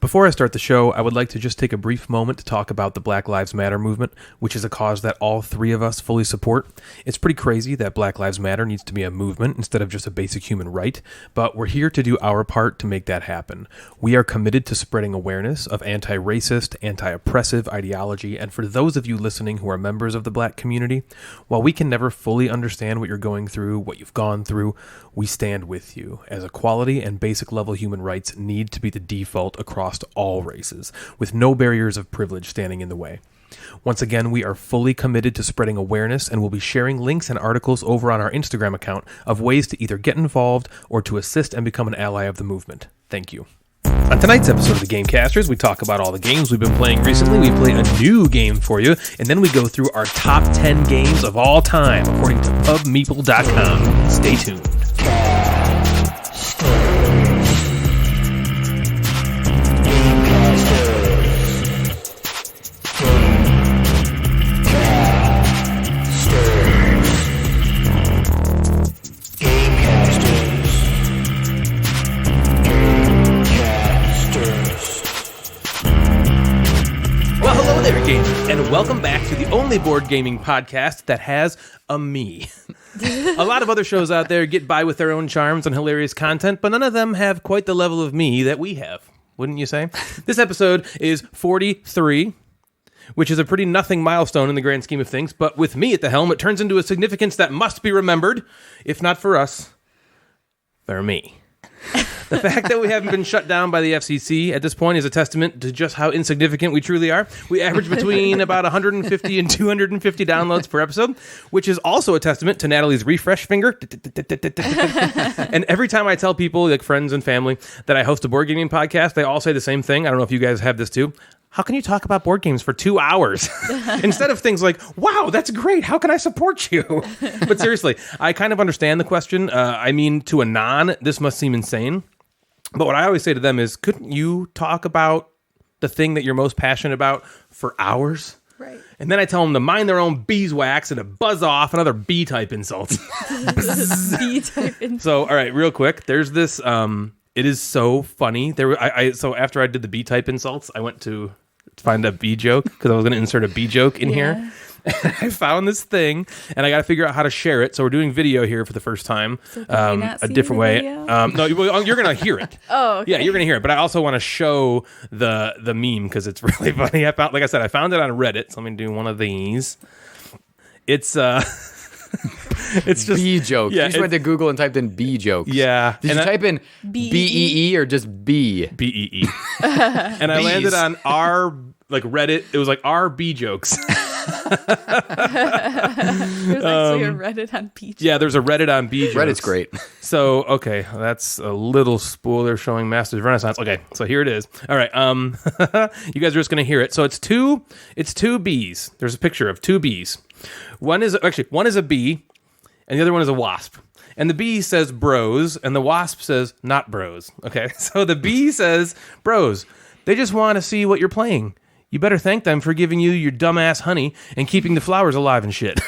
Before I start the show, I would like to just take a brief moment to talk about the Black Lives Matter movement, which is a cause that all three of us fully support. It's pretty crazy that Black Lives Matter needs to be a movement instead of just a basic human right, but we're here to do our part to make that happen. We are committed to spreading awareness of anti-racist, anti-oppressive ideology, and for those of you listening who are members of the Black community, while we can never fully understand what you're going through, what you've gone through, we stand with you, as equality and basic level human rights need to be the default across all races, with no barriers of privilege standing in the way. Once again, we are fully committed to spreading awareness and will be sharing links and articles over on our Instagram account of ways to either get involved or to assist and become an ally of the movement. Thank you. On tonight's episode of the Gamecasters, we talk about all the games we've been playing recently. We play a new game for you, and then we go through our top 10 games of all time, according to pubmeeple.com. Stay tuned. And welcome back to the only board gaming podcast that has a me. A lot of other shows out there get by with their own charms and hilarious content, but none of them have quite the level of me that we have, wouldn't you say? This episode is 43, which is a pretty nothing milestone in the grand scheme of things, but with me at the helm, it turns into a significance that must be remembered, if not for us, for me. The fact that we haven't been shut down by the FCC at this point is a testament to just how insignificant we truly are. We average between about 150 and 250 downloads per episode, which is also a testament to Natalie's refresh finger. And every time I tell people, like friends and family, that I host a board gaming podcast, they all say the same thing. I don't know if you guys have this too. How can you talk about board games for 2 hours? Instead of things like, wow, that's great. How can I support you? But seriously, I kind of understand the question. I mean, to a non, this must seem insane. But what I always say to them is, couldn't you talk about the thing that you're most passionate about for hours? Right. And then I tell them to mind their own beeswax and to buzz off and other B-type insults. B-type insults. So, all right, real quick. There's this... It is so funny. So after I did the B-type insults, I went to find a B joke because I was going to insert a B joke in here. I found this thing, and I got to figure out how to share it. So we're doing video here for the first time, so a different way. No, you're going to hear it. Oh, okay. Yeah, you're going to hear it. But I also want to show the meme because it's really funny. I found it on Reddit. So let me do one of these. It's it's just B joke. Yeah, you just went to Google and typed in B jokes. Yeah. Did you type in B-E-E or just B? B-E-E. And I landed on R, like Reddit. It was like R B jokes. There's actually a Reddit on B jokes. Yeah, there's a Reddit on B jokes. Reddit's great. So, okay, that's a little spoiler showing Masters of Renaissance. Okay, so here it is. All right, you guys are just going to hear it. So it's two bees. There's a picture of two bees. One is a bee, and the other one is a wasp. And the bee says bros, and the wasp says not bros. Okay, so the bee says bros. They just want to see what you're playing. You better thank them for giving you your dumbass honey and keeping the flowers alive and shit.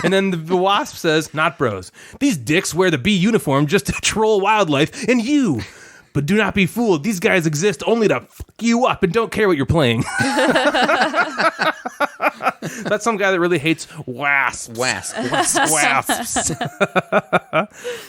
And then the wasp says, not bros. These dicks wear the bee uniform just to troll wildlife and you. But do not be fooled. These guys exist only to fuck you up and don't care what you're playing. That's some guy that really hates wasps. Wasps.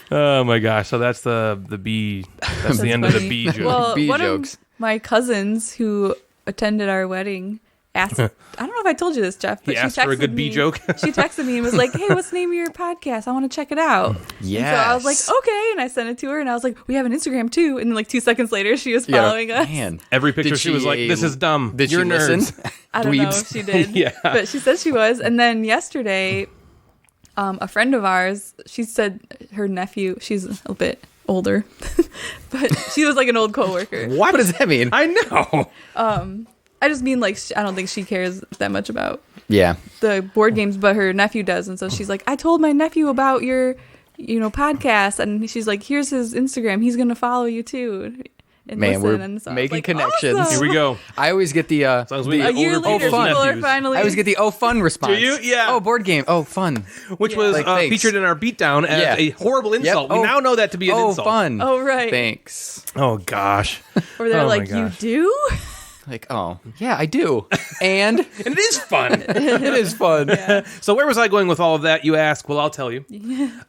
Oh my gosh. So that's the bee. That's the end funny. of the bee joke. Well, B one jokes. of my cousins who attended our wedding asked, I don't know if I told you this, Jeff, but He asked for a good bee joke. She texted me and was like, hey, what's the name of your podcast? I want to check it out. Yes. And so I was like, okay. And I sent it to her and I was like, we have an Instagram too. And then like 2 seconds later, she was following us. Man. Every picture she was like, this is dumb. Did You're she nerds. listen? I don't know if she did. Yeah. But she said she was. And then yesterday, a friend of ours, she said her nephew, she's a little bit older, but she was like an old coworker. What does that mean? I know. I just mean like I don't think she cares that much about Yeah. the board games, but her nephew does, and so she's like, I told my nephew about your, podcast, and she's like, here's his Instagram. He's gonna follow you too. and Man, listen. we're And so I was making like, connections. awesome. Here we go. I always get the As long as we A get year older later, people's people are nephews. finally. I always get the fun response. Do you? Yeah. Oh, board game. Oh, fun. Which was Like, thanks. featured in our beatdown as Yeah. a horrible insult. We Oh. now know that to be an Oh, insult. fun. Oh, right. Thanks. Oh gosh. Or they're Oh, my like, you gosh. do? Like, oh, yeah, I do. And And it is fun. it is fun. So where was I going with all of that, you ask? Well, I'll tell you.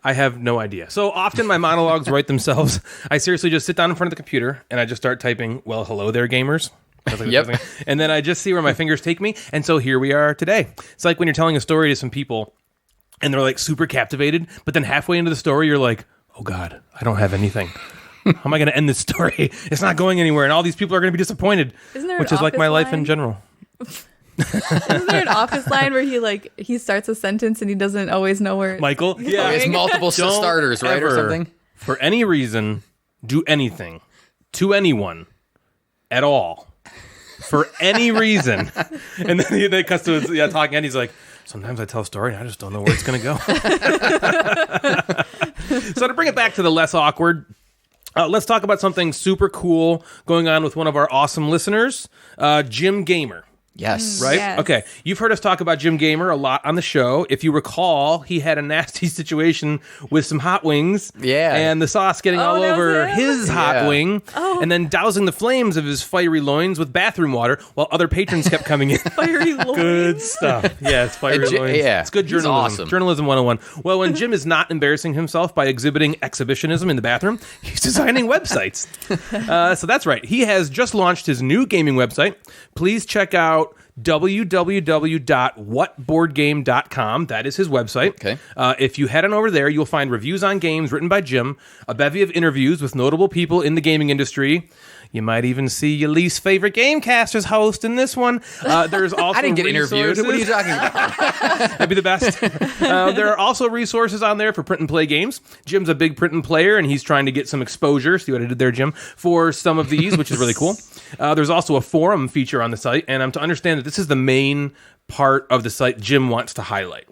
I have no idea. So often my monologues write themselves. I seriously just sit down in front of the computer and I just start typing, well, hello there, gamers. That's like the Yep. first thing. And then I just see where my fingers take me. And so here we are today. It's like when you're telling a story to some people and they're like super captivated, but then halfway into the story, you're like, oh God, I don't have anything. How am I going to end this story? It's not going anywhere, and all these people are going to be disappointed. Isn't there which an is like my Office life in line? general. Isn't there an Office line where he starts a sentence and he doesn't always know where? Michael? Yeah. It's multiple Don't starters, right? Or ever, something. for any reason, do anything to anyone at all. For any reason. And then they cuts to talking, and he's like, sometimes I tell a story and I just don't know where it's going to go. So to bring it back to the less awkward, let's talk about something super cool going on with one of our awesome listeners, Jim Gamer. Yes. Right? Yes. Okay. You've heard us talk about Jim Gamer a lot on the show. If you recall, he had a nasty situation with some hot wings. Yeah. And the sauce getting all that was over him? his hot Yeah. wing. Oh. And then dousing the flames of his fiery loins with bathroom water while other patrons kept coming in. Fiery loins. Good stuff. Yeah, it's fiery loins. Yeah. It's good He's journalism. awesome. Journalism 101. Well, when Jim is not embarrassing himself by exhibiting exhibitionism in the bathroom, he's designing websites. So that's right. He has just launched his new gaming website. Please check out www.whatboardgame.com. That is his website. Okay. If you head on over there, you'll find reviews on games written by Jim, a bevy of interviews with notable people in the gaming industry. You might even see your least favorite Gamecasters host in this one. There's also I didn't get interviewed. What are you talking about? That'd be the best. There are also resources on there for print and play games. Jim's a big print and player, and he's trying to get some exposure. See what I did there, Jim? For some of these, which is really cool. There's also a forum feature on the site, and I'm to understand that this is the main part of the site Jim wants to highlight.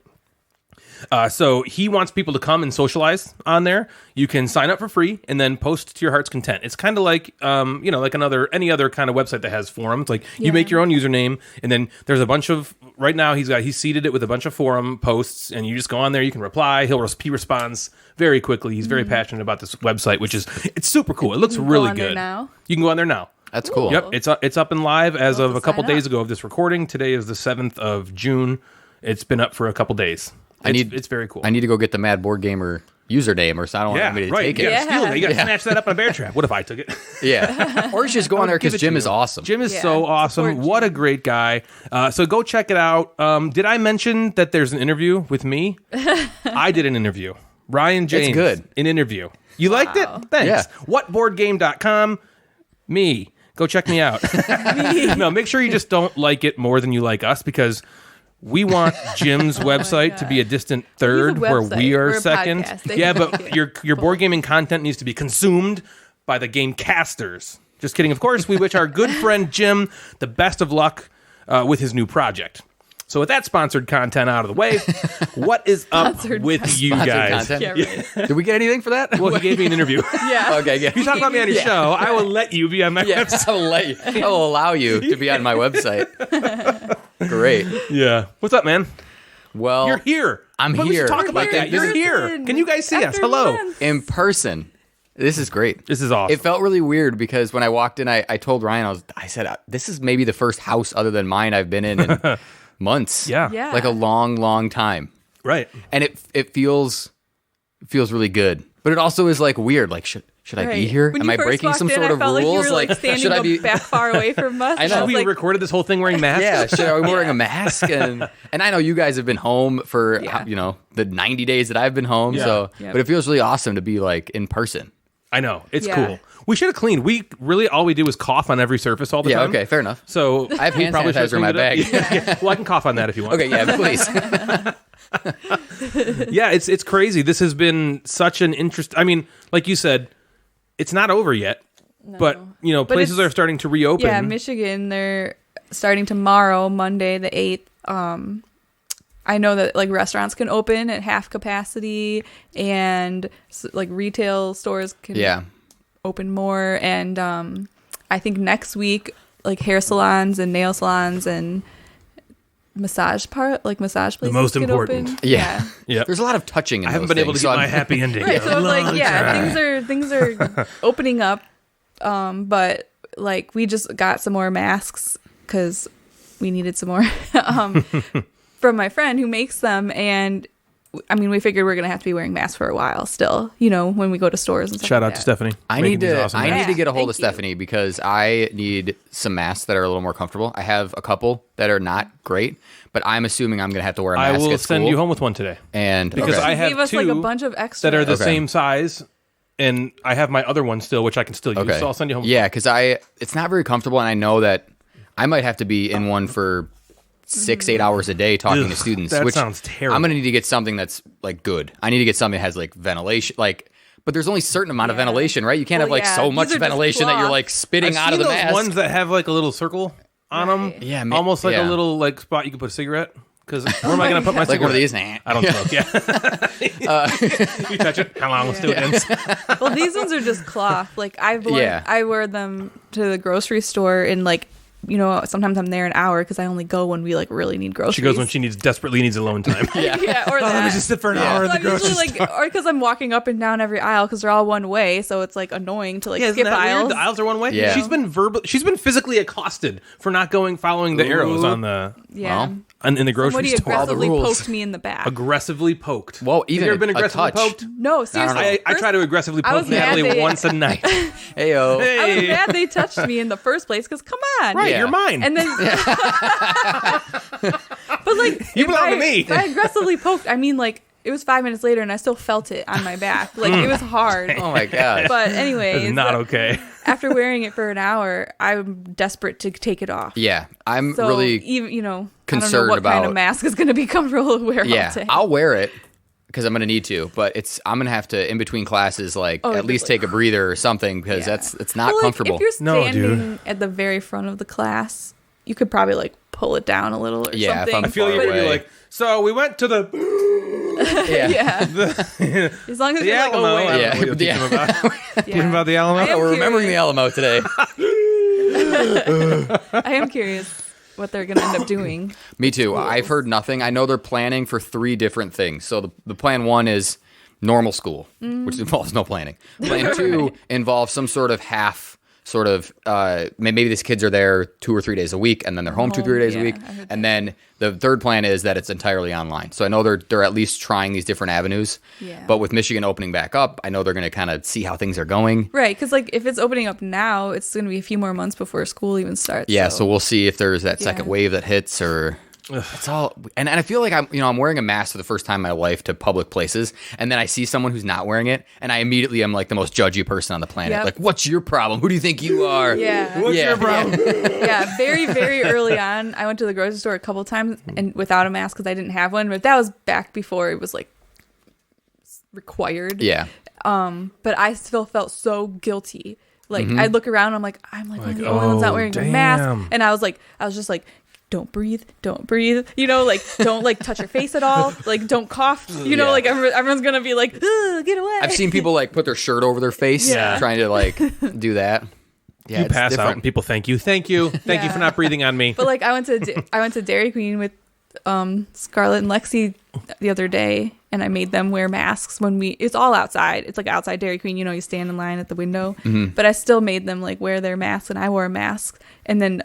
So he wants people to come and socialize on there. You can sign up for free and then post to your heart's content. It's kind of like, like any other kind of website that has forums. Like you make your own username, and then there's a bunch of. Right now, he's seeded it with a bunch of forum posts, and you just go on there. You can reply. He responds very quickly. He's very passionate about this website, it's super cool. It looks really on there good. now? You can go on there now. That's cool. Yep, it's up and live as of to a couple sign days up. ago of this recording. Today is the 7th of June. It's been up for a couple days. It's very cool. I need to go get the Mad Board Gamer username, or so I don't want Yeah, anybody to right. take You it. gotta steal that. You gotta Yeah. snatch that up in a bear trap. What if I took it? Yeah. Or you should just go on there Give because it to Jim you. is awesome. Jim is Yeah, so awesome. support What a Jim. great guy. So go check it out. Did I mention that there's an interview with me? I did an interview. Ryan James. good. An interview. You liked it? Thanks. Yeah. Whatboardgame.com. Me. Go check me out. No, make sure you just don't like it more than you like us, because we want Jim's website to be a distant third, where website. we are We're a second. podcast. They Yeah, can but make it your board gaming content needs to be consumed by the Gamecasters. Just kidding. Of course, we wish our good friend Jim the best of luck with his new project. So with that sponsored content out of the way, what is up Sponsored with you Sponsored guys? content. Yeah, right. Did we get anything for that? Well, he gave me an interview. Yeah. Okay, yeah. You talk about me on your show, I will let you be on my Yeah, website. I'll allow you to be on my website. Great. Yeah. What's up, man? Well, You're here. I'm But we here. should talk about Like, that. You're this is- here. Can you guys see us? After Hello. months. in person. This is great. This is awesome. It felt really weird because when I walked in, I told Ryan, I said, this is maybe the first house other than mine I've been in months. Yeah. Yeah. Like a long, long time. Right. And it feels really good. But it also is like weird. Like, should I be Right. here? When Am you I first breaking walked some in, sort I of felt rules? Like you were standing should I be back far away from us. I know. was We like, recorded this whole thing wearing masks. Yeah, should I be wearing a mask? And I know you guys have been home for Yeah. the 90 days that I've been home. Yeah. So, Yep. but it feels really awesome to be like in person. I know. It's Yeah. cool. We should have cleaned. We really, all we do is cough on every surface all the Yeah, time. okay, fair enough. So I have we hand probably should sanitizer in my cleaned it up. bag. Yeah. Well, I can cough on that if you want. Okay, yeah, please. Yeah, it's crazy. This has been such an interest. I mean, like you said, it's not over yet, but But places it's- are starting to reopen. Yeah, Michigan, they're starting tomorrow, Monday the 8th. I know that like restaurants can open at half capacity, and like retail stores can Yeah. open more, and I think next week, like hair salons and nail salons and massage places The most get important. open. Yeah. Yep. There's a lot of touching in I haven't those been able to things, get so my I'm- happy ending. Right, so I'm like, Long yeah, time. things are opening up, but like we just got some more masks because we needed some more from my friend who makes them, and I mean we figured we're gonna have to be wearing masks for a while still, when we go to stores and stuff. Shout like out to that. Stephanie. I making need these to awesome I need masks. to get a hold of Thank you. Stephanie because I need some masks that are a little more comfortable. I have a couple that are not great, but I'm assuming I'm going to have to wear a I mask will at send school. you home with one today And because okay. I She have gave us two like a bunch of extra that are the Okay. same size, and I have my other one still, which I can still use. Okay. So I'll send you home. Yeah, because it's not very comfortable, and I know that I might have to be in one for 6-8 hours a day talking Ugh, to students. that which sounds terrible. I'm gonna need to get something that's like good. I need to get something that has like ventilation, but there's only a certain amount of Yeah. ventilation, right? You can't have Well, like yeah, so these much are just ventilation that you're cloth. like spitting I've out seen of the those mask. ones that have like a little circle on them. Right. Yeah, almost like a yeah. little like spot you can put a cigarette. Because where am I going to put my like cigarette? one of these. I don't smoke. Yeah. You touch it. How long? Students. Well, these ones are just cloth. Like Yeah. I wear them to the grocery store, and like sometimes I'm there an hour because I only go when we like really need groceries. She goes when she desperately needs alone time. yeah, or Oh, let me that. just sit for an Yeah. hour at Well, the I'm grocery usually store. or because I'm walking up and down every aisle because they're all one way, so it's like annoying to like Yeah, isn't skip that weird? aisles. The aisles are one way. Yeah. She's been physically accosted for not following the arrows on the Yeah, Well, in the grocery somebody store. aggressively rules. poked me in the back. Aggressively poked. Well, Have even you ever been a aggressively touch. poked? No, seriously. I try to aggressively I poke was mad Natalie they- once a night. Heyo. I was Hey. mad they touched me in the first place because come on, Right, Yeah. you're mine. And then, but like You if belong to me. If I aggressively poked, I mean like it was 5 minutes later and I still felt it on my back. Like it was hard. Oh my god. But anyways, It's not okay. after wearing it for an hour, I'm desperate to take it off. Yeah, I'm So really even I don't concerned know what kind about- of mask is going to be comfortable to wear all yeah. day. I'll wear it because I'm gonna need to, but I'm gonna have to in between classes at just, least like- take a breather or something because Yeah. it's not Well, like, comfortable. If you're No, standing dude. at the very front of the class, you could probably like pull it down a little or Yeah, if something. I'm I feel far you where you're away. like, so we went to the Yeah. As long as the you're like Alamo. away. I don't know Yeah. what you'll teach them about. Teach them about the I Alamo. am We're remembering the Alamo today. I am curious what they're going to end up doing. Me too. I've heard nothing. I know they're planning for 3 different things. So the plan 1 is normal school, which involves no planning. Plan 2 involves some sort of maybe these kids are there 2 or 3 days a week and then they're home 2-3 days a yeah, week. I heard And then the third plan is that it's entirely online. So I know they're at least trying these different avenues. Yeah. But with Michigan opening back up, I know they're going to kind of see how things are going. Right, because like if it's opening up now, it's going to be a few more months before school even starts. Yeah, so we'll see if there's that second Yeah. wave that hits or it's all and I feel like I'm wearing a mask for the first time in my life to public places, and then I see someone who's not wearing it, and I immediately am like the most judgy person on the planet. Yep. Like, what's your problem? Who do you think you are? Yeah. What's Yeah. your problem? Yeah, very, very early on, I went to the grocery store a couple times and without a mask because I didn't have one. But that was back before it was like required. Yeah. But I still felt so guilty. Like Mm-hmm. I'd look around, I'm like the only one's not wearing a damn. mask, and I was just like, don't breathe, like don't like touch your face at all, like don't cough, Yeah. like everyone's gonna be like, ugh, get away. I've seen people like put their shirt over their face Yeah. trying to like do that. Yeah, You it's pass out different. and people thank you thank you for Yeah. not breathing on me. But like I went to Dairy Queen with Scarlett and Lexi the other day, and I made them wear masks when it's all outside. It's like outside Dairy Queen, you stand in line at the window. Mm-hmm. But I still made them like wear their masks, and I wore a mask. And then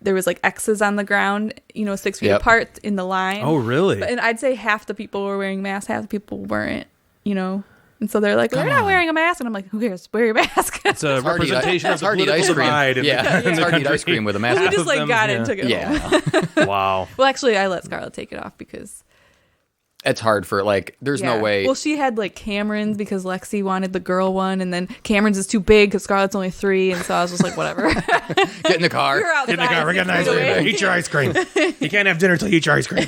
there was like X's on the ground, 6 feet Yep. apart in the line. Oh, really? And I'd say half the people were wearing masks, half the people weren't. And so they're like, "We're not wearing a mask," and I'm like, "Who cares? Wear your mask." It's a hard to eat- representation of it's the hard to eat political ice cream. divide. in the- Yeah, in it's the hard to eat country. ice cream with a mask. we Half just of like them, got it yeah. and took it home. Yeah. Wow. Well, actually, I let Scarlett take it off because It's hard for there's no way. Well, she had like Cameron's because Lexi wanted the girl one, and then Cameron's is too big because Scarlett's only 3, and so I was just like, whatever. Get in the car. You're outside. Get in the car. We're getting 6 ice feet cream. away. Eat your ice cream. You can't have dinner till you eat your ice cream.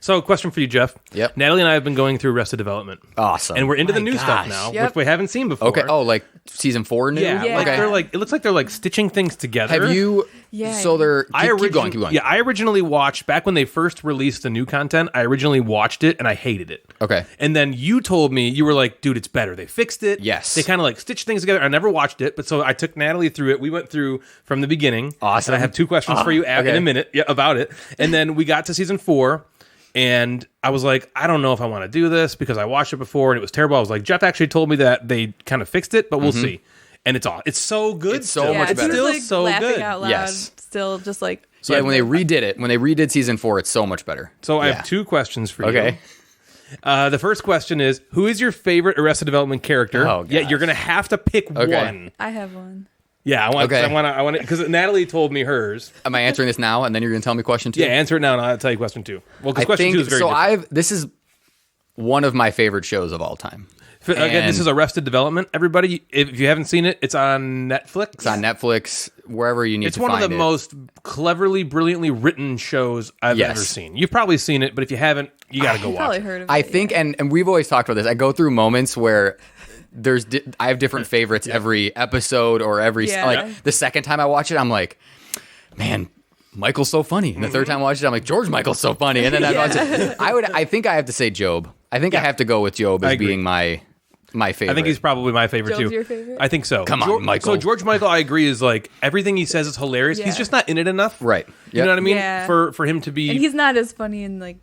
So So, question for you, Jeff. Yep. Natalie and I have been going through Arrested Development. Awesome. And we're into the My new stuff gosh. now, Yep. which we haven't seen before. Okay. Oh, like season 4 new? Yeah, like Okay. they're like it looks like they're like stitching things together. Have you? Yeah. So they're. Keep going. Yeah, I originally watched back when they first released the new content. I originally watched it and I hated it. Okay. And then you told me you were like, "Dude, it's better. They fixed it. Yes. They kind of like stitched things together." I never watched it, but so I took Natalie through it. We went through from the beginning. Awesome. And I have 2 questions for you in okay. a minute about it. And then we got to season 4. And I was like, I don't know if I want to do this because I watched it before and it was terrible. I was like, Jeff actually told me that they kind of fixed it, but we'll see. And it's so good. It's so still. much yeah, better. Still like so laughing good. out loud. Yes. Still just like. So yeah, when they redid season 4, it's so much better. So I Yeah. have 2 questions for you. Okay. The first question is, who is your favorite Arrested Development character? Oh, Yeah, gosh. you're gonna have to pick Okay. one. I have one. Yeah, I want. Okay. I want because Natalie told me hers. Am I answering this now, and then you're going to tell me question 2? Yeah, answer it now, and I'll tell you question 2. Well, because I question think 2 is very so. different. This is one of my favorite shows of all time. Again, this and- is Arrested Development. Everybody, if you haven't seen it, it's on Netflix. It's on Netflix, wherever you need It's to one find of the it. most cleverly, brilliantly written shows I've Yes. ever seen. You've probably seen it, but if you haven't, you got to go watch Probably it. heard of it. I think, yeah. and we've always talked about this. I go through moments where I have different favorites every episode or every Yeah. like the second time I watch it, I'm like, man, Michael's so funny. And the third time I watch it, I'm like, George Michael's so funny. And then I watch it. I think I have to say Job. I think I have to go with Job I as agree. being my favorite. I think he's probably my favorite Job's too. your favorite? I think so. Come on, Michael. So George Michael, I agree, is like everything he says is hilarious. Yeah. He's just not in it enough, Right. You Yep. know what I mean? Yeah. For him to be. And he's not as funny in like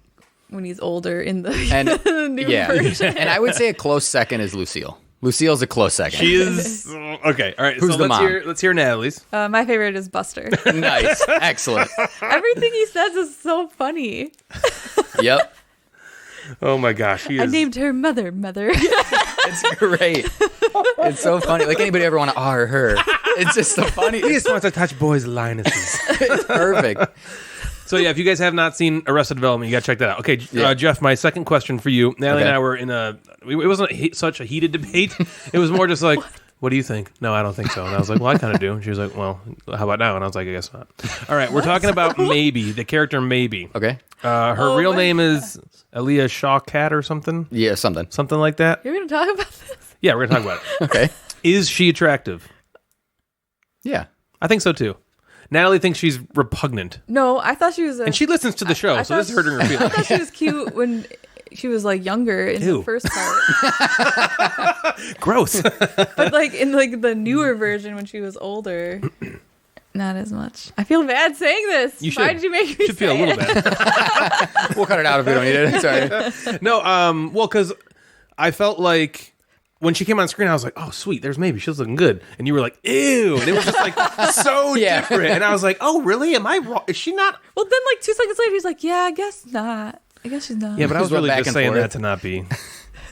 when he's older in the, And the new yeah, version. and I would say a close second is Lucille. Lucille's a close second. She is okay. All right. Who's so the let's mom? let's hear Natalie's. My favorite is Buster. Nice, excellent. Everything he says is so funny. Yep, Oh my gosh, he I is. named her Mother. it's great. It's so funny. Like anybody ever want to R her? It's just so funny. He just wants to touch boys' linuses. It's perfect. So yeah, if you guys have not seen Arrested Development, you gotta check that out. Okay, Yeah. Jeff, my second question for you. Natalie Okay. and I were in it wasn't such a heated debate. It was more just like, what do you think? No, I don't think so. And I was like, well, I kind of do. And she was like, well, how about now? And I was like, I guess not. All right, we're talking about Maybe, the character Maybe. Okay. Her real my name is Aaliyah Shawkat or something Yeah, something. like that. You're gonna talk about this? Yeah, we're gonna talk about it. Okay. Is she attractive? Yeah. I think so too. Natalie thinks she's repugnant, No, I thought she was. and she listens to the show, I so this is thought- hurting her I feelings. thought she was cute when she was like younger in Ew. the first part, Gross. but like in like the newer version when she was older, not as much. I feel bad saying this. You should. Why did you make me Should feel a say little it? bad. We'll cut it out if we don't need it. Sorry. No, well, because I felt like when she came on screen, I was like, oh, sweet, there's Maybe. She's looking good. And you were like, ew. And it was just like so Yeah. different. And I was like, oh, really? Am I wrong? Is she not? Well, then like 2 seconds later, he's like, "Yeah, I guess not. I guess she's not." Yeah, but I was Just went really back just and saying forth. that to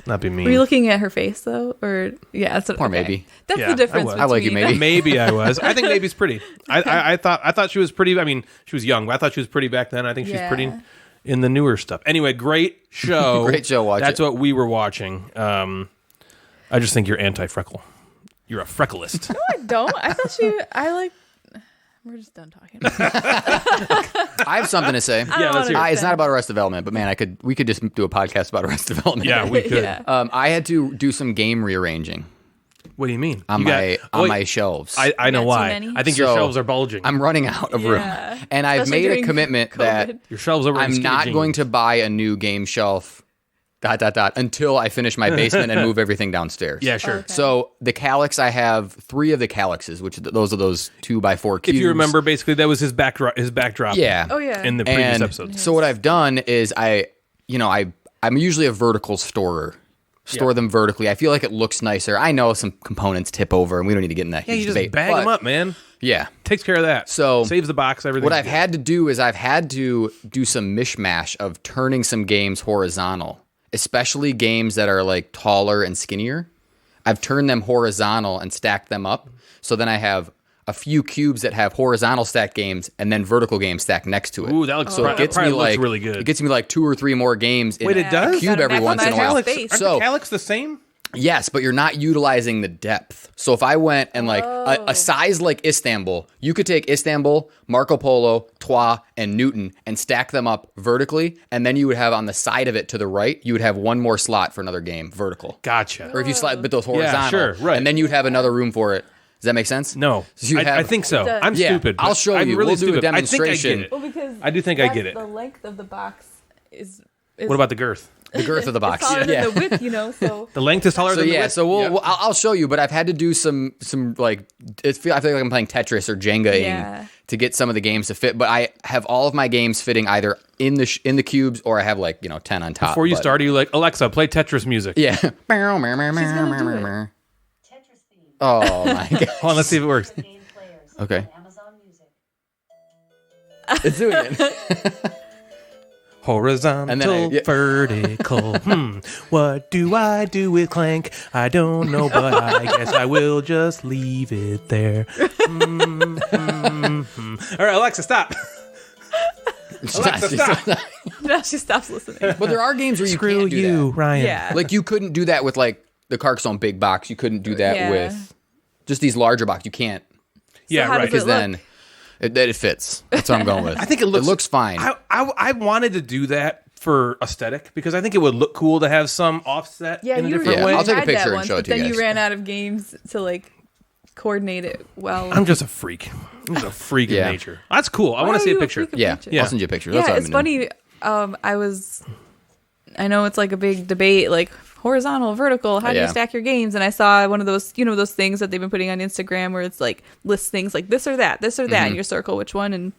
not be mean. Were you looking at her face though, or yeah? That's Or maybe. That's Yeah, the difference. I was. I like you, between- maybe. Maybe I was. I think Maybe's pretty. I thought she was pretty. I mean, she was young, but I thought she was pretty back then. I think she's Yeah. pretty in the newer stuff. Anyway, great show. Great show, watch That's it. what we were watching. I just think you're anti-freckle. You're a freckleist. No, I don't. I thought she. I like. We're just done talking. I have something to say. Yeah, let's hear it. It's not about Arrested Development, but man, we could just do a podcast about Arrested Development. Yeah, we could. Yeah. I had to do some game rearranging What do you mean? on You got- my shelves. I know got too why. many? I think your So, shelves are bulging. I'm running out of room, Yeah. and I've Especially made a during commitment that COVID. your shelves are. I'm not going to buy a new game shelf. ... until I finish my basement and move everything downstairs. Yeah, sure. Okay. So the calyx, I have 3 of the calyxes, which those are those 2x4 cubes. If you remember, basically that was his backdrop. Yeah. Oh yeah. In the previous And episodes. so what I've done is I'm usually a vertical storer. Store them vertically. I feel like it looks nicer. I know some components tip over, and we don't need to get in that Yeah, huge you just debate. bag but- them up, man. Yeah. Takes care of that. So saves the box. Everything. What I've had to do is I've had to do some mishmash of turning some games horizontal, especially games that are like taller and skinnier. I've turned them horizontal and stacked them up. So then I have a few cubes that have horizontal stacked games and then vertical games stacked next to it. Ooh, that looks. So it gets me looks like really good. It gets me like 2 or 3 more games in Wait, it does? a cube every Gotta once in a while. maximize space. Aren't So- the calyx the same? Yes, but you're not utilizing the depth. So if I went and like a size like Istanbul, you could take Istanbul, Marco Polo, Troyes, and Newton and stack them up vertically, and then you would have on the side of it to the right, you would have one more slot for another game, vertical. Gotcha. Or if you slide those horizontal, Yeah, sure, right. and then you'd have another room for it. Does that make sense? No, So I think so. I'm stupid. I'll show I'm you. really We'll do a stupid. demonstration. I think I get it. Well, because I do think I get it. the length of the box is What about the girth? The girth of the box. taller than the width, so The length is taller So than the yeah, width? so I'll show you, but I've had to do some like I feel like I'm playing Tetris or Jenga to get some of the games to fit. But I have all of my games fitting either in the cubes or I have like 10 on top. Before you start, are you like, Alexa, play Tetris music? Yeah. She's gonna do it. Oh my god. Hold on, let's see if it works. Okay. It's doing it. Horizontal, And then vertical. What do I do with Clank? I don't know, but I guess I will just leave it there. All right, Alexa, stop. Alexa, stop. No, she stops listening. But there are games where you Screw can't do you, that. Ryan. Yeah. Like you couldn't do that with like the Carcassonne big box. You couldn't do that Yeah. with just these larger box. You can't Yeah, how right. does because it look? then it fits. That's what I'm going with. I think it looks fine. I wanted to do that for aesthetic because I think it would look cool to have some offset in a different Yeah, way. I'll take a had that picture and once, show it but to you then guys. you ran out of games to like coordinate it well. I'm just a freak. I'm just a freak Yeah. of nature. That's cool. I Why want are to see a you picture. freak of Yeah, nature? Yeah. I'll send you a picture. Yeah, That's what it's I'm doing. funny. I know it's like a big debate, like horizontal, vertical. How do you Yeah. stack your games? And I saw one of those, those things that they've been putting on Instagram where it's like lists things like this or that, and you circle which one. And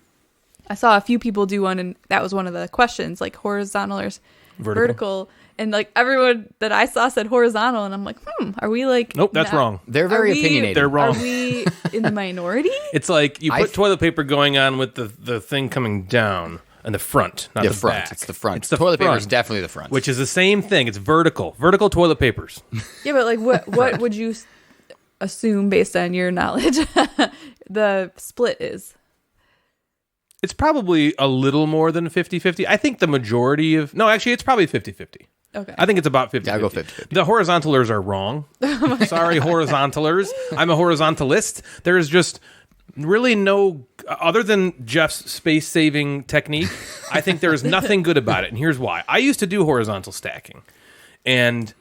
I saw a few people do one, and that was one of the questions, like horizontal or vertical. And like everyone that I saw said horizontal, and I'm like, are we like? Nope, that's wrong. They're very Are we- opinionated. They're wrong. Are we in the minority? It's like you I put toilet paper going on with the thing coming down and the front, not the the front. back. It's the front. It's the toilet paper front, is definitely the front. which is the same thing. It's vertical toilet papers. Yeah, but like what would you assume based on your knowledge the split is? It's probably a little more than 50-50. I think the majority of... No, actually, it's probably 50-50. Okay. I think it's about 50-50. Yeah, I'll go 50-50. The horizontalers are wrong. Sorry, horizontalers. I'm a horizontalist. There is just really no... Other than Jeff's space-saving technique, I think there is nothing good about it. And here's why. I used to do horizontal stacking. And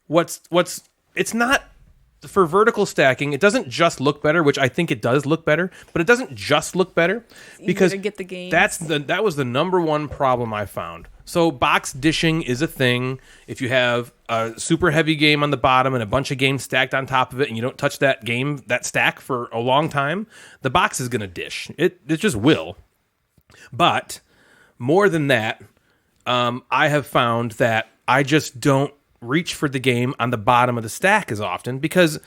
it's not... For vertical stacking, it doesn't just look better, which I think it does look better, but it doesn't just look better because to get the games. that was the number one problem I found. So box dishing is a thing. If you have a super heavy game on the bottom and a bunch of games stacked on top of it, and you don't touch that stack for a long time, the box is going to dish. It just will. But more than that, I have found that I just don't reach for the game on the bottom of the stack as often because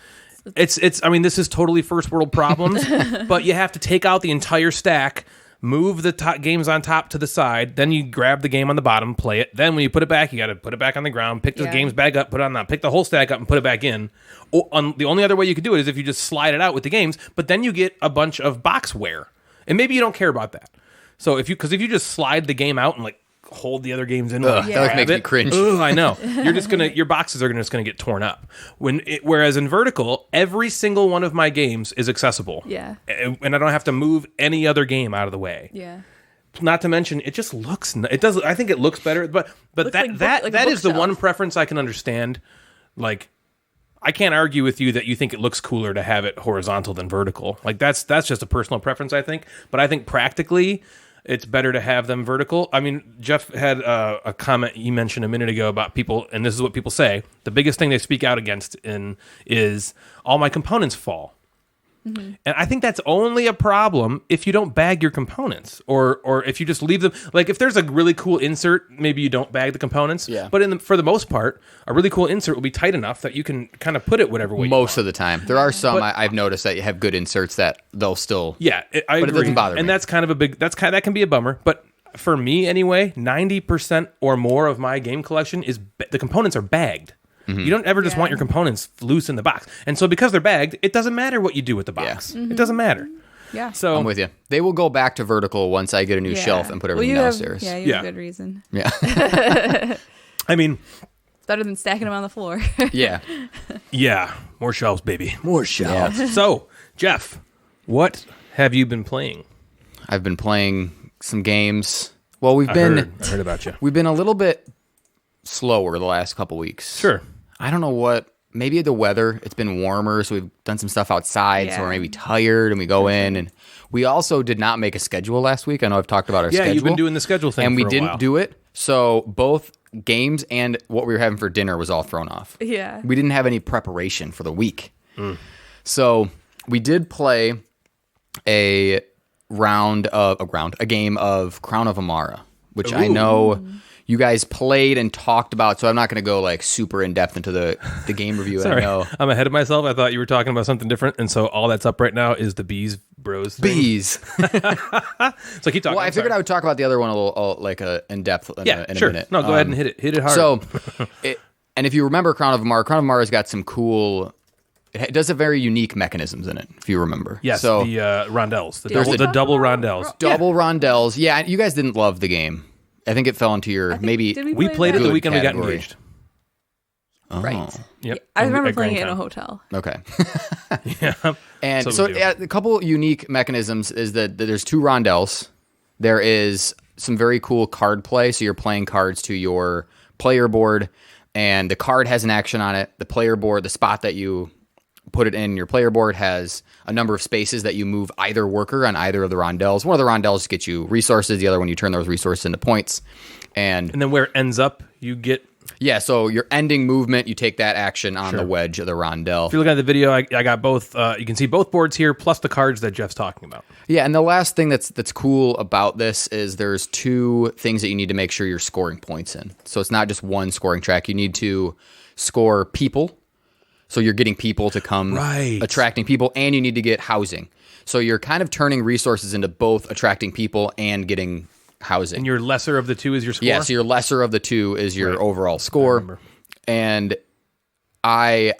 it's I mean, this is totally first world problems, but you have to take out the entire stack, move the games on top to the side, then you grab the game on the bottom, play it. Then when you put it back, you got to put it back on the ground, pick the games back up, put it on that, pick the whole stack up and put it back in. The only other way you could do it is if you just slide it out with the games, but then you get a bunch of box wear. And maybe you don't care about that. So if you just slide the game out and like hold the other games in. That like makes me cringe. Ugh, I know. You're just your boxes are just gonna get torn up. Whereas in vertical, every single one of my games is accessible. Yeah. And I don't have to move any other game out of the way. Yeah. Not to mention, it just looks. It does. I think it looks better. But Looks that like that a is the bookshelf. one preference I can understand. Like, I can't argue with you that you think it looks cooler to have it horizontal than vertical. Like that's just a personal preference, I think. But I think practically, it's better to have them vertical. I mean, Jeff had a comment you mentioned a minute ago about people, and this is what people say. The biggest thing they speak out against is all my components fall. Mm-hmm. And I think that's only a problem if you don't bag your components, or if you just leave them. Like if there's a really cool insert, maybe you don't bag the components. Yeah. But for the most part, a really cool insert will be tight enough that you can kind of put it whatever way. Most of the time, there are some I've noticed that you have good inserts that they'll still. Yeah, I agree. But it doesn't bother me. And that's kind of that can be a bummer. But for me anyway, 90% or more of my game collection is the components are bagged. You don't ever just want your components loose in the box. And so because they're bagged, it doesn't matter what you do with the box. It doesn't matter. Yeah. So I'm with you. They will go back to vertical once I get a new shelf and put everything downstairs. You have Yeah. a good reason. Yeah. I mean, It's better than stacking them on the floor. Yeah. Yeah, more shelves, baby. More shelves. Yeah. So, Jeff, what have you been playing? I've been playing some games. Well, I heard about you. We've been a little bit slower the last couple weeks. Sure. I don't know what. Maybe the weather. It's been warmer, so we've done some stuff outside. So we're maybe tired, and we go in. And we also did not make a schedule last week. I know I've talked about our schedule. Yeah, you've been doing the schedule thing, and we for a didn't while. do it. So both games and what we were having for dinner was all thrown off. Yeah. We didn't have any preparation for the week. So we did play a game of Crown of Amara, which I know you guys played and talked about, so I'm not going to go like super in depth into the game review. Sorry, I know I'm ahead of myself. I thought you were talking about something different, and so all that's up right now is the Bees Bros thing. bees. So keep talking. Well, I figured I would talk about the other one a little in depth in a minute. No, go ahead and hit it hard. So, and if you remember Crown of Amara's got some cool. It does have very unique mechanisms in it, if you remember. Yes, so, the rondelles, the There's double rondelles. double rondelles. Yeah, you guys didn't love the game. I think it fell into your maybe. Did We played it the Good weekend we got category. engaged. Oh. Right. Yep. I remember At playing Grand it in a Con. hotel. Okay. Yeah. And So so we do. yeah, a couple unique mechanisms is that there's two rondelles. There is some very cool card play. So you're playing cards to your player board, and the card has an action on it. The player board, the spot that you put it in your player board, has a number of spaces that you move either worker on either of the rondelles. One of the rondelles gets you resources. The other one, you turn those resources into points. And And then where it ends up, you get. yeah, so your ending movement, you take that action on the wedge of the rondelle. If you look at the video, I got both. You can see both boards here, plus the cards that Jeff's talking about. Yeah, and the last thing that's cool about this is there's two things that you need to make sure you're scoring points in. So it's not just one scoring track. You need to score people. So you're getting people to come, attracting people, and you need to get housing. So you're kind of turning resources into both attracting people and getting housing. And your lesser of the two is your score? Yeah, so your lesser of the two is your overall score. And I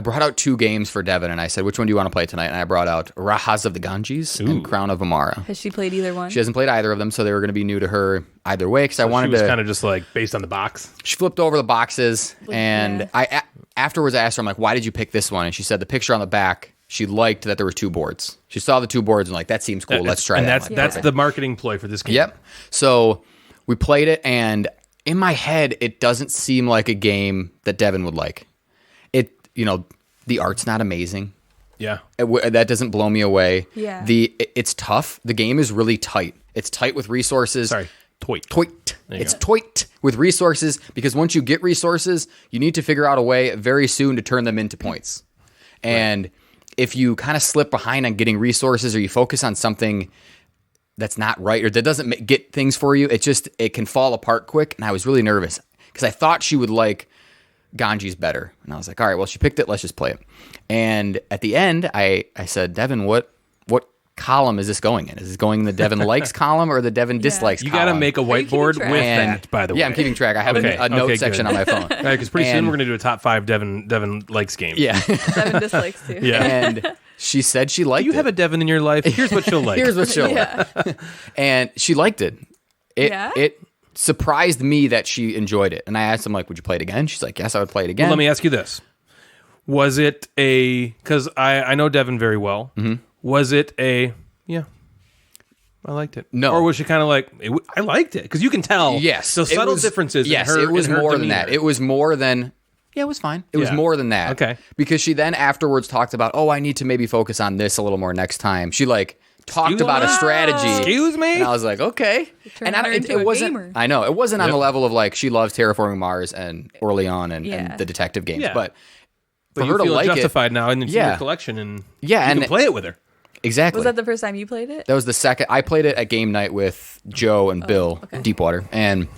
brought out two games for Devin, and I said, which one do you want to play tonight? And I brought out Rahas of the Ganges and Crown of Amara. Has she played either one? She hasn't played either of them, so they were going to be new to her either way. Because I wanted She was to. kind of just like based on the box. She flipped over the boxes, and yeah. afterwards I asked her, I'm like, why did you pick this one? And she said the picture on the back, she liked that there were two boards. She saw the two boards and like, that seems cool. Let's try and that. that's the marketing ploy for this game. Yep. So we played it, and in my head, it doesn't seem like a game that Devin would like. The art's not amazing. Yeah. That doesn't blow me away. Yeah. It's tough. The game is really tight. It's tight with resources. Sorry. Toit. It's toit with resources, because once you get resources, you need to figure out a way very soon to turn them into points. And if you kind of slip behind on getting resources, or you focus on something that's not right, or that doesn't get things for you, it can fall apart quick. And I was really nervous because I thought she would like Ganges better. And I was like, all right, well, she picked it. Let's just play it. And at the end, I said, Devin, what column is this going in? Is this going in the Devin likes column or the Devin dislikes You column? got to make a whiteboard track? with And- that, by the way. Yeah, I'm keeping track. I have a note section on my phone. Because pretty soon And- we're going to do a top 5 Devin likes game. Yeah. Devin dislikes too. Yeah. And she said she liked You it. have a Devin in your life. Here's what she'll like. Here's what she'll Yeah. like. And she liked it. It surprised me that she enjoyed it. And I asked him, like, would you play it again? She's like, yes, I would play it again. Let me ask you this. Was it because I know Devin very well. Mm-hmm. Was it yeah, I liked it. No. Or was she kind of like, I liked it? Because you can tell. Yes. So subtle differences Yes, in her it was in her more than demeanor. that. It was more than, yeah, it was fine. It was Yeah. more than that. Okay. Because she then afterwards talked about, I need to maybe focus on this a little more next time. She talked about a strategy. Excuse me? And I was like, okay. Turned And her into a wasn't, gamer. I know, it wasn't on Yep. the level of like, she loves Terraforming Mars and Orlean and Yeah. the detective games. Yeah. But for you her to feel like justified now in Yeah. your collection, and Yeah, you and can play it with her. exactly. Was that the first time you played it? That was the second. I played it at game night with Joe and Bill, Deepwater, and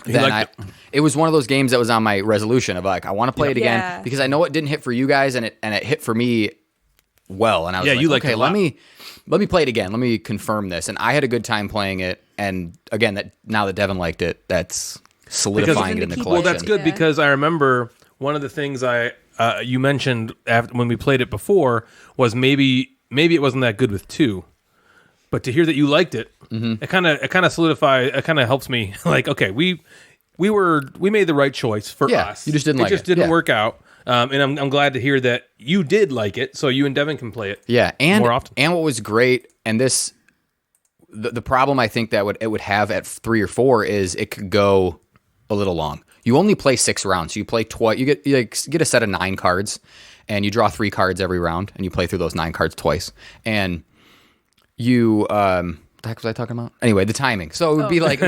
then liked it was one of those games that was on my resolution of like, I want to play it again Yeah. because I know it didn't hit for you guys, and it hit for me well, and I was Yeah, like, you liked okay, it a lot. let me play it again. Let me confirm this, and I had a good time playing it. And again, that now that Devin liked it, that's solidifying it in the Because- collection. Well, that's good Yeah. because I remember one of the things you mentioned when we played it before was maybe it wasn't that good with 2, but to hear that you liked it, it kind of solidifies. It kind of helps me. Like, okay, we made the right choice for us. You just didn't like it. It just didn't work out. And I'm glad to hear that you did like it, so you and Devin can play it. Yeah, and more often. And what was great, and this, the problem I think that it would have at 3 or 4 is it could go a little long. You only play 6 rounds. So you play twice. You get a set of 9 cards, and you draw 3 cards every round, and you play through those 9 cards twice. And you, what the heck was I talking about? Anyway, the timing. So it would be like,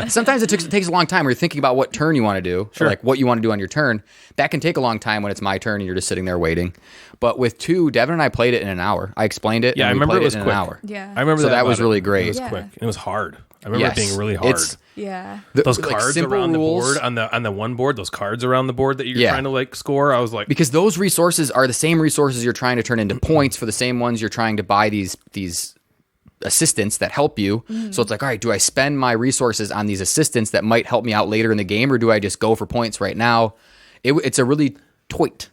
sometimes it takes a long time. Where you're thinking about what turn you want to do, or like what you want to do on your turn. That can take a long time when it's my turn and you're just sitting there waiting. But with 2, Devin and I played it in an hour. I explained it. Yeah, and I remember it was in quick. an hour. Yeah. I remember that was really great. It was quick. It was hard. I remember it being really hard. Yeah. Those cards around the board on the one board, those cards around the board that you're trying to like score. I was like, because those resources are the same resources you're trying to turn into points for the same ones you're trying to buy these assistants that help you. So it's like, all right, do I spend my resources on these assistants that might help me out later in the game, or do I just go for points right now? It's a really toit.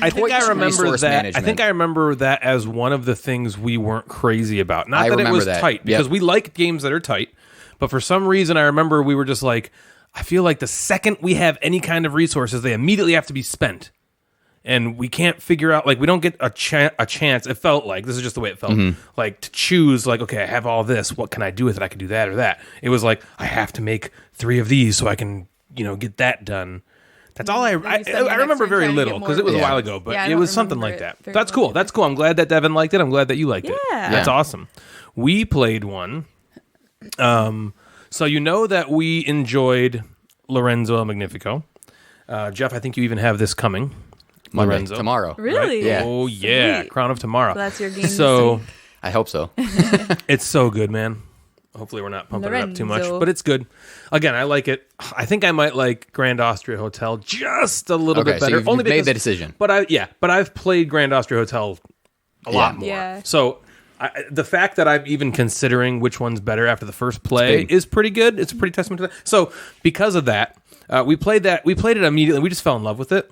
I think I remember resource that. management. I think I remember that as one of the things we weren't crazy about. Not I that it remember was that. tight, because we like games that are tight, but for some reason I remember we were just like, I feel like the second we have any kind of resources, they immediately have to be spent. And we can't figure out, like, we don't get a chance. It felt like, this is just the way it felt, like, to choose, like, okay, I have all this. What can I do with it? I can do that or that. It was like, I have to make 3 of these so I can, get that done. That's all I remember very little, because it was a while ago, but it was something like that. That's cool. That's cool. I'm glad that Devin liked it. I'm glad that you liked it. That's awesome. We played one. So you know that we enjoyed Lorenzo El Magnifico. Jeff, I think you even have this coming. Monday, Lorenzo. tomorrow. Really? Right? Yeah. Oh, yeah. Sweet. Crown of Tomorrow. So that's your game. So I hope so. it's so good, man. Hopefully we're not pumping it up too much, Lorenzo. but it's good. Again, I like it. I think I might like Grand Austria Hotel just a little bit better. So you've made the decision. But I've played Grand Austria Hotel a lot more. Yeah. So the fact that I'm even considering which one's better after the first play is pretty good. It's a pretty testament to that. So because of that, we played it immediately. We just fell in love with it.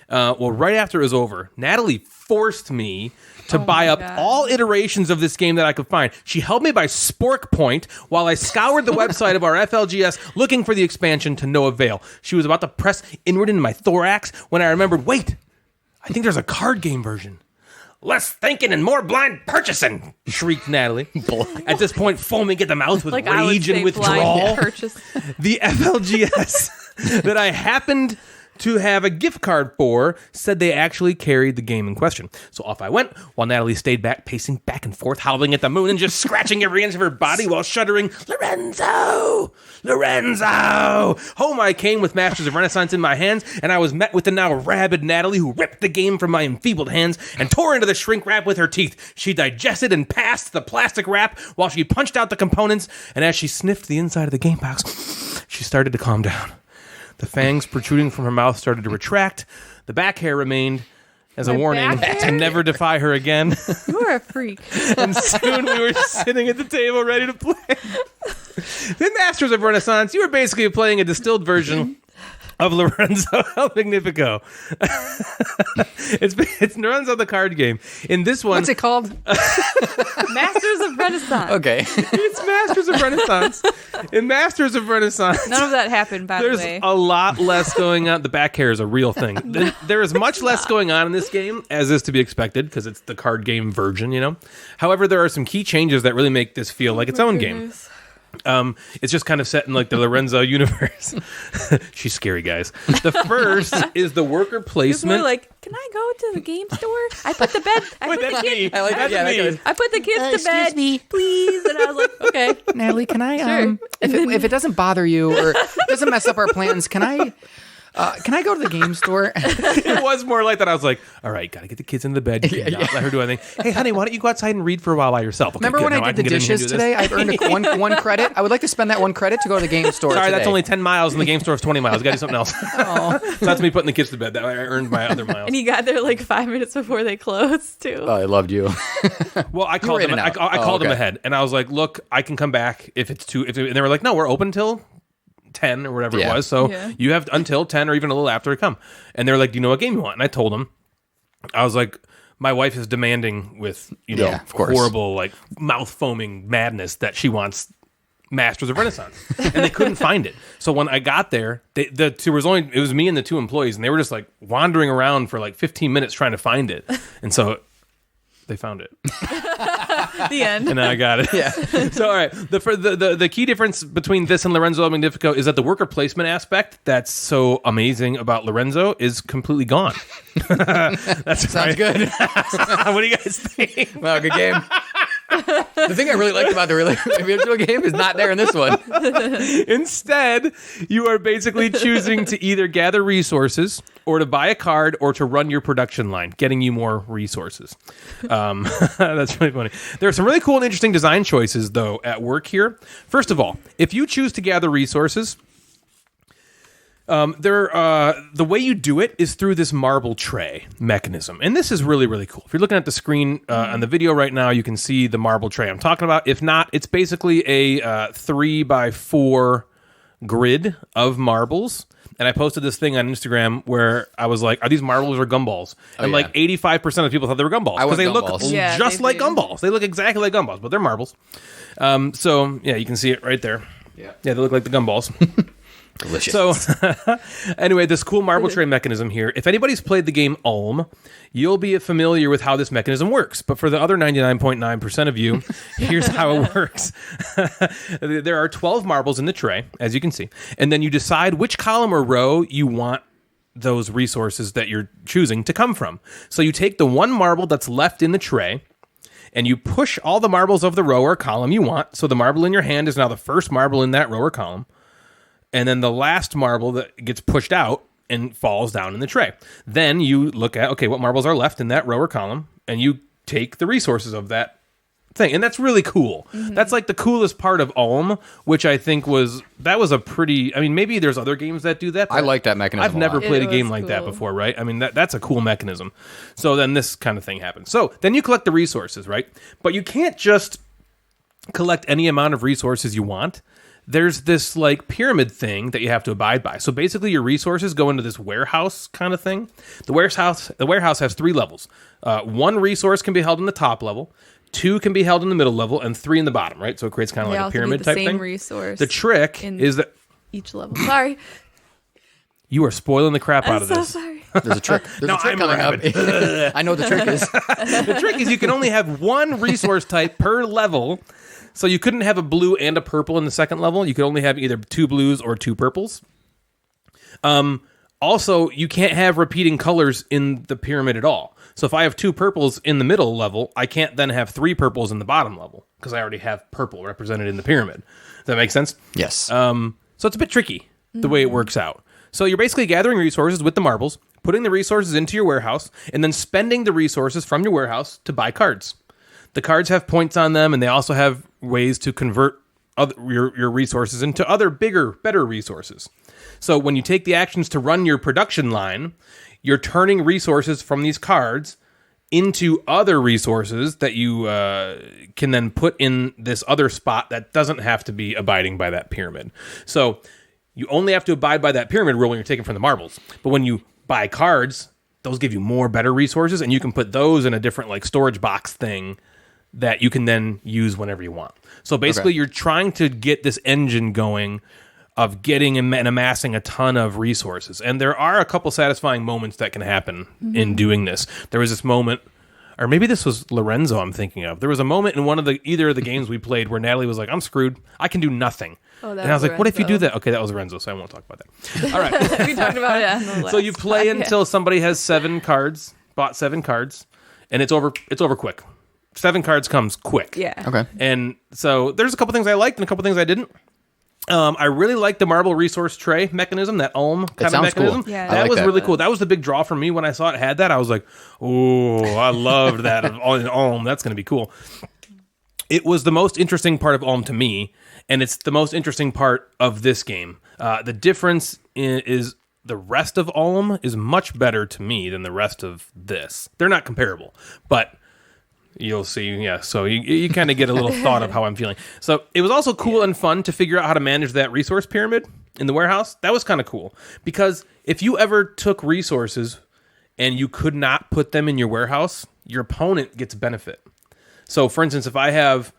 Well, right after it was over, Natalie forced me to buy up all iterations of this game that I could find. She held me by spork point while I scoured the website of our FLGS looking for the expansion, to no avail. She was about to press inward into my thorax when I remembered, wait, I think there's a card game version. Less thinking and more blind purchasing, shrieked Natalie. At this point, foaming at the mouth with rage and withdrawal. The FLGS that I happened to have a gift card for said they actually carried the game in question. So off I went, while Natalie stayed back, pacing back and forth, howling at the moon and just scratching every inch of her body while shuddering, Lorenzo! Lorenzo! Home I came with Masters of Renaissance in my hands, and I was met with the now rabid Natalie, who ripped the game from my enfeebled hands and tore into the shrink wrap with her teeth. She digested and passed the plastic wrap while she punched out the components, and as she sniffed the inside of the game box, she started to calm down. The fangs protruding from her mouth started to retract. The back hair remained as a warning to never defy her again. You are a freak. And soon we were sitting at the table ready to play. The Masters of Renaissance, you were basically playing a distilled version of Lorenzo El Magnifico. It's Lorenzo the card game. In this one... What's it called? Masters of Renaissance. Okay. It's Masters of Renaissance. In Masters of Renaissance... None of that happened, by the way. There's a lot less going on. The back hair is a real thing. There is much less going on in this game, as is to be expected, because it's the card game version, However, there are some key changes that really make this feel like its own game. It's just kind of set in like the Lorenzo universe. She's scary, guys. The first is the worker placement. It's more like, can I go to the game store? I put the bed. I put the kids to bed, please. And I was like, okay, Natalie, can I? Sure. If it doesn't bother you or doesn't mess up our plans, can I go to the game store? It was more like that. I was like, all right, gotta get the kids in the bed. You cannot let her do anything. Hey, honey, why don't you go outside and read for a while by yourself? Okay, Remember when I did the dishes today? I've earned one credit. I would like to spend that 1 credit to go to the game store. Sorry, today. that's only 10 miles and the game store is 20 miles. You gotta do something else. Oh. So that's me putting the kids to bed. That way I earned my other miles. And you got there like 5 minutes before they closed, too. Oh, I loved you. Well, I called them. I called them ahead, and I was like, "Look, I can come back if it's too." And they were like, "No, we're open till 10 or whatever it was. So you have until 10 or even a little after to come." And they're like, "Do you know what game you want?" And I told them. I was like, "My wife is demanding with horrible like mouth foaming madness that she wants Masters of Renaissance, and they couldn't find it. So when I got there, it was me and the 2 employees, and they were just like wandering around for like 15 minutes trying to find it, and so they found it. The end. And I got it. Yeah. So all right, the key difference between this and Lorenzo El Magnifico is that the worker placement aspect that's so amazing about Lorenzo is completely gone. That's Sounds good. What do you guys think? Well, good game. The thing I really liked about the original game is not there in this one. Instead, you are basically choosing to either gather resources or to buy a card or to run your production line, getting you more resources. That's really funny. There are some really cool and interesting design choices, though, at work here. First of all, if you choose to gather resources, the way you do it is through this marble tray mechanism. And this is really, really cool. If you're looking at the screen on the video right now, you can see the marble tray I'm talking about. If not, it's basically a 3x4 grid of marbles. And I posted this thing on Instagram where I was like, are these marbles or gumballs? And like 85% of people thought they were gumballs. Because they look just like gumballs. They look exactly like gumballs, but they're marbles. So, yeah, you can see it right there. Yeah, they look like the gumballs. Delicious. So, anyway, this cool marble tray mechanism here. If anybody's played the game Ulm, you'll be familiar with how this mechanism works. But for the other 99.9% of you, here's how it works. There are 12 marbles in the tray, as you can see. And then you decide which column or row you want those resources that you're choosing to come from. So you take the one marble that's left in the tray, and you push all the marbles of the row or column you want. So the marble in your hand is now the first marble in that row or column. And then the last marble that gets pushed out and falls down in the tray. Then you look at, okay, what marbles are left in that row or column, and you take the resources of that thing. And that's really cool. Mm-hmm. That's like the coolest part of Ulm, which I think was a pretty, I mean, maybe there's other games that do that. I like that mechanism. I've never played a game like that before, right? I mean, that's a cool mechanism. So then this kind of thing happens. So then you collect the resources, right? But you can't just collect any amount of resources you want. There's this like pyramid thing that you have to abide by. So basically your resources go into this warehouse kind of thing. The warehouse has 3 levels. 1 resource can be held in the top level, 2 can be held in the middle level, and 3 in the bottom, right? So it creates kind of like a pyramid type thing. Resource the trick is that each level. Sorry. You are spoiling the crap out of this. Sorry. There's a trick. There's a trick coming up. I know what the trick is. The trick is you can only have 1 resource type per level. So you couldn't have a blue and a purple in the second level. You could only have either 2 blues or 2 purples. Also, you can't have repeating colors in the pyramid at all. So if I have 2 purples in the middle level, I can't then have 3 purples in the bottom level because I already have purple represented in the pyramid. Does that make sense? Yes. So it's a bit tricky the way it works out. So you're basically gathering resources with the marbles, putting the resources into your warehouse, and then spending the resources from your warehouse to buy cards. The cards have points on them, and they also have ways to convert your resources into other bigger, better resources. So when you take the actions to run your production line, you're turning resources from these cards into other resources that you can then put in this other spot that doesn't have to be abiding by that pyramid. So you only have to abide by that pyramid rule when you're taking from the marbles. But when you buy cards, those give you more better resources, and you can put those in a different like storage box thing that you can then use whenever you want. So basically, You're trying to get this engine going of getting and amassing a ton of resources. And there are a couple satisfying moments that can happen in doing this. There was this moment, or maybe this was Lorenzo I'm thinking of. There was a moment in either of the games we played where Natalie was like, I'm screwed. I can do nothing. Oh, and I was like, what if you do that? Okay, that was Lorenzo, so I won't talk about that. All right. We talked about it on the last So you play until somebody has 7 cards, bought 7 cards, and it's over quick. 7 cards comes quick. Yeah. Okay. And so there's a couple things I liked and a couple things I didn't. I really liked the marble resource tray mechanism, that Ulm kind of mechanism. Cool. Yeah, that was really cool. That was the big draw for me when I saw it had that. I was like, oh, I loved that in Ulm. That's going to be cool. It was the most interesting part of Ulm to me, and it's the most interesting part of this game. The difference is the rest of Ulm is much better to me than the rest of this. They're not comparable, but you'll see, yeah. So you kind of get a little thought of how I'm feeling. So it was also cool and fun to figure out how to manage that resource pyramid in the warehouse. That was kind of cool because if you ever took resources and you could not put them in your warehouse, your opponent gets benefit. So for instance, if I have,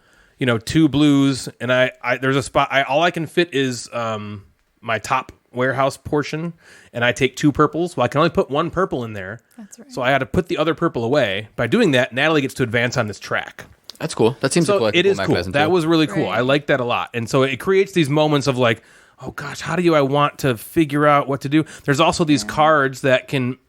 2 blues, and I there's a spot. All I can fit is my top warehouse portion, and I take 2 purples. Well, I can only put 1 purple in there. That's right. So I had to put the other purple away. By doing that, Natalie gets to advance on this track. That's cool. That seems like it is cool. That was really cool. Right. I like that a lot. And so it creates these moments of like, oh gosh, how do I want to figure out what to do? There's also these cards that can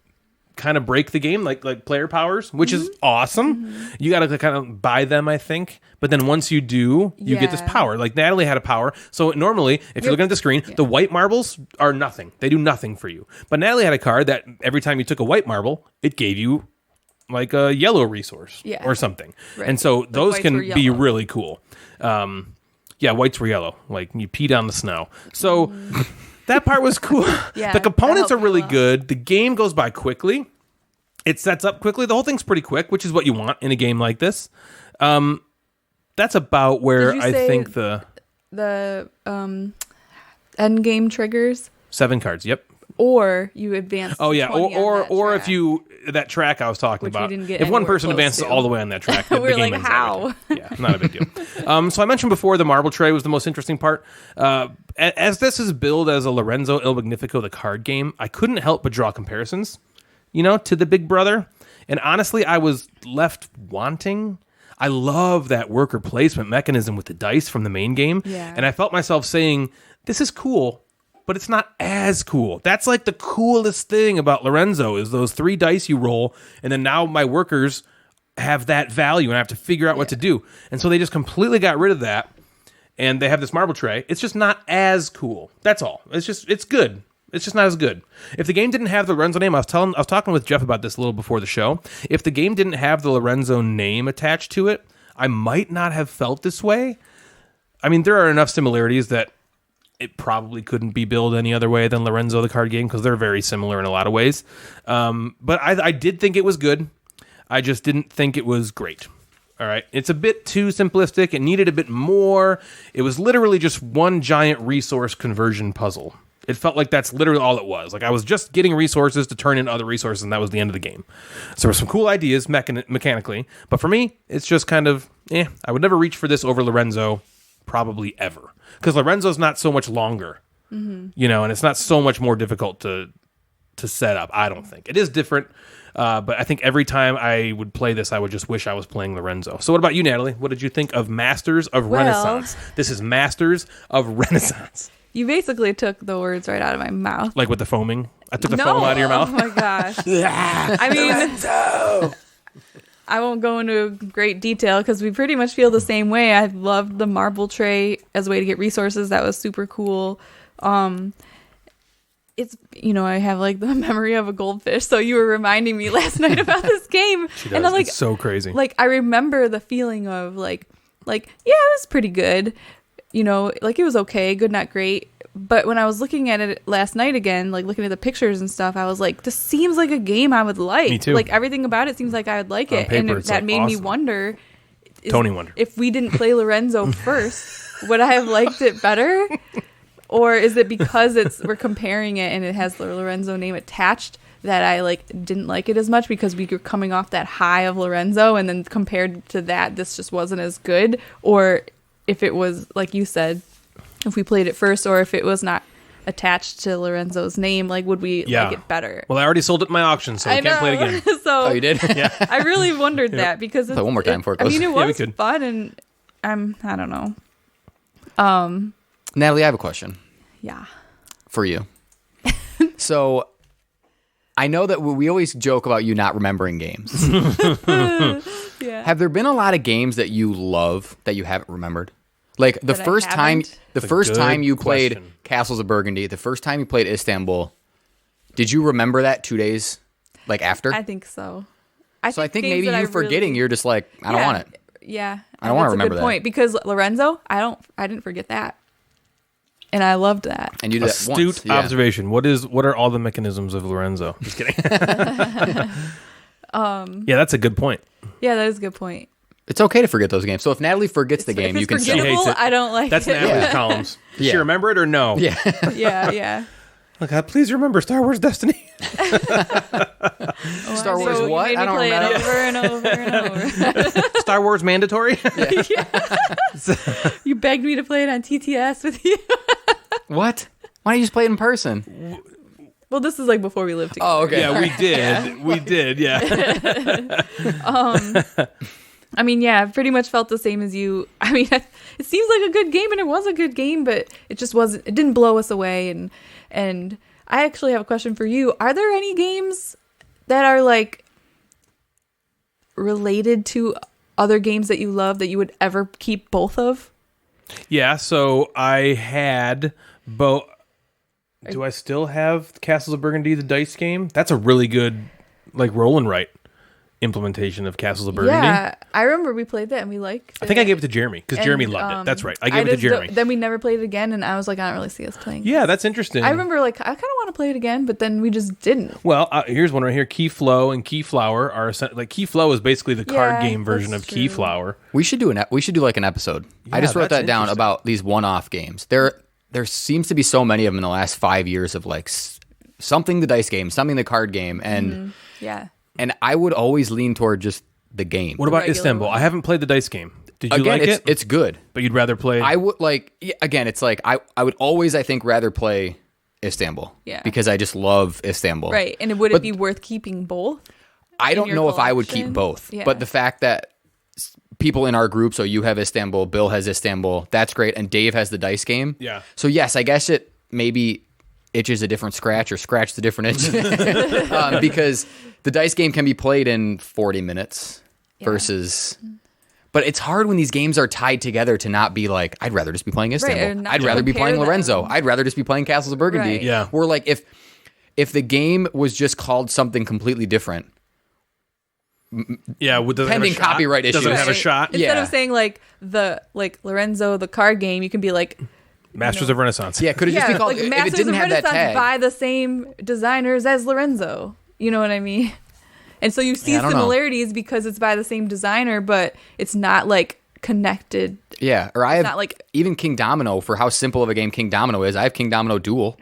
kind of break the game, like player powers, which is awesome. You got to kind of buy them, I think. But then once you do, you get this power. Like Natalie had a power. So normally, if you're looking at the screen, the white marbles are nothing. They do nothing for you. But Natalie had a card that every time you took a white marble, it gave you like a yellow resource or something. Right. And so those can be yellow. really cool. Whites were yellow. Like you pee down the snow. So that part was cool. Yeah, the components that are helped me really a lot. good. The game goes by quickly. It sets up quickly. The whole thing's pretty quick, which is what you want in a game like this. That's about where Did you I say think the end game triggers, 7 cards. Yep. or you advance. Oh yeah, 20 on that or if track. you that track I was talking Which we about. didn't get If one anywhere person close advances to. all the way on that track, the We're game like, ends how? every time. Yeah, not a big deal. So I mentioned before the marble tray was the most interesting part. As this is billed as a Lorenzo Il Magnifico, the card game, I couldn't help but draw comparisons, to the Big Brother. And honestly, I was left wanting. I love that worker placement mechanism with the dice from the main game. Yeah. And I felt myself saying, this is cool, but it's not as cool. That's like the coolest thing about Lorenzo is those 3 dice you roll, and then now my workers have that value, and I have to figure out what to do. And so they just completely got rid of that, and they have this marble tray. It's just not as cool. That's all. It's good. It's just not as good. If the game didn't have the Lorenzo name, I was talking with Jeff about this a little before the show. If the game didn't have the Lorenzo name attached to it, I might not have felt this way. I mean, there are enough similarities that it probably couldn't be billed any other way than Lorenzo the card game because they're very similar in a lot of ways. But I did think it was good. I just didn't think it was great. All right. It's a bit too simplistic. It needed a bit more. It was literally just one giant resource conversion puzzle. It felt like that's literally all it was. Like I was just getting resources to turn in other resources, and that was the end of the game. So there were some cool ideas mechanically, but for me, it's just kind of, I would never reach for this over Lorenzo, probably ever. Because Lorenzo's not so much longer, and it's not so much more difficult to set up, I don't think. It is different, but I think every time I would play this, I would just wish I was playing Lorenzo. So what about you, Natalie? What did you think of Masters of Renaissance? This is Masters of Renaissance. You basically took the words right out of my mouth. Like with the foaming? I took the foam out of your mouth? Oh my gosh. I mean, I won't go into great detail because we pretty much feel the same way. I loved the marble tray as a way to get resources. That was super cool. It's, I have like the memory of a goldfish. So you were reminding me last night about this game. She does. And I'm like, it's so crazy. Like, I remember the feeling of like, yeah, it was pretty good. Like it was okay, good, not great. But when I was looking at it last night again, like looking at the pictures and stuff, I was like, this seems like a game I would like. Me too. Like everything about it seems like I would like On it. paper, And it's, that like, made me awesome. wonder. Tony wonder. If we didn't play Lorenzo first, would I have liked it better? Or is it because we're comparing it and it has the Lorenzo name attached that I like didn't like it as much because we were coming off that high of Lorenzo and then compared to that, this just wasn't as good? Or if it was, like you said, if we played it first, or if it was not attached to Lorenzo's name, like would we like it better? Well, I already sold it in my auction, so we can't play it again. So Oh, you did? Yeah. I really wondered that because Play one more time before it goes. I mean, it Yeah, we was could. fun, and I don't know. Natalie, I have a question Yeah. for you. So I know that we always joke about you not remembering games. Yeah. Have there been a lot of games that you love that you haven't remembered? Like the That I first time, haven't? the first good time you played question. Castles of Burgundy, the first time you played Istanbul, did you remember that 2 days like after? I think so. So I think games maybe that you I forgetting, really- you're just like, I don't want it. Yeah. I don't wanna That's a remember good that. point because Lorenzo, I didn't forget that. And I loved that. And you did that Astute once. Yeah. observation. What are all the mechanisms of Lorenzo? Just kidding. Yeah, that's a good point. Yeah, that is a good point. It's okay to forget those games. So if Natalie forgets the game, if you can it's sell it. She hates forgettable, it. I don't like That's it. Natalie's Yeah. columns. Does Yeah. she remember it or no? Yeah. Yeah. Oh God, please remember Star Wars Destiny. Star Wars So what? You made me I don't play remember. it over and over and over. Star Wars mandatory. You begged me to play it on TTS with you. What? Why don't you just play it in person? Well, this is like before we lived together. Oh, okay. Yeah, we did. We did. Yeah. I mean, yeah, I pretty much felt the same as you. I mean, it seems like a good game, and it was a good game, but it just wasn't. It didn't blow us away. And I actually have a question for you. Are there any games that are like related to other games that you love that you would ever keep both of? Yeah. So I had both. Do I still have Castles of Burgundy, the dice game? That's a really good, like, roll and write implementation of Castles of Burgundy. Yeah, I remember we played that and we liked it. I think I gave it to Jeremy because Jeremy loved it. That's right. I gave it to Jeremy. Then we never played it again, and I was like, I don't really see us playing. Yeah, that's interesting. I remember, like, I kind of want to play it again, but then we just didn't. Well, here's one right here. Keyflow and Keyflower are like Keyflow is basically the card Yeah, game version of that's true. Keyflower. We should do like an episode. I just wrote that's that down interesting. about these one-off games. There seems to be so many of them in the last 5 years of like something the dice game, something the card game, and Yeah. and I would always lean toward just the game. What about regular Istanbul? one. I haven't played the dice game. Did you Again, like it? it's good. But you'd rather play. I would like again. It's like I would always I think rather play Istanbul. Yeah. Because I just love Istanbul. Right. And would it But be worth keeping both? I don't your know if I would collection? keep both. Yeah. But the fact that people in our group, so you have Istanbul, Bill has Istanbul, that's great, and Dave has the dice game. Yeah. So yes, I guess it maybe itches a different scratch or scratch the different itch because the dice game can be played in 40 minutes versus. But it's hard when these games are tied together to not be like, I'd rather just be playing Istanbul. or not I'd rather be compare playing Lorenzo. them. I'd rather just be playing Castles of Burgundy. Right. Yeah. We're like, if the game was just called something completely different, yeah. Does it have a pending shot? copyright Does it issues. have a Right. shot? Instead Yeah. of saying like Lorenzo, the card game, you can be like, Masters of Renaissance. yeah, could it just be called, like if Masters it didn't of have that Renaissance tag. by the same designers as Lorenzo. You know what I mean? And so you see Yeah, I don't know. similarities because it's by the same designer, but it's not like connected. Yeah, or I have not like- even King Domino for how simple of a game King Domino is. I have King Domino Duel.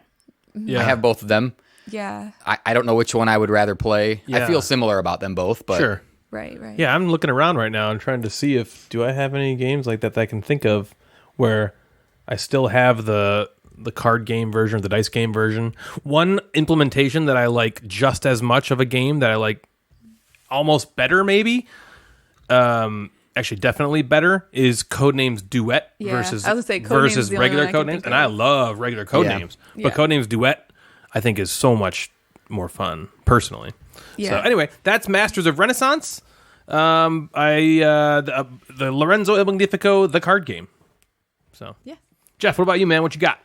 Yeah. I have both of them. Yeah. I don't know which one I would rather play. Yeah. I feel similar about them both, but Sure. Right. Yeah, I'm looking around right now and trying to see do I have any games like that I can think of where I still have the card game version or the dice game version. One implementation that I like just as much of a game that I like almost better maybe, actually definitely better, is Codenames Duet Yeah, versus I was gonna say Codenames versus is the only regular one I can Codenames, think and I of. love regular Codenames, Yeah. but Codenames Duet I think is so much more fun personally. Yeah. So anyway, that's Masters of Renaissance. The Lorenzo Il Magnifico, the card game. So Yeah. Jeff, what about you, man? What you got?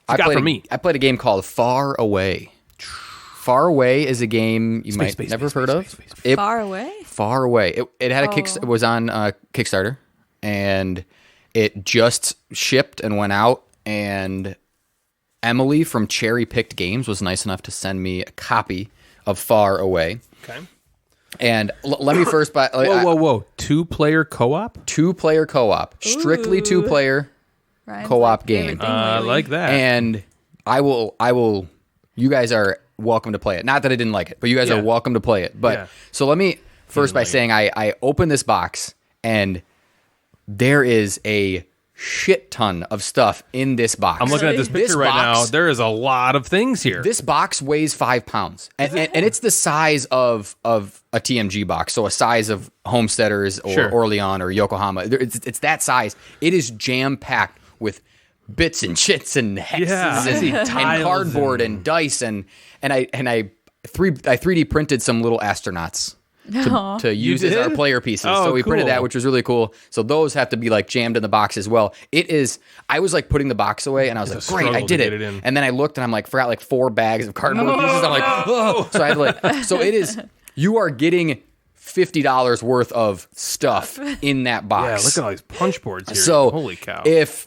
What you got for me? I played a game called Far Away. Far Away is a game you might space, never have space, heard space, of. space, It- Far away. Far Away. It had a it was on Kickstarter, and it just shipped and went out. And Emily from Cherry Picked Games was nice enough to send me a copy of Far Away. Okay. And let me first buy Whoa. 2-player co-op? 2-player co-op, strictly Ooh. 2-player. Ryan's Co-op favorite game. thing I lately. like that. And I will. You guys are welcome to play it. Not that I didn't like it, but you guys Yeah. are welcome to play it. But Yeah. so let me first by like it. saying I opened this box and there is a shit ton of stuff in this box. I'm looking at this This picture right now. box- There is a lot of things here. This box weighs 5 pounds, and it's the size of a TMG box, so a size of Homesteaders or Sure. Orleans or Yokohama. It's that size. It is jam packed with bits and shits and hexes Yeah, I see and tiles cardboard and- and dice and I 3D printed some little astronauts to use as our did? player pieces. Oh, So we printed cool. that, which was really cool. So those have to be like jammed in the box as well. It is. I was like putting the box away, and I was It's like, a "Great, I struggle to did get it!" it in. And then I looked, and I'm like, forgot like 4 bags of cardboard pieces. I'm like, oh. So I had like, so it is. You are getting $50 worth of stuff in that yeah, box. look at all these punch boards here. So Holy cow. If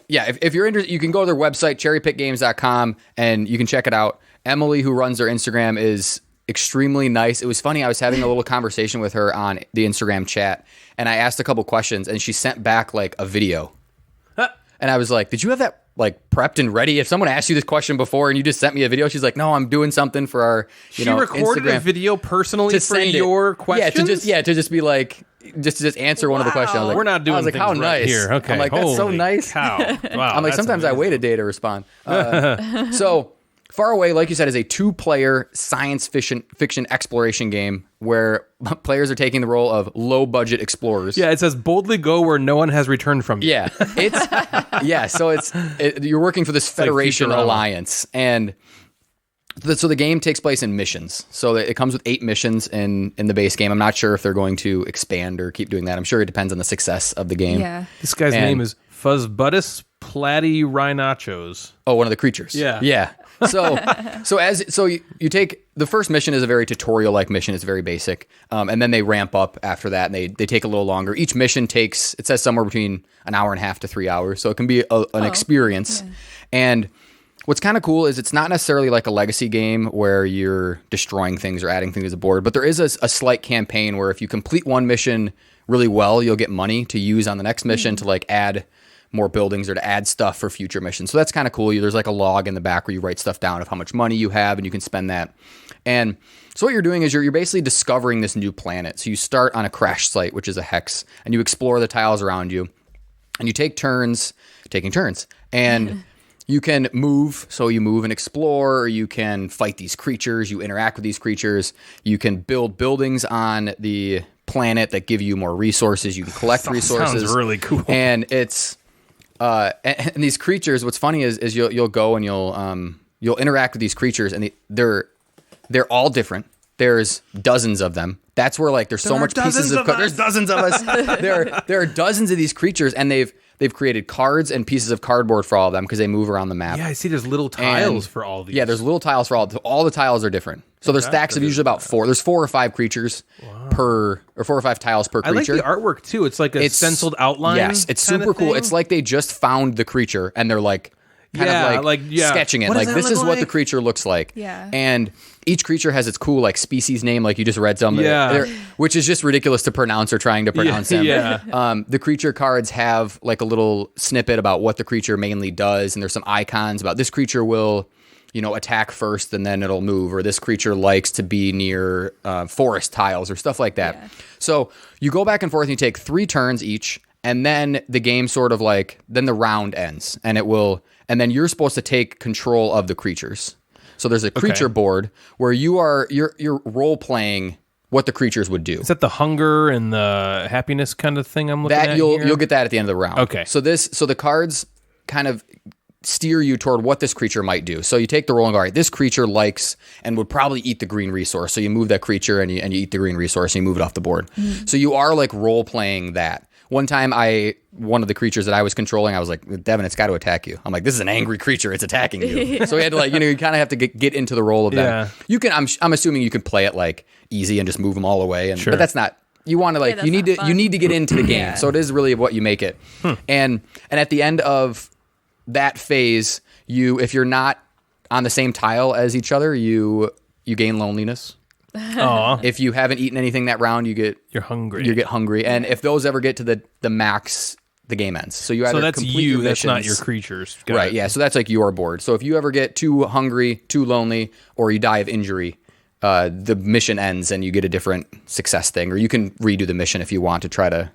you're interested, you can go to their website, cherrypickgames.com, and you can check it out. Emily, who runs their Instagram, is extremely nice. It was funny. I was having a little conversation with her on the Instagram chat, and I asked a couple questions, and she sent back like a video. And I was like, did you have that like prepped and ready? If someone asked you this question before and you just sent me a video, she's like, no, I'm doing something for our, she recorded Instagram a video personally for your questions? Yeah, to just be like, just answer one of the questions. I was like, we're not doing. I was like, how nice. Here. Okay, I'm like, that's so holy nice. Cow. Wow, I'm like, sometimes I wait a day to respond. So Far Away, like you said, is a 2-player science fiction exploration game where players are taking the role of low-budget explorers. Yeah, it says boldly go where no one has returned from you. Yeah, so you're working for this Federation alliance, and so the game takes place in missions. So it comes with 8 missions in the base game. I'm not sure if they're going to expand or keep doing that. I'm sure it depends on the success of the game. Yeah. This guy's name is Fuzzbuttus Platyrinachos. Oh, one of the creatures. Yeah. So you take the first mission is a very tutorial-like mission. It's very basic, and then they ramp up after that, and they take a little longer. Each mission takes, it says, somewhere between an hour and a half to 3 hours, so it can be an experience. Yeah. And what's kind of cool is it's not necessarily like a legacy game where you're destroying things or adding things to the board, but there is a slight campaign where if you complete one mission really well, you'll get money to use on the next mission to like add more buildings or to add stuff for future missions. So that's kind of cool. There's like a log in the back where you write stuff down of how much money you have and you can spend that. And so what you're doing is you're basically discovering this new planet. So you start on a crash site, which is a hex, and you explore the tiles around you, and you take turns taking turns. And you can move. So you move and explore, or you can fight these creatures. You interact with these creatures. You can build buildings on the planet that give you more resources. You can collect resources. Sounds really cool. And it's and these creatures, what's funny is you'll go and you'll interact with these creatures, and they're all different. There's dozens of them. That's where like there's so much pieces of there's dozens of us. there are dozens of these creatures, and they've created cards and pieces of cardboard for all of them because they move around the map. Yeah, I see. There's little tiles for all these. Yeah, there's little tiles for all the tiles are different. So there's stacks of usually about 4. There's 4 or 5 creatures or 4 or 5 tiles per creature. I like the artwork too. It's like a stenciled outline. Yes, it's super cool. It's like they just found the creature and they're like sketching it. Like this is what the creature looks like. Yeah. And each creature has its cool like species name, like you just read some. Yeah. Which is just ridiculous to pronounce or trying to pronounce them. Yeah. The creature cards have like a little snippet about what the creature mainly does, and there's some icons about this creature will, attack first and then it'll move, or this creature likes to be near forest tiles or stuff like that. Yeah. So you go back and forth and you take 3 turns each, and then the game sort of like, then the round ends, and then you're supposed to take control of the creatures. So there's a creature board where you're role playing what the creatures would do. Is that the hunger and the happiness kind of thing I'm looking at? You'll get that at the end of the round. Okay. So the cards kind of steer you toward what this creature might do. So you take the roll and go, all right, this creature likes and would probably eat the green resource. So you move that creature and you eat the green resource and you move it off the board. Mm-hmm. So you are like role playing that. One time one of the creatures that I was controlling, I was like, Devin, it's got to attack you. I'm like, this is an angry creature. It's attacking you. So we had to like, you kind of have to get into the role of that. Yeah. You can, I'm assuming you can play it like easy and just move them all away. But that's not, you want to like, you need to get into the game. Yeah. So it is really what you make it. And at the end of that phase, if you're not on the same tile as each other, you gain loneliness. If you haven't eaten anything that round, you're hungry. You get hungry, and if those ever get to the max, the game ends. So you either complete your missions, that's not your creatures, right? Yeah, so that's like your board. So if you ever get too hungry, too lonely, or you die of injury, the mission ends, and you get a different success thing, or you can redo the mission if you want to try to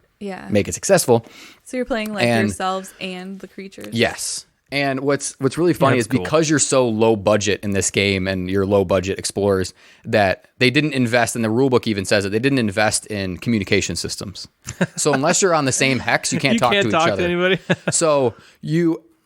make it successful. So you're playing like yourselves and the creatures. Yes. And what's really funny is because you're so low budget in this game and you're low budget explorers, that they didn't invest, and the rulebook even says it, they didn't invest in communication systems. So unless you're on the same hex, you can't talk to each other. To anybody. So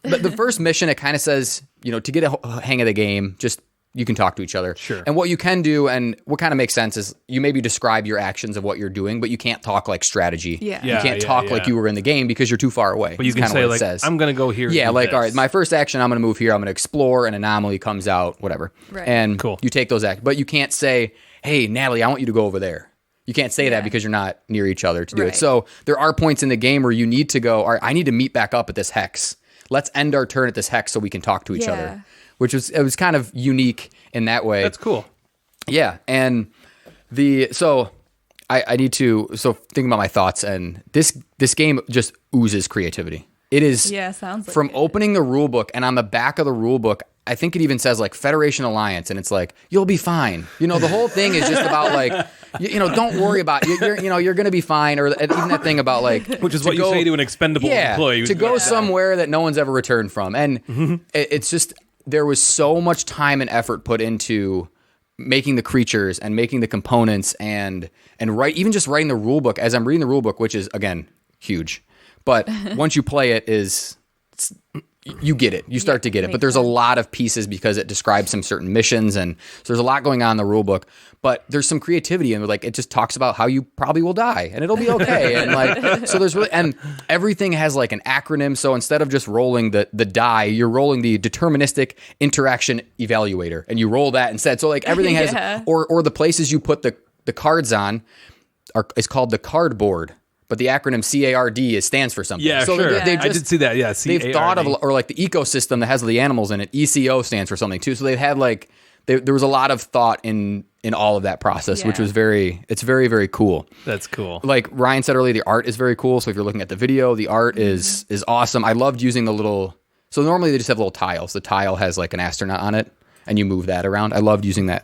but the first mission, it kind of says, to get a hang of the game, just you can talk to each other. Sure. And what you can do, and what kind of makes sense, is you maybe describe your actions of what you're doing, but you can't talk like strategy. Yeah. You can't talk like you were in the game because you're too far away. But you can say like, I'm going to go here. Yeah, like, all right, my first action, I'm going to move here. I'm going to explore. An anomaly comes out, whatever. Right. And you take those actions. But you can't say, hey, Natalie, I want you to go over there. You can't say that because you're not near each other to do it. So there are points in the game where you need to go, all right, I need to meet back up at this hex. Let's end our turn at this hex so we can talk to each other. Which was kind of unique in that way. That's cool. Yeah, and I need to thinking about my thoughts, and this game just oozes creativity. It is sounds like from it. opening the rule book, and on the back of the rule book, I think it even says like Federation Alliance, and it's like, you'll be fine. The whole thing is just about like, don't worry about it. You're going to be fine. Or even that thing about like, which is what you say to an expendable employee. To go somewhere that no one's ever returned from. And it's just, there was so much time and effort put into making the creatures and making the components and even just writing the rule book as I'm reading the rule book, which is, again, huge. But once you play it, you get it. You start to get it. But there's a lot of pieces because it describes some certain missions, and so there's a lot going on in the rule book. But there's some creativity, and like it just talks about how you probably will die, and it'll be okay. And like so, there's really, and everything has like an acronym. So instead of just rolling the die, you're rolling the deterministic interaction evaluator, and you roll that instead. So like everything has, or the places you put the cards on is called the cardboard. But the acronym CARD stands for something. Yeah, so sure. I did see that. Yeah, CARD. They've thought of, or like the ecosystem that has the animals in it. ECO stands for something too. So they've had like there was a lot of thought in all of that process, which was very, very cool. That's cool. Like Ryan said earlier, the art is very cool. So if you're looking at the video, the art is awesome. I loved using the little. So normally they just have little tiles. The tile has like an astronaut on it, and you move that around. I loved using the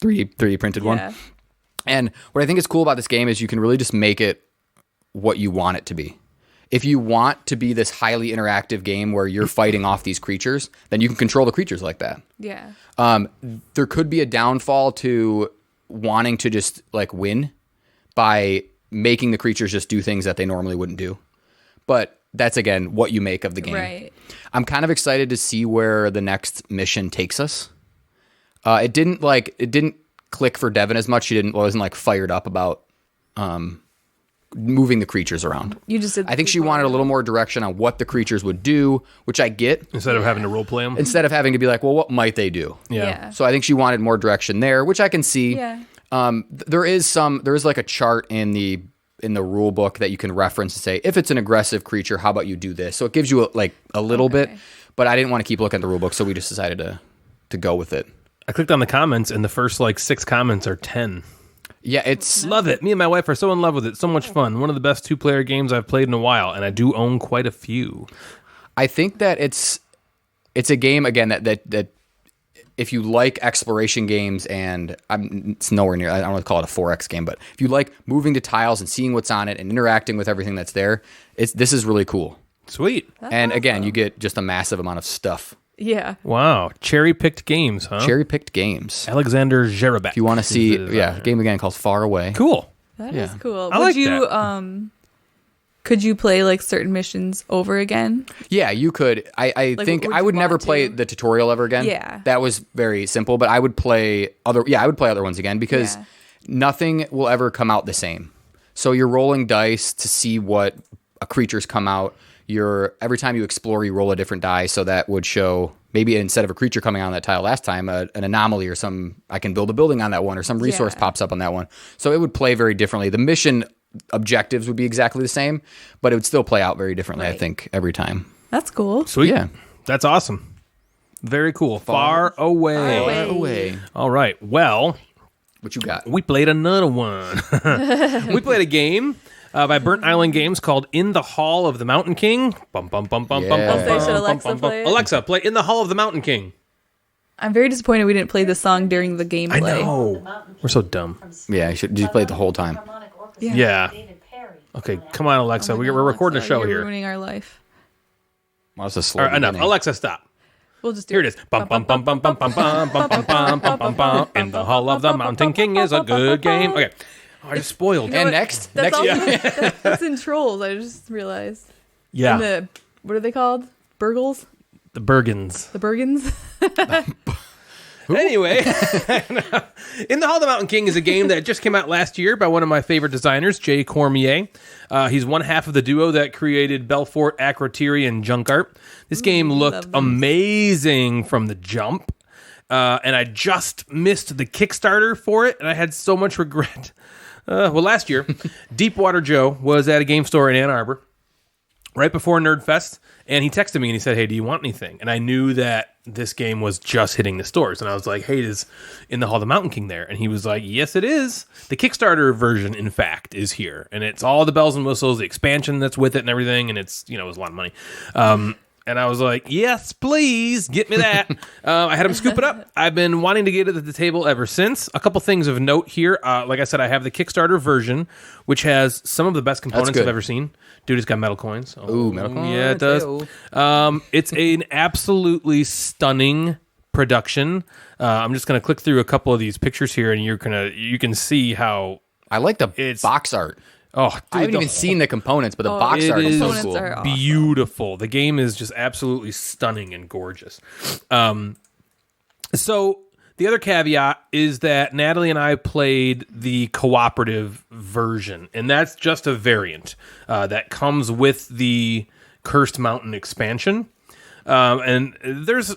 3D printed one. And what I think is cool about this game is you can really just make it what you want it to be. If you want to be this highly interactive game where you're fighting off these creatures, then you can control the creatures like that. Yeah. There could be a downfall to wanting to just like win by making the creatures just do things that they normally wouldn't do. But that's, again, what you make of the game. Right. I'm kind of excited to see where the next mission takes us. It didn't click for Devin as much. She wasn't like fired up about moving the creatures around. You just did. I think she wanted a little more direction on what the creatures would do, which I get. Instead of having to role play them. Instead of having to be like, well, what might they do? Yeah. So I think she wanted more direction there, which I can see. Yeah. There is like a chart in the rule book that you can reference and say, if it's an aggressive creature, how about you do this? So it gives you a little bit, but I didn't want to keep looking at the rule book, so we just decided to go with it. I clicked on the comments, and the first 6 comments are 10. Yeah, it's... Love it. Me and my wife are so in love with it. So much fun. One of the best 2-player games I've played in a while, and I do own quite a few. I think that it's a game, again, that if you like exploration games, and it's nowhere near, I don't want to call it a 4X game, but if you like moving to tiles and seeing what's on it and interacting with everything that's there, this is really cool. Sweet. And again, you get just a massive amount of stuff. Yeah. Wow. Cherry-picked games, huh? Cherry-picked games. Alexander Zherabek. If you want to see, game again called Far Away. Cool. That is cool. I like that. Could you play certain missions over again? Yeah, you could. I think I would never play the tutorial ever again. Yeah. That was very simple, but I would play other ones again because nothing will ever come out the same. So you're rolling dice to see what creatures come out. Every time you explore, you roll a different die, so that would show maybe instead of a creature coming on that tile last time, an anomaly or I can build a building on that one, or some resource pops up on that one. So it would play very differently. The mission objectives would be exactly the same, but it would still play out very differently, I think, every time. That's cool. Sweet. Yeah. That's awesome. Very cool. Far away. Far away. All right. Well, what you got? We played another one. We played a game by Burnt Island Games called In the Hall of the Mountain King. Bum, bum, bum, bum, bum, bum, Should bum, Alexa bum, play it? Alexa, play In the Hall of the Mountain King. I'm very disappointed we didn't play this song during the gameplay. I know. We're so dumb. Yeah, you play it the whole time. Yeah. Okay, come on, Alexa. We're recording a show you're here. Ruining our life. Well, that's a slow All right, enough. beginning. Alexa, stop. We'll just do Here it is. Bum, bum, bum, bum, bum, bum, bum, bum, bum, bum, bum, bum, bum. In the Hall of the Mountain King is a good game. Okay. Oh, I just spoiled. And next? That's Next, that's in Trolls. I just realized. Yeah. What are they called? Burgles? The Bergens. The Bergens? Anyway, In the Hall of the Mountain King is a game that just came out last year by one of my favorite designers, Jay Cormier. He's one half of the duo that created Belfort, Akrotiri, and Junk Art. This game looked amazing from the jump, and I just missed the Kickstarter for it, and I had so much regret. Last year, Deepwater Joe was at a game store in Ann Arbor, right before Nerdfest, and he texted me and he said, "Hey, do you want anything?" And I knew that this game was just hitting the stores, and I was like, "Hey, is In the Hall of the Mountain King there?" And he was like, "Yes, it is. The Kickstarter version, in fact, is here, and it's all the bells and whistles, the expansion that's with it, and everything, and it's it was a lot of money." And I was like, "Yes, please, get me that." I had him scoop it up. I've been wanting to get it at the table ever since. A couple things of note here. Like I said, I have the Kickstarter version, which has some of the best components I've ever seen. Dude, it's got metal coins. Ooh, metal coins. Yeah, it does. It's an absolutely stunning production. I'm just going to click through a couple of these pictures here, and you can see how I like the box art. Oh, dude, I haven't even seen the components, but the box art is so cool. Are awesome. Beautiful. The game is just absolutely stunning and gorgeous. So the other caveat is that Natalie and I played the cooperative version, and that's just a variant that comes with the Cursed Mountain expansion. And there's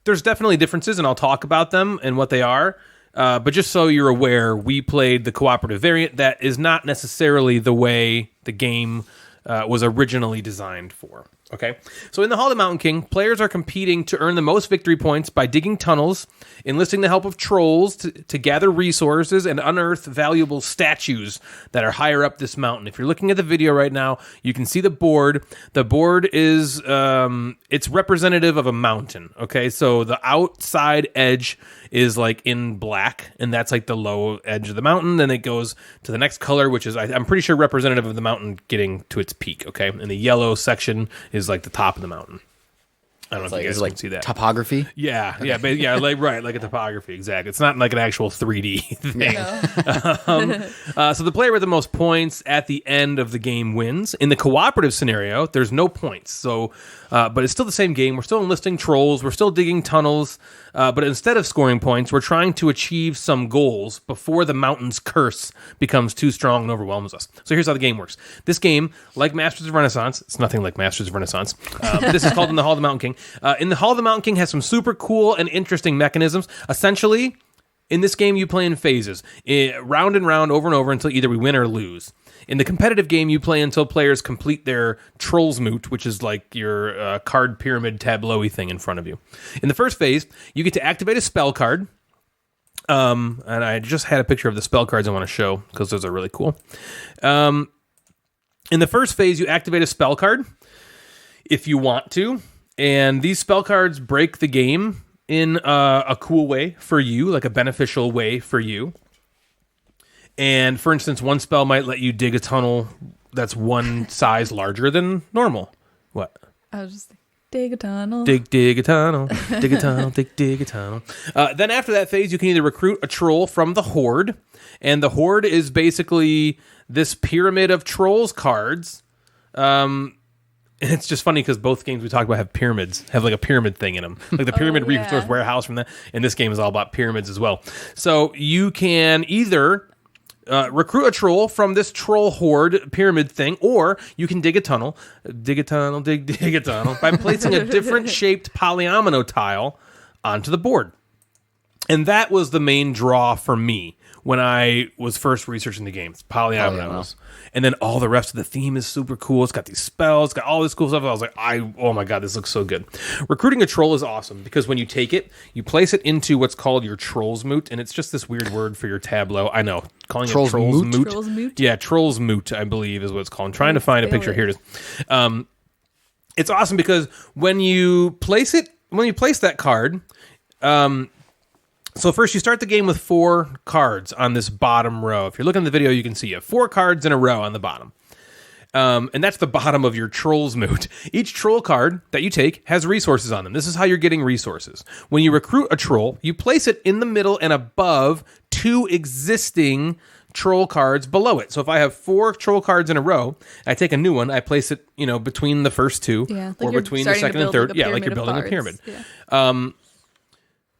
definitely differences, and I'll talk about them and what they are. But just so you're aware, we played the cooperative variant that is not necessarily the way the game was originally designed for. Okay, so in the Hall of the Mountain King, players are competing to earn the most victory points by digging tunnels, enlisting the help of trolls to gather resources and unearth valuable statues that are higher up this mountain. If you're looking at the video right now, you can see the board. The board is it's representative of a mountain. Okay, so the outside edge is like in black, and that's like the low edge of the mountain. Then it goes to the next color, which is I'm pretty sure representative of the mountain getting to its peak. Okay, and the yellow section is like the top of the mountain. I don't know if you guys can see that. Topography? Yeah, like a topography, exactly. It's not like an actual 3D thing. So the player with the most points at the end of the game wins. In the cooperative scenario, there's no points. So, but it's still the same game. We're still enlisting trolls. We're still digging tunnels. But instead of scoring points, we're trying to achieve some goals before the mountain's curse becomes too strong and overwhelms us. So here's how the game works. This game, like Masters of Renaissance, it's nothing like Masters of Renaissance. This is called In the Hall of the Mountain King. In the Hall of the Mountain King has some super cool and interesting mechanisms. Essentially, in this game, you play in phases, round and round, over and over, until either we win or lose. In the competitive game, you play until players complete their Trolls Moot, which is like your card pyramid tableau-y thing in front of you. In the first phase, you get to activate a spell card. And I just had a picture of the spell cards I want to show, because those are really cool. In the first phase, you activate a spell card if you want to. And these spell cards break the game in a cool way for you, like a beneficial way for you. And for instance, one spell might let you dig a tunnel that's one size larger than normal. What? I was just dig a tunnel. Dig a tunnel. Dig a tunnel. dig a tunnel. Then after that phase, you can either recruit a troll from the Horde. And the Horde is basically this pyramid of trolls cards. And it's just funny because both games we talk about have like a pyramid thing in them. Like the Pyramid Resource Warehouse from that. And this game is all about pyramids as well. So you can either recruit a troll from this troll horde pyramid thing, or you can dig a tunnel dig a tunnel by placing a different shaped polyomino tile onto the board. And that was the main draw for me when I was first researching the game. It's polyominoes. And then all the rest of the theme is super cool. It's got these spells, it's got all this cool stuff. I was like, oh my God, this looks so good. Recruiting a troll is awesome because when you take it, you place it into what's called your Trolls Moot, and it's just this weird word for your tableau. I know. Calling Trolls it Trolls Moot? Moot. Trolls Moot? Yeah, Trolls Moot, I believe, is what it's called. I'm trying to find a picture. Here it is. It's awesome because when you place that card, so first you start the game with 4 cards on this bottom row. If you're looking at the video, you can see you have 4 cards in a row on the bottom. And that's the bottom of your Trolls Moot. Each troll card that you take has resources on them. This is how you're getting resources. When you recruit a troll, you place it in the middle and above 2 existing troll cards below it. So if I have 4 troll cards in a row, I take a new one, I place it, between the first 2 or between the second and third. Like you're building a pyramid. Yeah.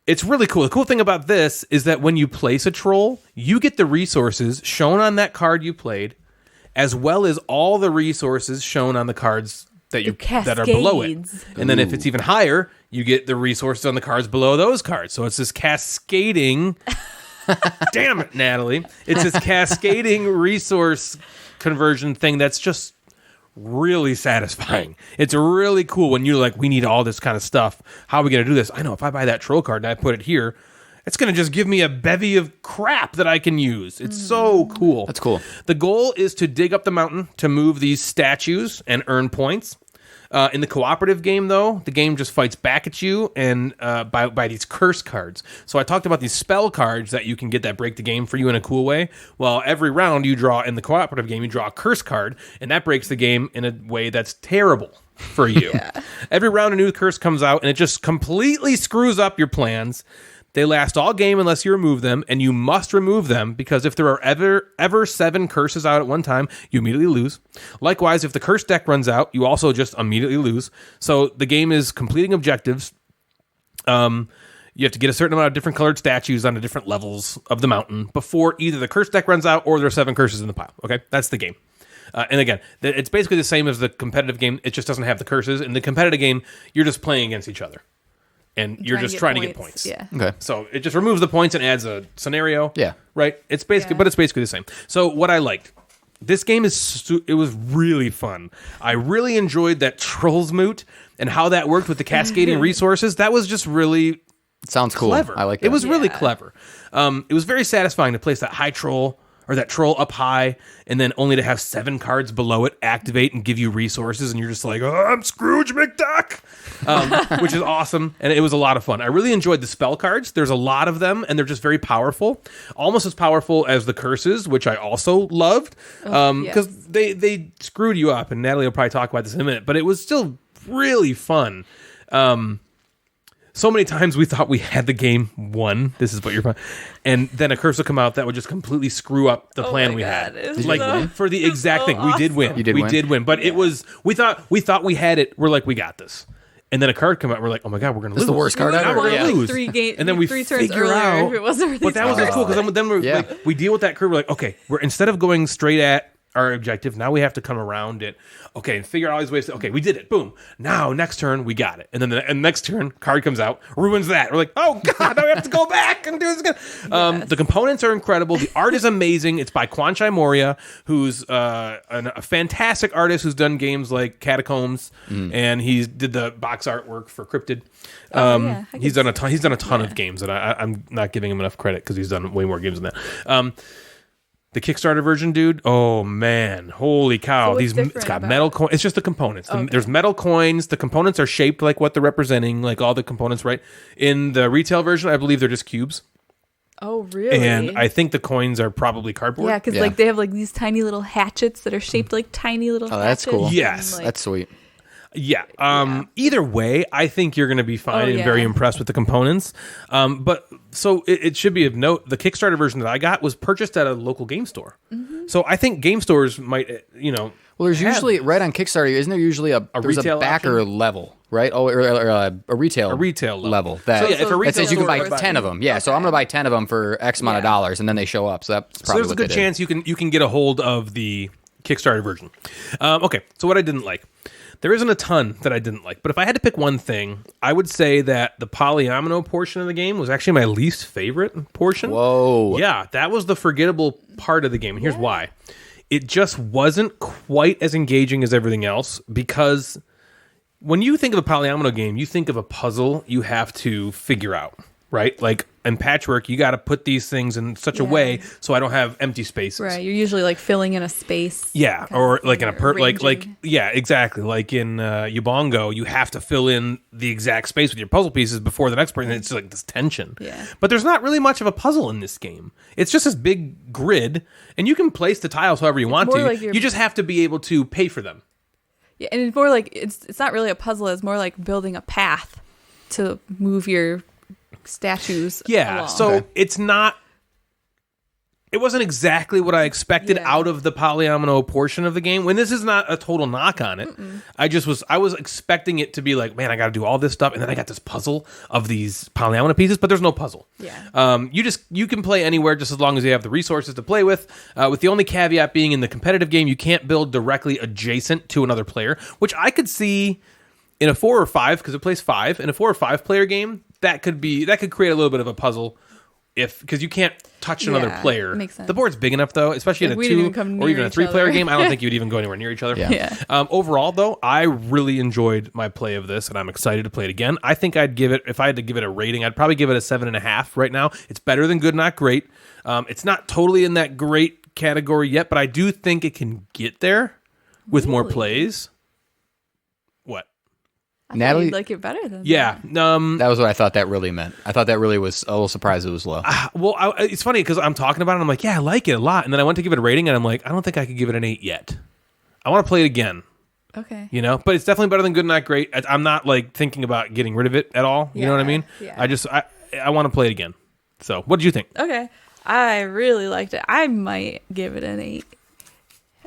It's really cool. The cool thing about this is that when you place a troll, you get the resources shown on that card you played, as well as all the resources shown on the cards that are below it. And then if it's even higher, you get the resources on the cards below those cards. So it's this cascading. Damn it, Natalie! It's this cascading resource conversion thing that's just really satisfying. It's really cool when you're like, we need all this kind of stuff. How are we going to do this? I know if I buy that troll card and I put it here, it's going to just give me a bevy of crap that I can use. It's so cool. That's cool. The goal is to dig up the mountain to move these statues and earn points. In the cooperative game, though, the game just fights back at you and by these curse cards. So I talked about these spell cards that you can get that break the game for you in a cool way. Well, every round you draw in the cooperative game, you draw a curse card, and that breaks the game in a way that's terrible for you. Every round a new curse comes out, and it just completely screws up your plans. They last all game unless you remove them, and you must remove them because if there are ever 7 curses out at one time, you immediately lose. Likewise, if the curse deck runs out, you also just immediately lose. So the game is completing objectives. You have to get a certain amount of different colored statues on the different levels of the mountain before either the curse deck runs out or there are 7 curses in the pile. Okay, that's the game. And again, it's basically the same as the competitive game. It just doesn't have the curses. In the competitive game, you're just playing against each other. And you're just trying to get points. Yeah. Okay. So it just removes the points and adds a scenario. Yeah. Right? It's basically, but it's basically the same. So what I liked, this game it was really fun. I really enjoyed that Trolls Moot and how that worked with the cascading resources. That was just really Sounds cool. clever. I like that. It was really clever. It was very satisfying to place that high troll or that troll up high and then only to have 7 cards below it activate and give you resources. And you're just like, oh, I'm Scrooge McDuck, which is awesome. And it was a lot of fun. I really enjoyed the spell cards. There's a lot of them and they're just very powerful, almost as powerful as the curses, which I also loved because they screwed you up. And Natalie will probably talk about this in a minute, but it was still really fun. So many times we thought we had the game won. This is what you're fun. And then a curse will come out that would just completely screw up the plan we had. Like for the exact thing. We did win. We did win. But it was we thought we had it. We're like, we got this. And then a card come out. We're like, oh my God, we're gonna lose. This is the worst card ever. Now we're gonna lose. And then we 3 turns figure earlier out. if it wasn't really but that was cool because then we're like, we deal with that curve. We're like, okay, we're instead of going straight at our objective, now we have to come around it. Okay, and figure out all these ways. Okay, we did it. Boom. Now next turn we got it. And then the next turn card comes out, ruins that. We're like, oh God, now we have to go back and do this again. The components are incredible. The art is amazing. It's by Kwanchai Moria, who's a fantastic artist who's done games like Catacombs, and he did the box artwork for Cryptid. He's done a ton of games, and I'm not giving him enough credit because he's done way more games than that. The Kickstarter version, dude. Oh man, holy cow! So it's got metal coins. It's just the components. There's metal coins. The components are shaped like what they're representing, like all the components, right? In the retail version, I believe they're just cubes. Oh, really? And I think the coins are probably cardboard. Yeah, because like they have like these tiny little hatchets that are shaped like tiny little. Oh, that's cool. Yes, like, that's sweet. Yeah. Either way, I think you're going to be fine and very impressed with the components. But so it should be of note, the Kickstarter version that I got was purchased at a local game store. So I think game stores might, Well, there's usually right on Kickstarter. Isn't there usually a retail backer option? level, right? Oh, or a retail level. That, if a retail that says you can buy store 10 of them. Yeah. So I'm going to buy 10 of them for X amount of dollars, and then they show up. So that's probably there's a good chance you can get a hold of the Kickstarter version. Okay. So what I didn't like. There isn't a ton that I didn't like, but if I had to pick one thing, I would say that the polyomino portion of the game was actually my least favorite portion. Whoa. Yeah, that was the forgettable part of the game, and here's why. It just wasn't quite as engaging as everything else, because when you think of a polyomino game, you think of a puzzle you have to figure out, right? Like in Patchwork, you got to put these things in such a way so I don't have empty spaces. Right, you're usually like filling in a space. Yeah, or like in a yeah, exactly. Like in Ubongo, you have to fill in the exact space with your puzzle pieces before the next person. It's like this tension. Yeah. But there's not really much of a puzzle in this game. It's just this big grid, and you can place the tiles however you want to. Like you just have to be able to pay for them. Yeah, and it's more like it's not really a puzzle. It's more like building a path to move your statues along. So it's not, it wasn't exactly what I expected out of the polyomino portion of the game, when this is not a total knock on it. I was expecting it to be like, man, I got to do all this stuff, and then I got this puzzle of these polyomino pieces, but there's no puzzle. You can play anywhere just as long as you have the resources to play with the only caveat being in the competitive game, you can't build directly adjacent to another player, which I could see in a 4 or 5, because it plays 5 in a 4 or 5 player game. That could create a little bit of a puzzle because you can't touch another Yeah, player. makes sense. The board's big enough though, especially in a we didn't 2 even come or near even a each 3-player other. game. I don't think you'd even go anywhere near each other. Yeah. Overall though, I really enjoyed my play of this, and I'm excited to play it again. I think I'd give it, if I had to give it a rating, I'd probably give it a 7.5 right now. It's better than good, not great. It's not totally in that great category yet, but I do think it can get there with more plays. What? I thought Natalie- you'd like it better than Yeah. That was what I thought that really meant. I thought that really was a little surprised it was low. Well, it's funny because I'm talking about it and I'm like, yeah, I like it a lot. And then I went to give it a rating and I'm like, I don't think I could give it an 8 yet. I want to play it again, that. Okay. you know? But it's definitely better than good, not great. I'm not like thinking about getting rid of it at all. You know what I mean? Yeah. I want to play it again. So what did you think? Okay. I really liked it. I might give it an 8.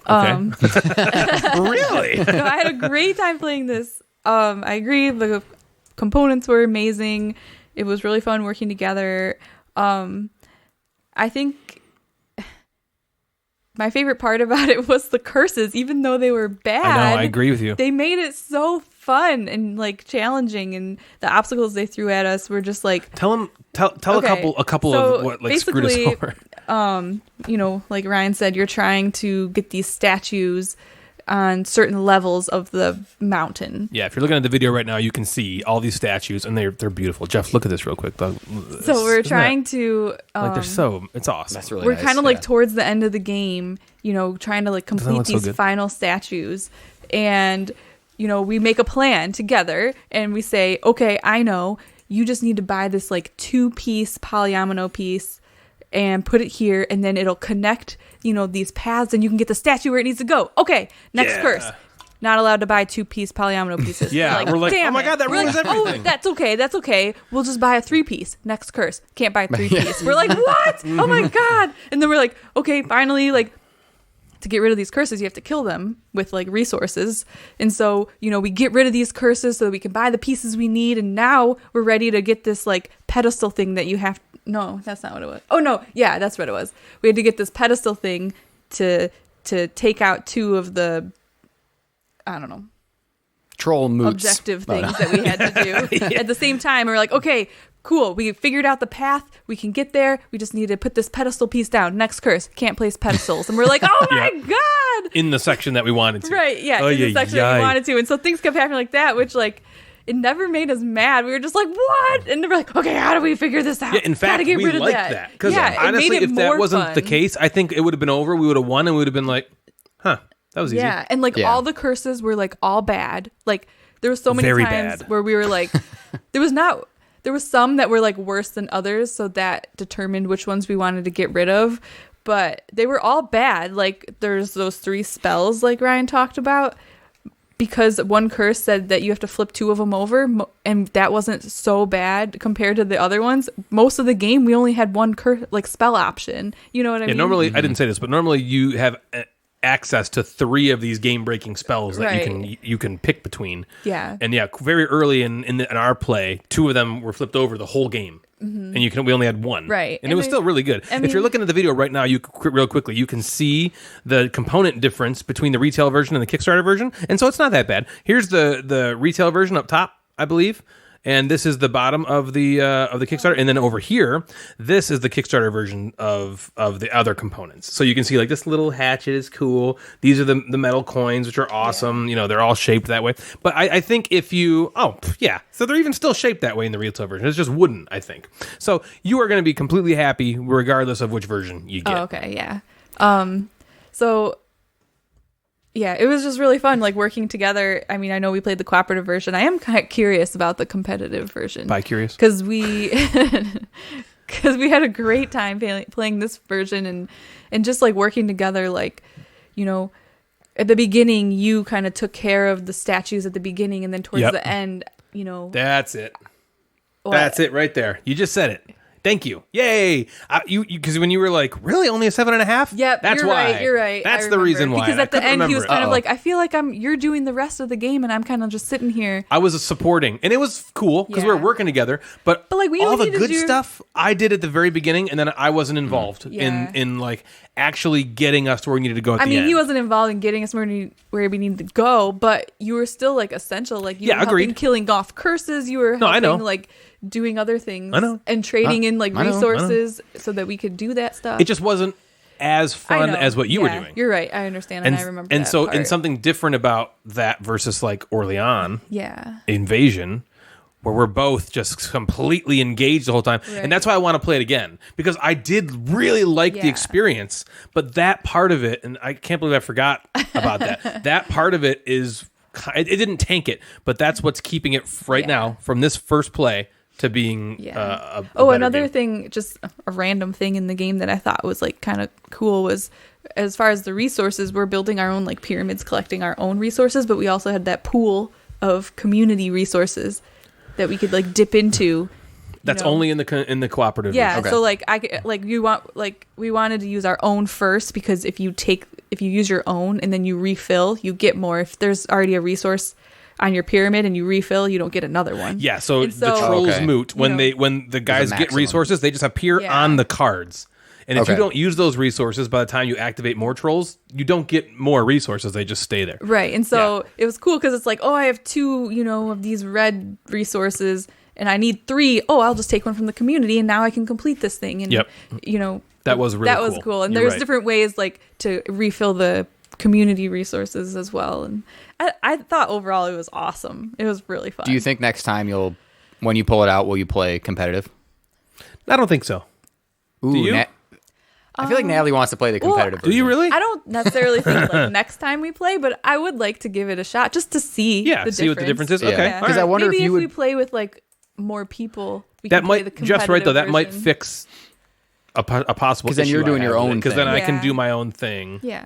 Okay. Really? No, I had a great time playing this. I agree. The components were amazing. It was really fun working together. I think my favorite part about it was the curses, even though they were bad. I know, I agree with you. They made it so fun and like challenging, and the obstacles they threw at us were just like Tell Okay, a couple so of what like screwed us basically, over. you know, like Ryan said, you're trying to get these statues on certain levels of the mountain. Yeah, if you're looking at the video right now, you can see all these statues, and they're beautiful. Jeff, look at this real quick. So we're trying to like they're so it's awesome. That's really we're nice, kind of yeah. like towards the end of the game, you know, trying to like complete look so these good? final statues. And, you know, we make a plan together and we say, okay, I know you just need to buy this like 2-piece polyomino piece and put it here, and then it'll connect, you know, these paths and you can get the statue where it needs to go. Okay, next Yeah. curse. Not allowed to buy 2-piece polyomino pieces. Yeah, we're like, damn oh my it. God, that We're ruins like, everything. Oh, that's okay. We'll just buy a 3-piece. Next curse. Can't buy a 3-piece. We're like, what? Oh my God. And then we're like, okay, finally, like, to get rid of these curses, you have to kill them with like resources. And so, you know, we get rid of these curses so that we can buy the pieces we need. And now we're ready to get this like pedestal thing that you have. No, that's not what it was. Oh no. Yeah, that's what it was. We had to get this pedestal thing to take out 2 of the, I don't know, Troll moots. objective things that we had to do at the same time. We're like, okay, cool. We figured out the path. We can get there. We just need to put this pedestal piece down. Next curse. Can't place pedestals. And we're like, oh my God. In the section that we wanted to. Right. Yeah. Oh, in the yeah, section that we yikes. wanted to. And so things kept happening like that, which like, it never made us mad. We were just like, what? And they were like, okay, how do we figure this out? Yeah, in fact, Gotta get we rid of liked that. that. Because Yeah, it honestly, made it if that more wasn't the fun. case, I think it would have been over. We would have won, and we would have been like, huh, that was easy. Yeah, and like Yeah. all the curses were like all bad. Like there were so many Very times bad. where we were like, there was some that were like worse than others, so that determined which ones we wanted to get rid of. But they were all bad. Like there's those 3 spells like Ryan talked about, because one curse said that you have to flip 2 of them over, and that wasn't so bad compared to the other ones. Most of the game we only had one curse like spell option. You know what I mean? Normally, I didn't say this, but normally you have access to 3 of these game-breaking spells that Right. you can pick between. Yeah. And yeah, very early in our play, 2 of them were flipped over the whole game, and we only had 1. Right. And it was still really good. I If you're mean- looking at the video right now, real quickly, you can see the component difference between the retail version and the Kickstarter version, and so it's not that bad. Here's the retail version up top, I believe. And this is the bottom of the Kickstarter, and then over here, this is the Kickstarter version of the other components. So you can see like this little hatchet is cool. These are the metal coins, which are awesome. You know, they're all shaped that way. But I think if you so they're even still shaped that way in the retail version. It's just wooden, I think. So you are going to be completely happy regardless of which version you get. Oh, okay, yeah. So yeah, it was just really fun, like working together. I mean, I know we played the cooperative version. I am kind of curious about the competitive version. Bi-curious? Because we had a great time playing this version and just like working together. Like, you know, at the beginning, you kind of took care of the statues at the beginning, and then towards Yep. the end, you know, That's it. what? That's it right there. You just said it. Thank you. Yay. You because when you were like, really only a 7.5? Yep, That's you're why. right. You're right. That's I the remember. reason why. Because I at the couldn't end, he was remember kind it. of like, I feel like you're doing the rest of the game, and I'm kind of just sitting here. I was supporting, and it was cool because we were Yeah. working together. But like, we all only the needed good you- stuff I did at the very beginning, and then I wasn't involved Yeah. in like actually getting us to where we needed to go at I the mean, end. he wasn't involved in getting us where we needed to go, but you were still like essential. Like you Yeah, were helping agreed. killing off curses. You were No, I helping know. like doing other things. I know. And trading in like I know. resources so that we could do that stuff. It just wasn't as fun I know. as what you were Yeah, doing. You're right. I understand, and I remember. And that so, part. and something different about that versus like Orleans Yeah. Invasion, where we're both just completely engaged the whole time. Right. And that's why I want to play it again, because I did really like the Yeah. experience, but that part of it, and I can't believe I forgot about that. That part of it is, it didn't tank it, but that's what's keeping it right Yeah. now from this first play to being Yeah. a Oh, better another game. thing, just a random thing in the game that I thought was like kind of cool was, as far as the resources, we're building our own like pyramids, collecting our own resources, but we also had that pool of community resources that we could like dip into. That's know. only in the cooperative. Yeah. Okay. So like we wanted to use our own first, because if you use your own and then you refill, you get more. If there's already a resource on your pyramid and you refill, you don't get another one. Yeah, so, And the trolls Okay. moot when you know, when the guys get maximum. resources, they just appear Yeah. on the cards. And if you Okay. don't use those resources by the time you activate more trolls, you don't get more resources. They just stay there. Right. And so it was cool because it's like, oh, I have 2, of these red resources and I need 3. Oh, I'll just take one from the community and now I can complete this thing. And, Yep. That was really was cool. cool. And You're there's right. different ways like to refill the community resources as well. And I thought overall it was awesome. It was really fun. Do you think next time when you pull it out, will you play competitive? I don't think so. Ooh, Do you? I feel like Natalie wants to play the competitive Do you version. really? I don't necessarily think like next time we play, but I would like to give it a shot just to see. Yeah, the see what the difference is. Yeah. Okay, Yeah. all 'Cause right. I wonder Maybe if you we would- play with like more people. We that can play the might Jeff's right though. That might version. fix a possible. 'Cause then issue you're doing I your have with own it, 'cause then thing. I can Yeah. do my own thing. Yeah.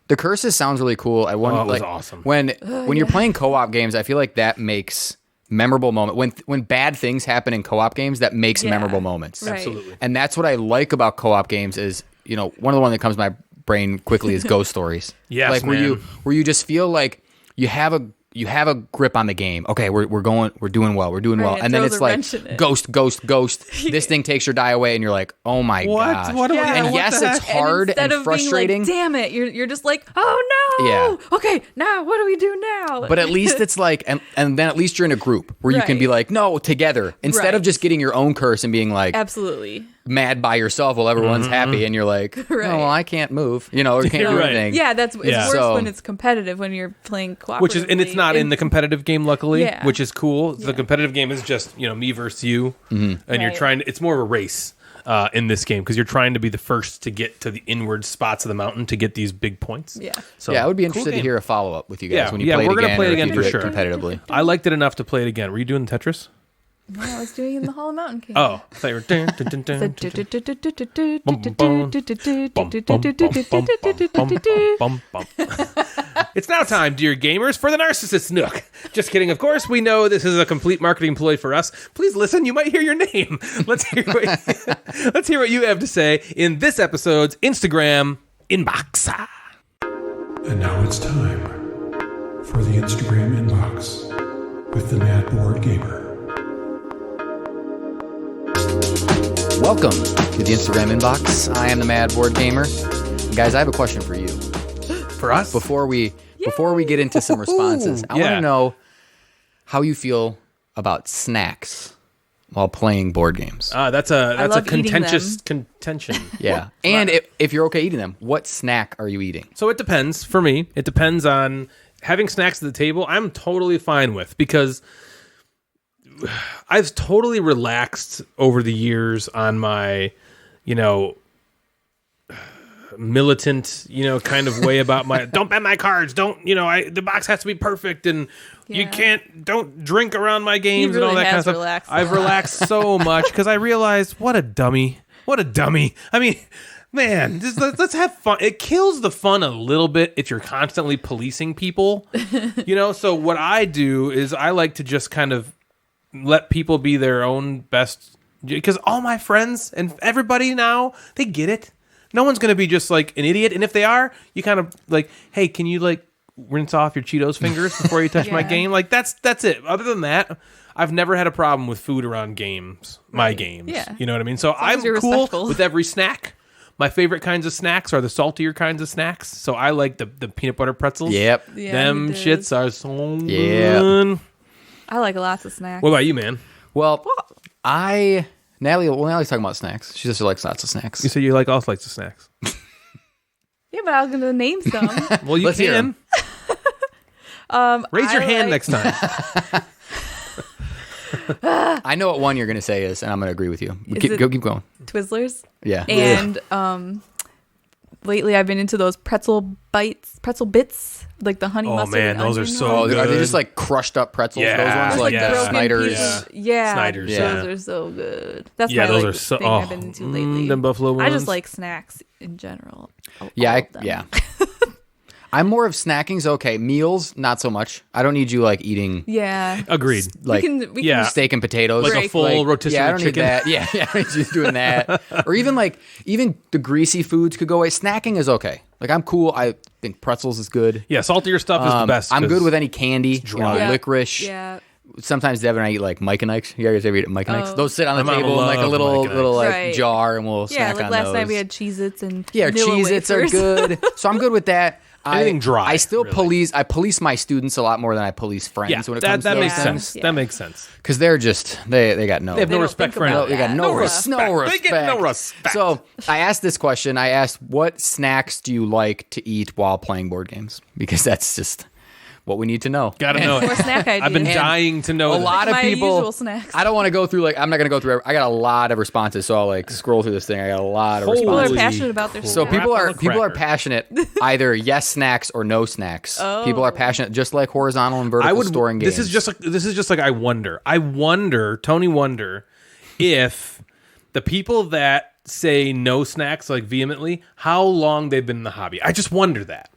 The curses sounds really cool. I wonder, Oh, it was like, awesome. when you're playing co-op games, I feel like that makes memorable moment. When bad things happen in co-op games, that makes Yeah. memorable moments. Right. Absolutely. And that's what I like about co-op games is, one of the ones that comes to my brain quickly is ghost stories. Yes, like where man. you just feel like you have a grip on the game. Okay, we're doing well, Right, and then throws it's a like wrench in it. ghost. This thing takes your die away, and you're like, oh my gosh. What do we? Yeah. And what yes, the it's heck? hard instead and of frustrating. being like, damn it, you're just like, oh no. Yeah. Okay, now what do we do now? But at least it's like, and then at least you're in a group where you can be Right. like, no, together. Instead of Right. just getting your own curse and being like Absolutely. mad by yourself while everyone's Mm-hmm. happy, and you're like, Right. oh, well, I can't move, or can't do Right. anything. Yeah, it's Yeah. worse So- when it's competitive when you're playing cooperatively. Which is, and it's not in the competitive game, luckily, Yeah. which is cool. The Yeah. competitive game is just me versus you, and you're Right. trying. It's more of a race in this game because you're trying to be the first to get to the inward spots of the mountain to get these big points. Yeah. So Yeah, I would be cool interested to game. hear a follow up with you guys Yeah, when you yeah, play it we're gonna again. play it or if again you for do it sure. competitively. I liked it enough to play it again. Were you doing Tetris? No, I was doing it in the Hall of Mountain King. Oh, I thought you were. Dun, dun, dun, dun, dun, dun, bum. It's now time, dear gamers, for the Narcissist Nook. Just kidding, of course. We know this is a complete marketing ploy for us. Please listen, you might hear your name. Let's hear what you have to say in this episode's Instagram Inbox. And now it's time for the Instagram inbox with the Mad Board Gamer. Welcome to the Instagram inbox. I am the Mad Board Gamer. Guys, I have a question for you. For us? Before we get into some responses, I want yeah. to know how you feel about snacks while playing board games. That's a love eating contentious contention. Yeah. And if you're okay eating them, what snack are you eating? So it depends for me. It depends on having snacks at the table. I'm totally fine with because I've totally relaxed over the years on my, militant, kind of way about my don't bet my cards. Don't, the box has to be perfect and you Yeah. don't drink around my games and all really that kind of has stuff. relaxed a I've lot. relaxed so much because I realized what a dummy. I mean, man, just let's have fun. It kills the fun a little bit if you're constantly policing people, So what I do is I like to just kind of let people be their own best, because all my friends and everybody now, they get it. No one's going to be just like an idiot. And if they are, you kind of like, hey, can you like rinse off your Cheetos fingers before you touch my Yeah. game? Like that's it. Other than that, I've never had a problem with food around games, my games. Yeah. You know what I mean? So long I'm as you're cool respectful. with every snack. My favorite kinds of snacks are the saltier kinds of snacks. So I like the peanut butter pretzels. Yep. Yeah, Them he does. shits are so Yeah. good. I like lots of snacks. What about you, man? Well, Natalie's talking about snacks. She says she likes lots of snacks. You said you like all types of snacks. Yeah, but I was gonna name some. Well, you Let's hear 'em. Raise your hand next time. I know what one you're going to say is, and I'm going to agree with you. Keep going. Twizzlers. Yeah. And lately I've been into those pretzel bits, like the honey mustard. Man, and those are onion so ones. good. Are they just like crushed up pretzels? Yeah. Those ones like Yeah. the Snyder's. Yeah. Snyder's, Those yeah. are so good. That's Yeah, my those like, are so- thing I've been into lately. them buffalo I ones. just like snacks in general. All of them. Yeah. I'm more of snacking's okay. Meals, not so much. I don't need you like eating Yeah. Agreed. like we yeah. can steak and potatoes. Like a Right. full rotisserie Yeah, I don't chicken. need that. Yeah, I just doing that. Or even the greasy foods could go away. Snacking is okay. Like I'm cool. I think pretzels is good. Yeah, saltier stuff is the best. I'm 'cause good with any candy. dry. Licorice. Yeah. Sometimes Devin and I eat like Mike and Ike's. You guys ever eat Mike and Ike's? Oh. Those sit on the My mom table in like a loved little Mike and little like Right. jar, and we'll Yeah, snack like on last those. night we had Cheez-Its and Yeah, vanilla Cheez-Its are wafers. good. So I'm good with that. Anything dry, I still really. police my students a lot more than I police friends Yeah, when it that comes to makes those sense. things. Yeah. That makes sense. Because they're just they got no They have no don't respect think for about anything. they got that. no, No respect. They get no respect. So I asked this question. I asked, what snacks do you like to eat while playing board games? Because that's just what we need to know. Gotta know More it. snack ideas. I've been And dying to know A this. lot of my people. usual snacks. I don't want to go through I'm not going to go through. I got a lot of responses, so I'll like scroll through this thing. I got a lot of Holy People are responses. passionate about their So snacks. people Crap are on the people are cracker. passionate either yes snacks or no snacks. People are passionate just like horizontal and vertical storing games. This is just like I wonder, Tony wonder if the people that say no snacks like vehemently, how long they've been in the hobby. I just wonder that.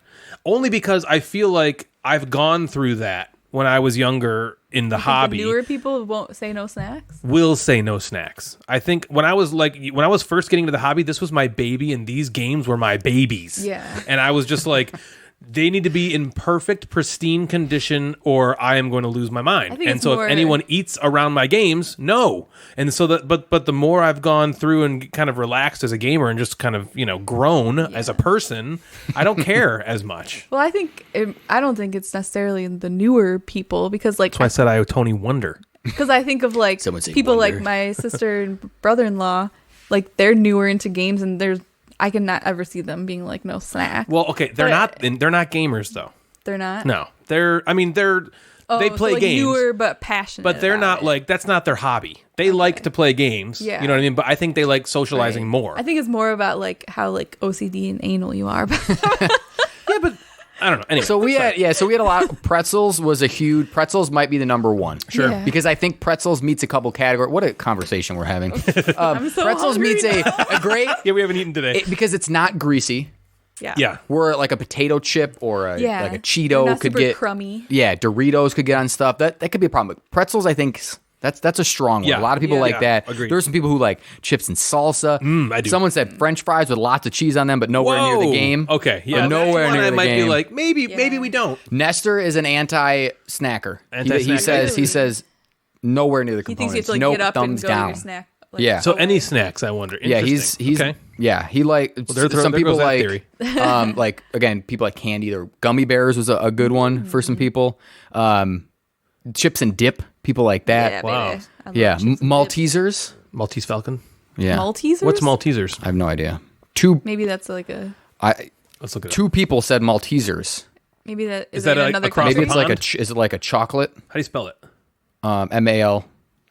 Only because I feel like I've gone through that when I was younger in the hobby. The newer people won't say no snacks. Will say no snacks. I think when I was first getting into the hobby, this was my baby and these games were my babies. Yeah. And I was just like, they need to be in perfect, pristine condition or I am going to lose my mind. I think And it's so more- if anyone eats around my games, no. And so but the more I've gone through and kind of relaxed as a gamer and just kind of, grown as a person, I don't care as much. Well, I don't think it's necessarily the newer people because So I said I Tony wonder. because I think of like Someone say people wonder. like my sister and brother-in-law, like they're newer into games and I cannot ever see them being like no snack. Well, okay, they're not gamers though. They're not. No. They play like games. newer but passionate. But they're about not it. that's not their hobby. They like to play games. Yeah. You know what I mean? But I think they like socializing Right. more. I think it's more about like how like OCD and anal you are. yeah, but I don't know. Anyway. So we had a lot. Pretzels might be the number one. Sure. Yeah. Because I think pretzels meets a couple categories. What a conversation we're having. I'm so Pretzels hungry meets a great yeah, we haven't eaten today. because it's not greasy. Yeah. yeah. Where like a potato chip or Yeah. like a They're Cheeto not could super get crummy. Yeah, Doritos could get on stuff. That could be a problem. But pretzels, I think that's a strong one. Yeah. A lot of people Yeah. like Yeah, that. agreed. There's some people who like chips and salsa. I do. Someone said French fries with lots of cheese on them, but nowhere near the game. Okay. Yeah. Or that's nowhere one near I the might game. be like, maybe Yeah. we don't. Nestor is an anti-snacker. He Anti-snacker. says nowhere near the He thinks components. you have to like Nope, get up and thumbs go down. to your snack. Like, Yeah. So away. any snacks, I wonder. Yeah, he's Okay. yeah, he like there some goes people that like theory. like again, people like candy or gummy bears was a good one for some people. Chips and dip, people like that. Yeah, Wow. baby. I love Yeah, chips and dip. Maltesers. Maltese Falcon. Yeah, Maltesers? What's Maltesers? I have no idea. Two Maybe that's like a. Let's look at it. two people said Maltesers. Maybe that Is that in like another across Maybe the it's country? like pond? is it like a chocolate? How do you spell it? MAL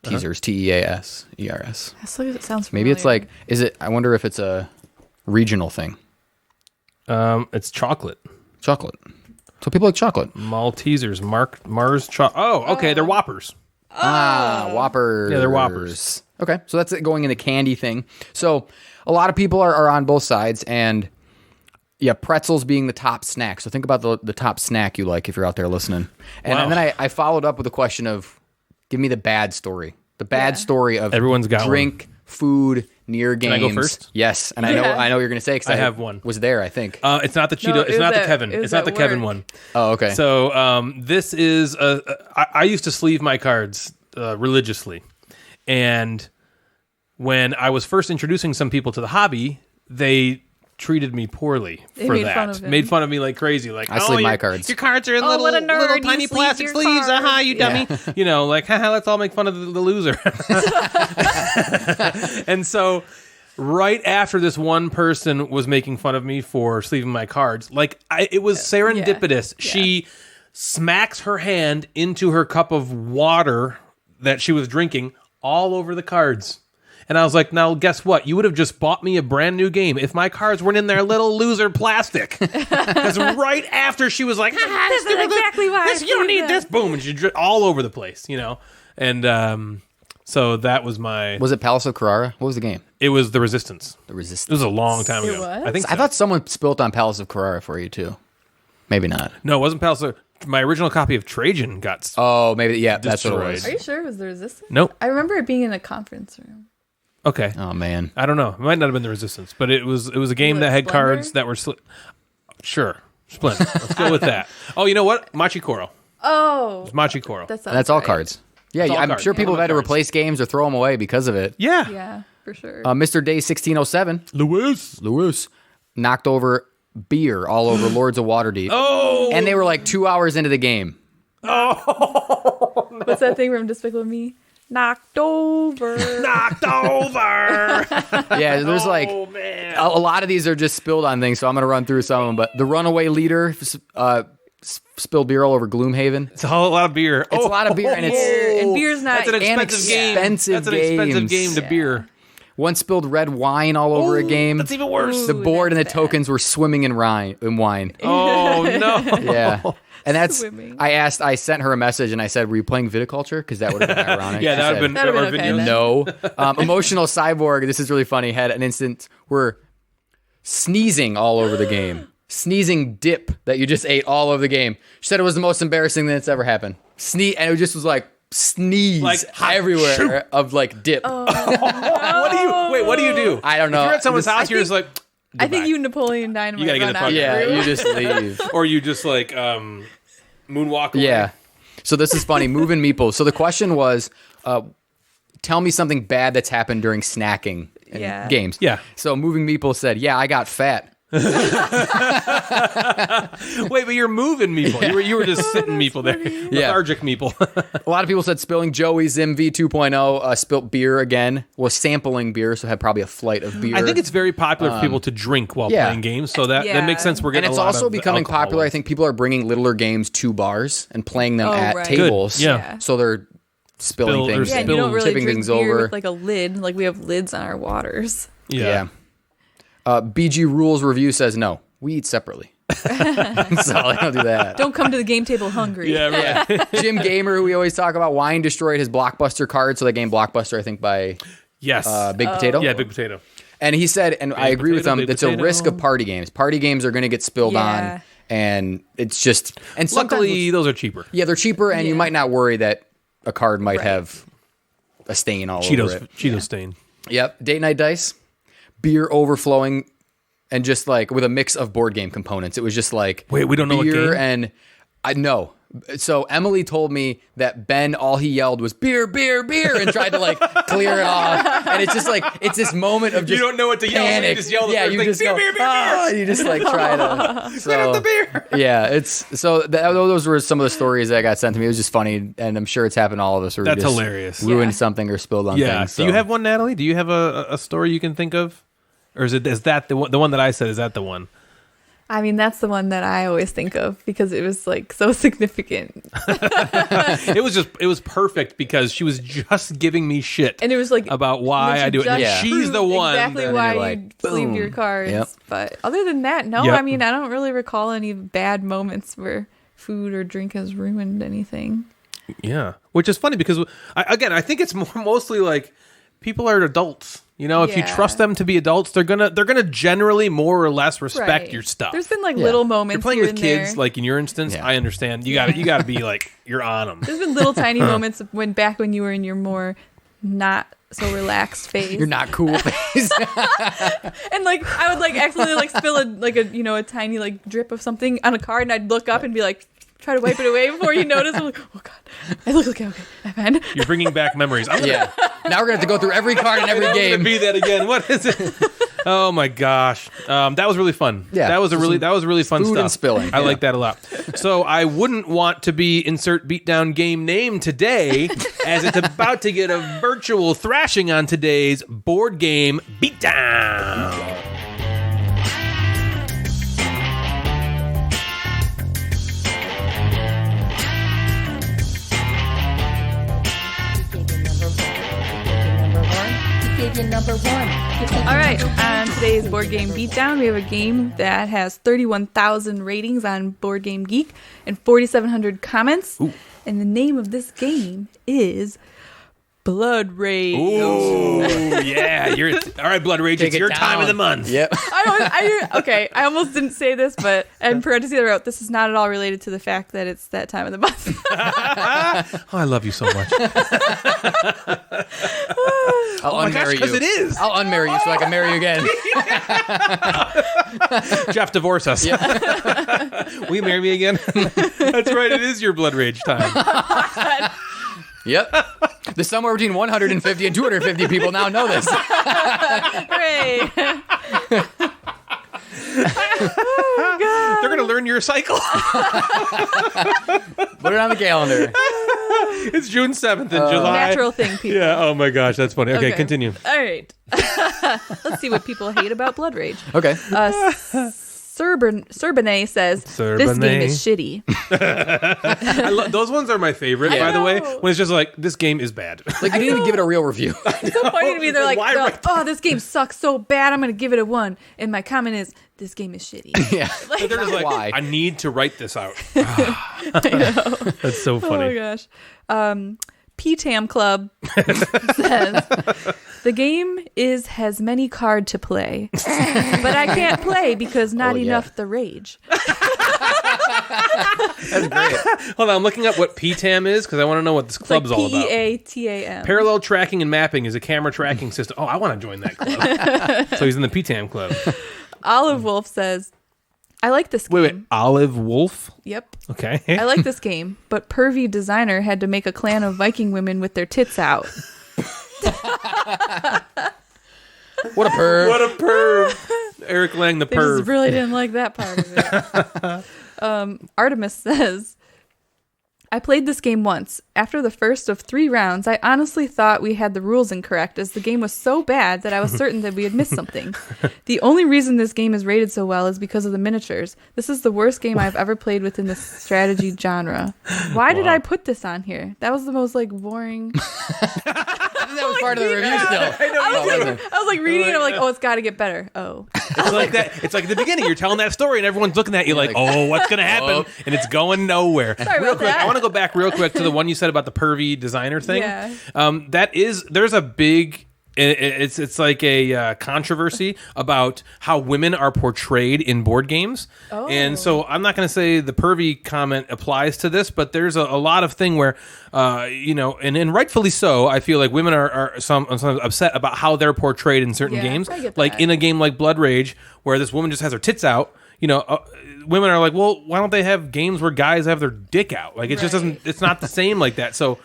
teasers, TEASERS. That sounds familiar. Maybe it's like I wonder if it's a regional thing. It's chocolate. Chocolate. So people like chocolate. Maltesers. Mars Oh, okay. They're Whoppers. Whoppers. Yeah, they're Whoppers. Okay, so that's it going in the candy thing. So a lot of people are on both sides, and yeah, pretzels being the top snack. So think about the top snack you like if you're out there listening. And, Wow. and then I followed up with a question of, give me the bad story. The bad story of Everyone's got drink, food, near games. I go first? Yes, and Yeah. I know what you're going to say because I have one. Was there, I think. It's not the Cheeto. No, it's it not was the Kevin. it was It's not at the Kevin work. one. Oh, okay. So this is I used to sleeve my cards religiously, and when I was first introducing some people to the hobby, they treated me poorly They for made that. fun of him. Made fun of me like crazy. Like, I sleeve my your- cards. Your cards are in Oh, what a nerd. little You tiny sleeve plastic your sleeves. cards. Aha, you dummy. You know, like, haha, let's all make fun of the loser. And so right after this one person was making fun of me for sleeving my cards, like it was serendipitous. Yeah. She smacks her hand into her cup of water that she was drinking all over the cards. And I was like, now, guess what? You would have just bought me a brand new game if my cards weren't in their little loser plastic. Because right after she was like, This is exactly why. you don't need this. Boom. And she all over the place, you know? And so that was my... Was it Palace of Carrara? What was the game? It was The Resistance. The It Resistance. was a long time It ago. was? I think so. I thought someone spilt on Palace of Carrara for you, too. Maybe not. No, it wasn't Palace. My original copy of Trajan got... Oh, maybe, yeah, that's what it Destroyed. was. Are you sure it was the Resistance? Nope. I remember it being in a conference room. Okay. Oh, man. I don't know. It might not have been The Resistance, but it was a game Was it that had Splendor? cards that were... Sure. Splendor. Let's go with that. Oh, you know what? Machi Koro. Oh. Machi Koro. That's That's all cards. Yeah, all I'm cards. sure people All have had to cards. replace games or throw them away because of it. Yeah. Yeah, for sure. Mr. Day 1607, Lewis. knocked over beer all over Lords of Waterdeep. Oh. And they were like 2 hours into the game. What's that thing from Despicable Me? Knocked over. Knocked over. Yeah, there's like Oh, man. a lot of these are just spilled on things, so I'm going to run through some of them. But the runaway leader spilled beer all over Gloomhaven. It's a whole lot of beer. It's a lot of beer, and it's Beer. And beer's not That's an expensive game. expensive That's an expensive games. game to beer. one spilled red wine all over a game. That's even worse. The board and the that's bad. tokens were swimming in wine. Oh, no. Yeah. And that's, Swimming. I sent her a message and I said, were you playing viticulture? Because that would have been ironic. Yeah, She that would have said, been... That'd have or been okay videos. then. No. Emotional Cyborg, this is really funny, had an instance where sneezing all over the game. Sneezing dip that you just ate all over the game. She said it was the most embarrassing thing that's ever happened. And it just was like sneeze Like, everywhere shoot. of like dip. What do you do? I don't know. If you're at someone's This- house, you're just like... I think you Napoleon Dynamite You gotta get run the out fuck of Yeah, the room. you just leave. Or you just like moonwalk away. Yeah. So this is funny. Moving meeples. So the question was, tell me something bad that's happened during snacking in Yeah. games. Yeah. So Moving Meeple said, yeah, I got fat. Wait, but you're moving meeple. You were just sitting meeple there. Yeah. Lethargic meeple. A lot of people said spilling Joey's MV 2.0, spilt beer again, was sampling beer, so had probably a flight of beer. I think it's very popular for people to drink while yeah. playing games, so that Yeah. makes sense. We're and getting it's a lot also of becoming alcohol popular. I ones. think people are bringing littler games to bars and playing them Oh, at right. tables. Good. Yeah. So they're spilling Spill- or things, Yeah, and you Spill- don't really tipping drink things beer over. with like a lid. Like we have lids on our waters. Yeah. BG Rules Review says no. We eat separately. So I don't do that. Don't come to the game table hungry. Yeah, right. Jim Gamer, who we always talk about, wine destroyed his Blockbuster card. So they game Blockbuster, I think, by Yes. Big Potato. Yeah, Big Potato. And he said, and I agree with potato, him, big it's a potato. risk of party games. Party games are going to get spilled Yeah. on. And it's just, and sometimes, Luckily, those are cheaper. yeah, they're cheaper, and you Yeah. might not worry that a card might Right. have a stain all over it. Cheetos stain. Yep. Date night dice, beer overflowing, and just like with a mix of board game components. It was just like Wait, we don't know what beer game? and I know. So Emily told me that Ben, all he yelled was beer, beer, beer, and tried to like clear it off. And it's just like it's this moment of just don't know what to yell, so you panic. just yell the yeah, first you thing, just beer, go, beer, beer, "Ah," you just like try to so, the beer. Yeah, it's so those were some of the stories that got sent to me. It was just funny, and I'm sure it's happened to all of us. Where we That's just hilarious. Ruined Yeah. something or spilled on Yeah. things. Do you have one, Natalie? Do you have a story you can think of? Or is that the one that I said? Is that the one? I mean, that's the one that I always think of because it was like so significant. It was perfect because she was just giving me shit And it was like about why I do it. And just she's proved the one. exactly that- why and you're you like, sleeve your boom. cards. Yep. But other than that, no. Yep. I mean, I don't really recall any bad moments where food or drink has ruined anything. Yeah, which is funny because I think it's mostly like people are adults. You know, if you Yeah. trust them to be adults, they're gonna generally more or less respect Right. your stuff. There's been like Yeah. little You're moments. playing here with and kids, there. like in your instance. Yeah. I understand. You got to be like you're on them. There's been little tiny moments when back when you were in your more not so relaxed phase. You're not cool face. And like I would like accidentally like spill a tiny like drip of something on a card, and I'd look up and be like, try to wipe it away before you notice. I'm like, oh god, I look okay, I'm fine. You're bringing back memories. I'm gonna, Yeah. Now we're gonna have to go through every card in every I'm gonna game. be that again. What is it? Oh my gosh, that was really fun. Yeah, that was really fun food stuff. and spilling. I like that a lot. So I wouldn't want to be insert beatdown game name today, as it's about to get a virtual thrashing on today's board game beatdown. Number one. All right, on today's Board Game Beatdown, we have a game that has 31,000 ratings on Board Game Geek and 4,700 comments. Ooh. And the name of this game is Blood Rage. Ooh, yeah. All right, Blood Rage, Take it's it your down. time of the month. Yep. Okay, I almost didn't say this, but in parentheses I wrote, this is not at all related to the fact that it's that time of the month. Oh, I love you so much. I'll unmarry you. Because it is. I'll unmarry you so I can marry you again. Jeff, divorce us. Will you marry me again? That's right, it is your Blood Rage time. Yep. There's somewhere between 150 and 250 people now know this. Hooray! They're going to learn your cycle. Put it on the calendar. It's June 7th in July. Natural thing, people. Yeah, oh my gosh, that's funny. Okay, continue. All right. Let's see what people hate about Blood Rage. Okay. Serbane says, this game is shitty. Those ones are my favorite, by the way, when it's just like, this game is bad. Like, you didn't even give it a real review. It's so funny to me. They're like, Why write that? oh, this game sucks so bad, I'm going to give it a 1. And my comment is, this game is shitty. Yeah. They're just like, Why? I need to write this out. That's so Oh funny. my gosh. P-Tam Club says, the game has many card to play, but I can't play because not enough the rage. That's great. Hold on, I'm looking up what PTAM is because I want to know what this club's all about. P-E-A-T-A-M. Parallel tracking and mapping is a camera tracking system. Oh, I want to join that club. So he's in the PTAM club. Olive Wolf says, I like this game. Wait, Olive Wolf? Yep. Okay. I like this game, but pervy designer had to make a clan of Viking women with their tits out. What a perv. What a perv. Eric Lang, the They perv. just really didn't like that part of it. Artemis says, I played this game once. After the first of 3 rounds, I honestly thought we had the rules incorrect, as the game was so bad that I was certain that we had missed something. The only reason this game is rated so well is because of the miniatures. This is the worst game I've ever played within the strategy genre. Why did I put this on here? That was the most boring. That was part of the review still. I was like reading it, I'm like, oh, it's got to get better. Oh. It's like that. It's like at the beginning, you're telling that story and everyone's looking at you like, oh, what's going to happen? Oh. And it's going nowhere. Sorry Real about quick, that. I want to go back real quick to the one you said about the pervy designer thing. Yeah. There's a big, it's like a controversy about how women are portrayed in board games. Oh. And so I'm not going to say the pervy comment applies to this, but there's a lot of thing where, and rightfully so, I feel like women are sometimes upset about how they're portrayed in certain games. I get Like that. in a game like Blood Rage, where this woman just has her tits out, women are like, well, why don't they have games where guys have their dick out? Like, it just doesn't, it's not the same like that. So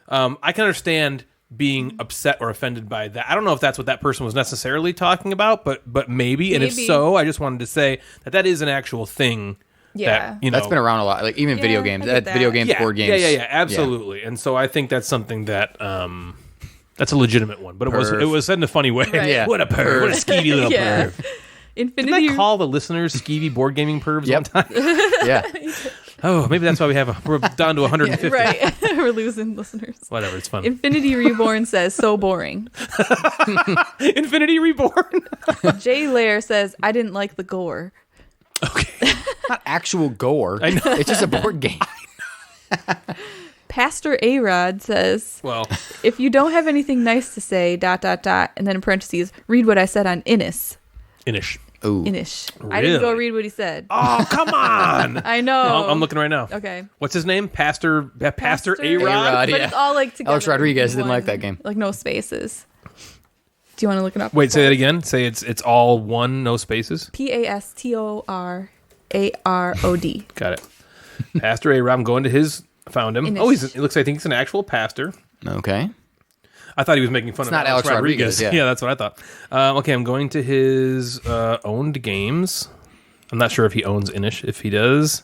I can understand being upset or offended by that. I don't know if that's what that person was necessarily talking about, but maybe. And if so, I just wanted to say that is an actual thing. Yeah. That, That's been around a lot. Like, even video Yeah, games. I get that. Video games, board games. Yeah, absolutely. And so I think that's something that that's a legitimate one, but it was said in a funny way. Right. Yeah. What a perv. What a skeevy little Yeah. perv. Infinity. Didn't I call the listeners skeevy board gaming pervs Yep. one time? Yeah. Oh, maybe that's why we're down to 150. Right. We're losing listeners. Whatever, it's fun. Infinity Reborn says, so boring. Infinity Reborn. Jay Lair says, I didn't like the gore. Okay. Not actual gore. I know. It's just a board game. Pastor A-Rod says, Well, if you don't have anything nice to say, ... and then in parentheses, read what I said on Innis. Inish. Ooh. Inish. I didn't go Really? read what he said. Oh, come on. I know. I'm looking right now. Okay. What's his name? Pastor A-Rod? A-Rod. But Yeah. it's all together. Alex Rodriguez in didn't like one, that game. Like no spaces. Do you want to look it up? Wait, say that again. Say it's all one, no spaces. Pastorarod. Got it. Pastor A-Rod. I'm going to his. Found him. Inish. Oh, it looks like I think he's an actual pastor. Okay. I thought he was making fun of not Alex Rodriguez, yeah. Yeah, that's what I thought. Okay, I'm going to his owned games. I'm not sure if he owns Inish. If he does,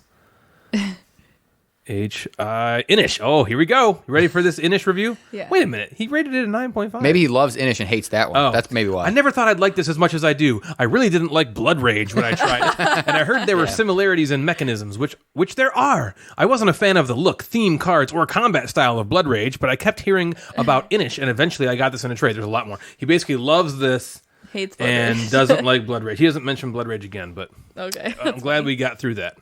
Inish. Oh, here we go. You ready for this Inish review? Yeah. Wait a minute. He rated it a 9.5. Maybe he loves Inish and hates that one. Oh. That's maybe why. I never thought I'd like this as much as I do. I really didn't like Blood Rage when I tried it. And I heard there were similarities in mechanisms, which there are. I wasn't a fan of the look, theme, cards, or combat style of Blood Rage, but I kept hearing about Inish, and eventually I got this in a trade. There's a lot more. He basically loves this Hates Blood and Rage. doesn't like Blood Rage. He doesn't mention Blood Rage again, but Okay. I'm glad we got through that.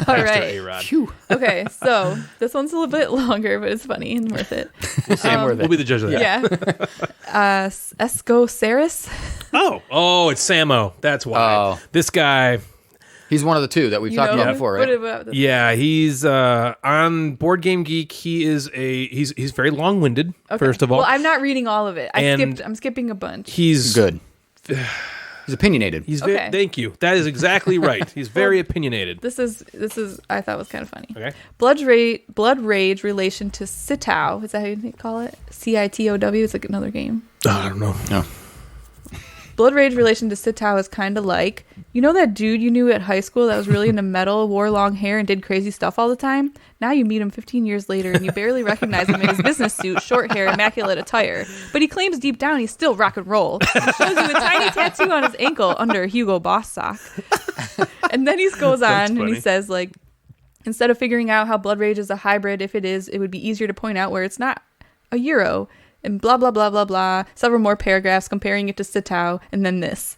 All right. A-Rod. Okay, so this one's a little bit longer, but it's funny and worth it. We'll be the judge of that. Yeah. Escoceris. Oh, it's Samo. That's why. Oh. This guy... He's one of the two that we've talked about before, right? What about this? Yeah, he's on Board Game Geek. He is he's very long-winded. Okay. First of all, Well, I'm not reading all of it. And I'm skipping a bunch. he's Good. He's opinionated. He's Okay. thank you. That is exactly right. He's very opinionated. This is I thought was kind of funny. Okay. Blood Rage relation to Citow. Is that how you call it? Citow. It's like another game. I don't know. No. Blood Rage relation to Citow is kind of like, you know that dude you knew at high school that was really into metal, wore long hair, and did crazy stuff all the time? Now you meet him 15 years later and you barely recognize him in his business suit, short hair, immaculate attire. But he claims deep down he's still rock and roll. He shows you a tiny tattoo on his ankle under a Hugo Boss sock. And then he goes on and he says, like, instead of figuring out how Blood Rage is a hybrid, if it is, it would be easier to point out where it's not a Euro. And blah, blah, blah, blah, blah. Several more paragraphs comparing it to Citow, and then this.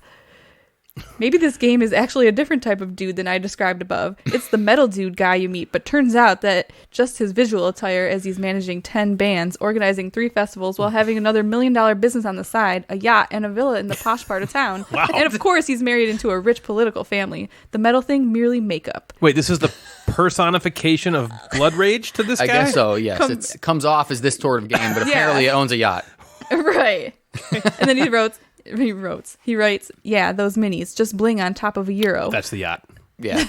Maybe this game is actually a different type of dude than I described above. It's the metal dude guy you meet, but turns out that just his visual attire as he's managing 10 bands, organizing 3 festivals while having another $1 million business on the side, a yacht, and a villa in the posh part of town. Wow. And of course, he's married into a rich political family. The metal thing, merely makeup. Wait, this is the personification of Blood Rage to this guy? I guess so, yes. It comes off as this sort of game, but apparently it owns a yacht. Right. And then he writes, yeah, those minis, just bling on top of a Euro. That's the yacht. Yeah.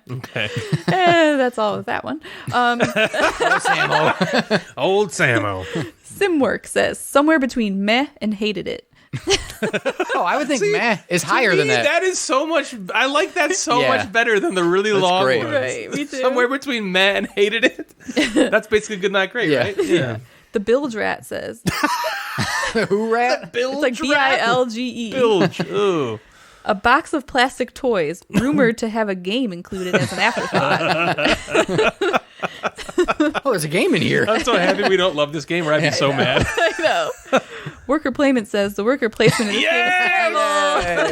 Okay. That's all with that one. Old Samo. Simwork says, somewhere between meh and hated it. Oh, I would think meh is higher than that. That is so much. I like that so Yeah. much better than the really long great. ones. Right, me too. Somewhere between meh and hated it. That's basically good, not great, Yeah. right? Yeah. The Bilge Rat says, Who rat? it's like Bilge. Bilge. Ooh. A box of plastic toys, rumored to have a game included as an afterthought. Oh, there's a game in here. I'm so happy we don't love this game, or I'd be so mad. I know. Worker Placement says, the worker placement in this game is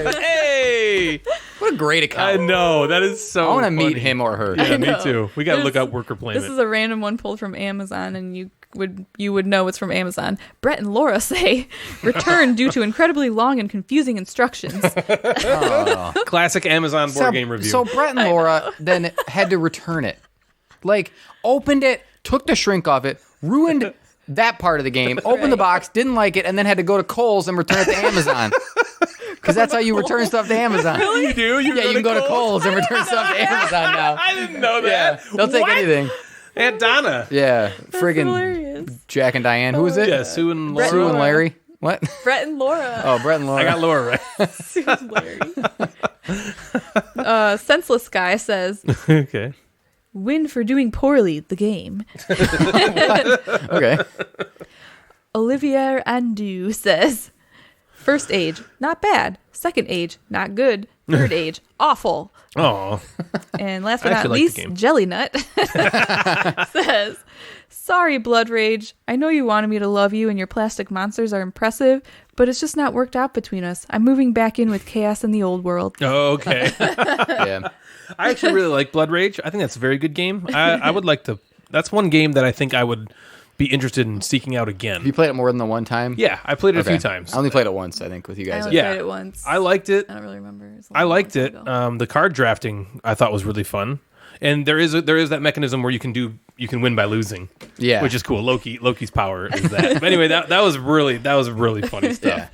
terrible. Hey! What a great I account. know. That is so I want to meet funny. him or her. Yeah, me know. too. We got to This- look up worker placement. This is a random one pulled from Amazon, and you would know it's from Amazon. Brett and Laura say, returned due to incredibly long and confusing instructions. Classic Amazon board game review. So Brett and Laura then had to return it. Like, opened it, took the shrink off it, ruined that part of the game, opened the box, didn't like it, and then had to go to Kohl's and return it to Amazon. Because that's how you return stuff to Amazon. Really? You do? Yeah, you can go to Kohl's and return stuff to Amazon now. I didn't know Yeah, that. they'll take What? anything. Aunt Donna. Yeah, Hilarious. friggin' Jack and Diane. Who is it? Yeah, Sue and Laura. Sue and Larry. What? Brett and Laura. Oh, Brett and Laura. I got Laura right. Sue's Larry. Senseless Guy says, Okay. win for doing poorly, the game. Okay. Olivier Andu says, first age, not bad. Second age, not good. Third age, awful. Oh. And last but I not actually like least, the game. Jelly Nut says, sorry, Blood Rage. I know you wanted me to love you and your plastic monsters are impressive, but it's just not worked out between us. I'm moving back in with chaos in the old world. Okay. Yeah. I actually really like Blood Rage. I think that's a very good game. I would like to. That's one game that I think I would be interested in seeking out again. Have you played it more than the one time? Yeah, I played it Okay. a few times. I only played it once, I think, with you I guys. only Yeah. played it once. I liked it. I don't really remember. It was a I long liked time it. ago. The card drafting I thought was really fun, and there is that mechanism where you can win by losing. Yeah. which is cool. Loki's power is that. But anyway, that was really funny stuff.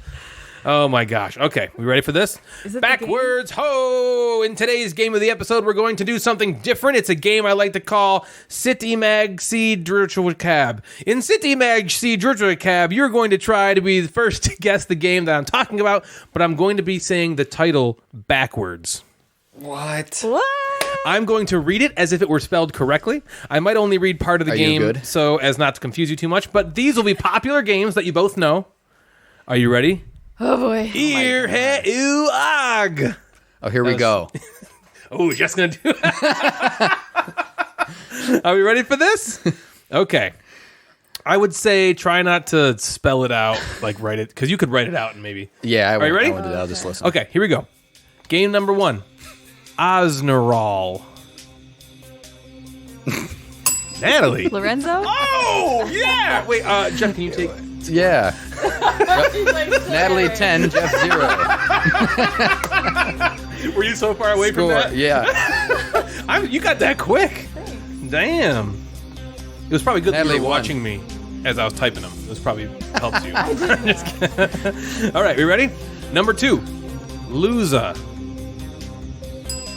Oh my gosh. Okay, we ready for this? Is it the Backwards ho! In today's game of the episode, we're going to do something different. It's a game I like to call Sit Emag See Drurchel Cab. In Sit Emag See Drurchel Cab, you're going to try to be the first to guess the game that I'm talking about, but I'm going to be saying the title backwards. What? I'm going to read it as if it were spelled correctly. I might only read part of the game good? so as not to confuse you too much, but these will be popular games that you both know. Are you ready? Oh boy. Ear, he, ooh, og. Oh, here we go. Oh, just gonna do it. Are we ready for this? Okay. I would say try not to spell it out, like write it, because you could write it out and maybe. Yeah, Are you ready? I won't do that. I'll just listen. Okay, here we go. Game number 1. Osnerol. Natalie. Lorenzo? Oh, yeah. Wait, Jeff, can you take... Yeah. Natalie 10, Jeff 0. Were you so far away from Score. that? Yeah. You got that quick. Damn. It was probably good that you Natalie were won. watching me as I was typing them. This probably helps you. Just kidding. All right, we ready? Number 2. Loser.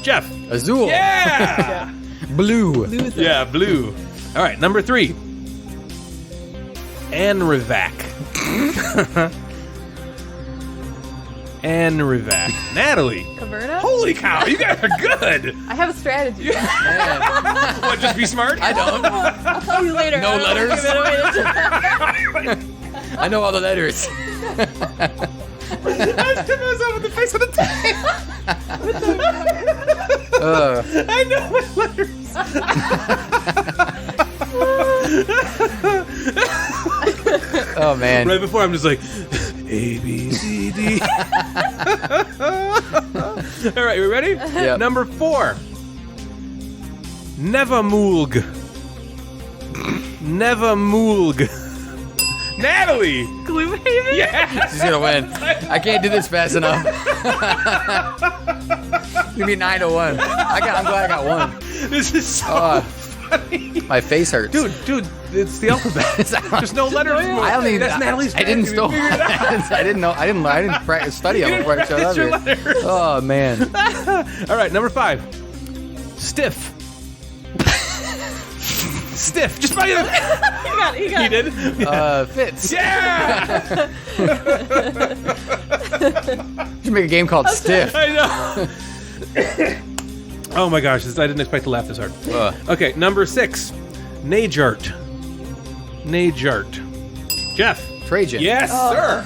Jeff. Azul. Yeah. Blue. Yeah, blue. All right, number 3. Anrivac. Anrivac. Natalie. Caverna? Holy cow, you guys are good. I have a strategy. Man. What, just be smart? I don't. I'll tell you later. No I don't wanna letters? give it away. I know all the letters. I was tipping myself with the face of the tape. I know my letters. Oh, man. Right before, I'm just like, A, B, C, D. All right, you ready? Yep. Number 4. Nevermoolg. Nevermoolg. Natalie. Gloomhaven? Yeah. She's going to win. I can't do this fast enough. Give me 9-1. I'm glad I got one. This is so funny. My face hurts. Dude, it's the alphabet. There's no letters. I don't even. That's Natalie's. I didn't strategy. We stole. figured it out. I didn't know. I didn't practice study them before I showed up Your here. letters. Oh man. All right, number 5. Stiff. Stiff. Just by He got it. He did. Fits. Yeah. You should make a game called Stiff. I know. Oh my gosh, I didn't expect to laugh this hard. Okay, number 6. Najart. Najart. Jeff. Trajan. Yes, sir.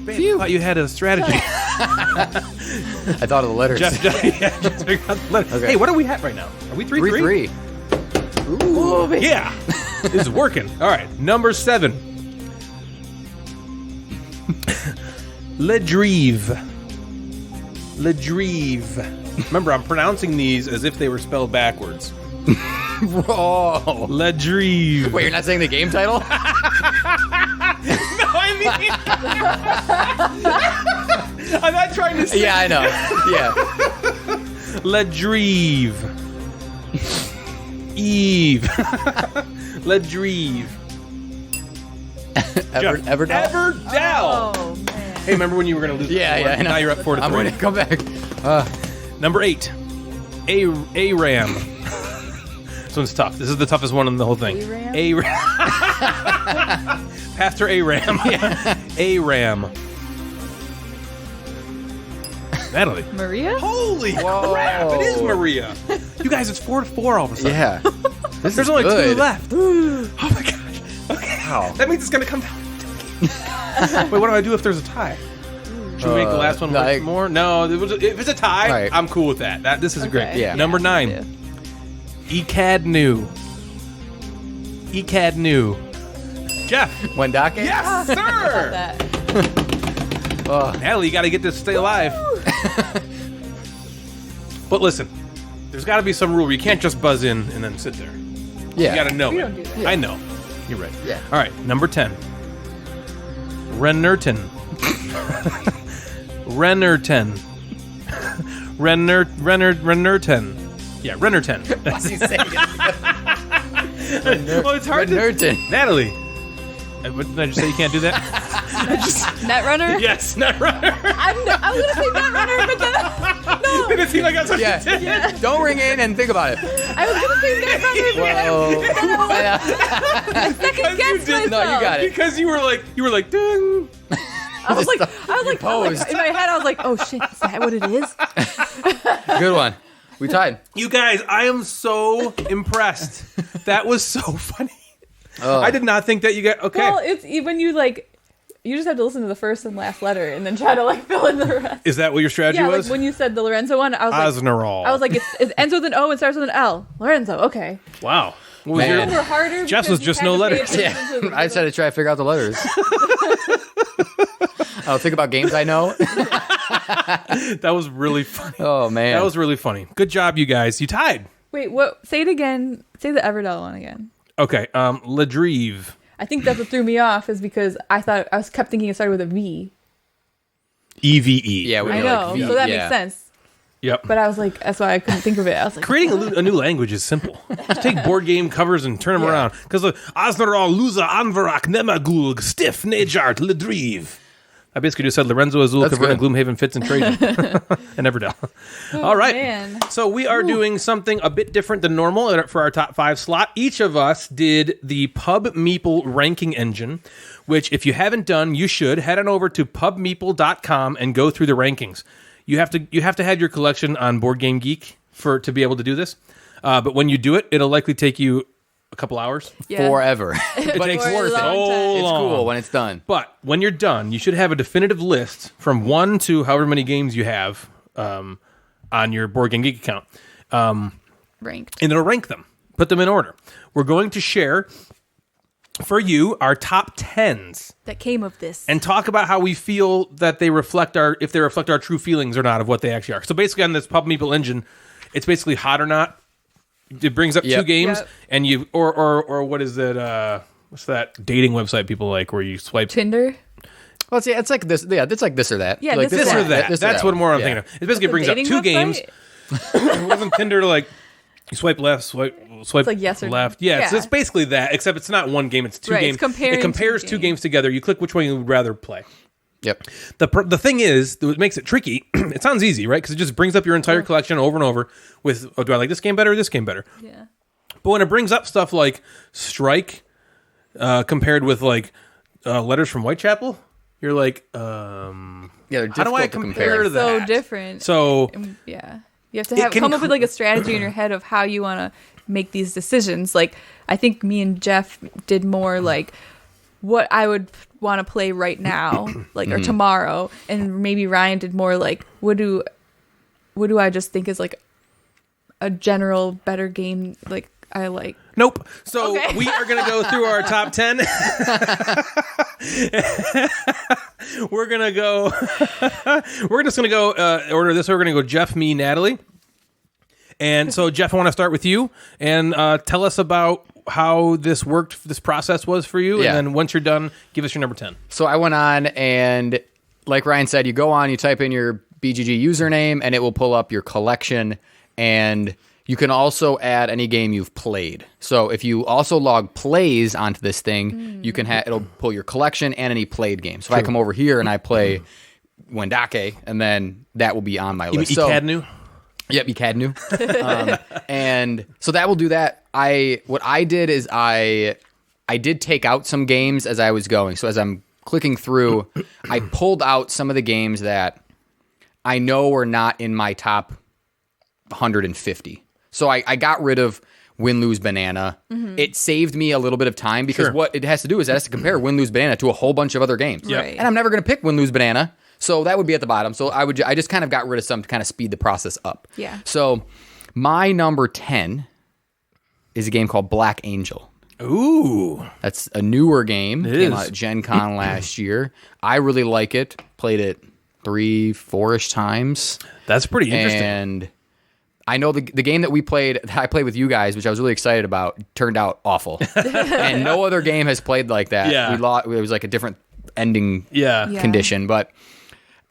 Man, I thought you had a strategy. I thought of the letters. Jeff, yeah, just figured out the letter. Okay. Hey, what are we at right now? Are we 3-3? 3-3. Ooh. Yeah. This is working. All right, number 7. Ledreve. Ledreve. Remember, I'm pronouncing these as if they were spelled backwards. Whoa. Ledreve. Wait, you're not saying the game title? No, I mean, I'm not trying to say. Yeah, I know. Yeah. Ledreve. Eve. Ledreve. Everdell? Everdell. Oh, man. Hey, remember when you were going to lose? Yeah, before? yeah. I know. Now you're up 4-3. I'm going to come back. Number 8. Aram. This one's tough. This is the toughest one in the whole thing. Aram? Pastor Aram. Aram. Natalie. Maria? Holy crap! It is Maria. You guys, it's 4-4 all of a sudden. Yeah. This There's is only good. 2 left. Oh my gosh. Okay. Wow. That means it's gonna come down. Wait, what do I do if there's a tie? Should we make the last one worth more? No, if it's a tie, Right. I'm cool with that. This is great. Yeah. Number 9. Yeah. Ecadnu. Ecadnu. Jeff. Wendake? Yes, sir. That. Natalie, you got to get this to stay alive. But listen, there's got to be some rule where you can't just buzz in and then sit there. Yeah. You got to know We it. don't do that. I know. You're right. Yeah. All right, number 10. Rennerton. Rennerton. Rennerton. Yeah, Rennerton. What's he saying? Well, it's hard to... Rennerton. Natalie. What, did I just say you can't do that? Netrunner? Yes, Netrunner. I was going to say Netrunner, but then... No. Did it seem like I was like, Yeah. Don't ring in and think about it. I was going to say Netrunner, but then I second guessed myself. No, you got it. Because you were like, ding. I was like, posed. in my head, I was like, oh shit, is that what it is? Good one. We tied. You guys, I am so impressed. That was so funny. I did not think that you got okay. Well, it's when you you just have to listen to the first and last letter and then try to fill in the rest. Is that what your strategy Yeah, was? like when you said the Lorenzo one, I was like, Osnerol. I was like, it ends with an O and starts with an L. Lorenzo, okay. Wow. What was Man. Some were harder. Jess because was you just had no to pay letters. attention Yeah, to the- I just had to try to figure out the letters. Oh, think about games I know. That was really funny. Oh man, That was really funny. Good job, you guys. You tied. Wait, what? Say it again. Say the Everdell one again. Okay. Ledrive. I think that's what threw me off is because I kept thinking it started with a V. EVE. Yeah, we I know, know, like V, so that yeah. makes sense. Yep. But I was like, that's why I couldn't think of it. I was like, Creating a new language is simple. Just take board game covers and turn them around. Because Osnerol, Luza, Anvarak, Nemagulg, Stiff, Nejart, Ledrive. I basically just said Lorenzo, Azul, That's Caverna, good. Gloomhaven, Fitz, and Trajan. And Everdell. All right. man. So we are doing something a bit different than normal for our top 5 slot. Each of us did the Pub Meeple ranking engine, which if you haven't done, you should. Head on over to pubmeeple.com and go through the rankings. You have to have your collection on Board Game Geek to be able to do this. But when you do it, it'll likely take you a couple hours. Yeah. Forever. But it's For a worth it. long time. It's long. cool when it's done. But when you're done, you should have a definitive list from 1 to however many games you have on your Board Game Geek account. Ranked. And it'll rank them. Put them in order. We're going to share for you our top 10s That came of this. and talk about how we feel that they reflect if they reflect our true feelings or not of what they actually are. So basically on this Pub Meeple engine, it's basically hot or not. It brings up 2 games Yep. and you or what is it what's that dating website people like where you swipe Tinder. Well, it's like this. Yeah, it's like this or that. Yeah, like this this or that. this or That's that what one. more I'm Yeah. thinking of. It basically brings up Dating 2 games. website? It wasn't Tinder like you swipe left, swipe like yes or no. left. Yeah, Yeah. it's basically that, except it's not one game, it's 2 Right, games. it's comparing It compares 2 2 games together. You click which one you would rather play. Yep. The thing is, what makes it tricky, it sounds easy, right? Because it just brings up your entire collection over and over with, do I like this game better or this game better? Yeah. But when it brings up stuff like Strike compared with like Letters from Whitechapel, you're like, Yeah, they're how do I difficult to compare that? So different. So Yeah. You have to It can come up with like a strategy in your head of how you want to make these decisions. Like I think me and Jeff did more like what I would want to play right now, like or tomorrow, and maybe Ryan did more like what do I just think is like a general better game like I like. nope. So Okay. we are going to go through our top 10. We're going to go, we're just going to go order this. We're going to go Jeff, me, Natalie. And so Jeff, I want to start with you and tell us about how this worked, this process was for you. Yeah. And then once you're done, give us your number 10. So I went on and, like Ryan said, you go on, you type in your BGG username, and it will pull up your collection. And you can also add any game you've played. So if you also log plays onto this thing, you can it'll pull your collection and any played games. So if I come over here and I play Wendake, and then that will be on my list. So, Icadnu? yep, Icadnu. And so that will do that. What I did is I did take out some games as I was going. So as I'm clicking through, I pulled out some of the games that I know were not in my top 150. So I got rid of Win, Lose, Banana. It saved me a little bit of time because Sure. what it has to do is it has to compare Win, Lose, Banana to a whole bunch of other games. Yep. Right. And I'm never going to pick Win, Lose, Banana. So that would be at the bottom. So I just kind of got rid of some to kind of speed the process up. Yeah. So my number 10 is a game called Black Angel. Ooh. That's a newer game. It Came is. out at Gen Con last year. I really like it. Played it 3-4-ish times. That's pretty interesting. And I know the game that I played with you guys, which I was really excited about, turned out awful. And no other game has played like that. Yeah. It was like a different ending Yeah. Yeah. condition. But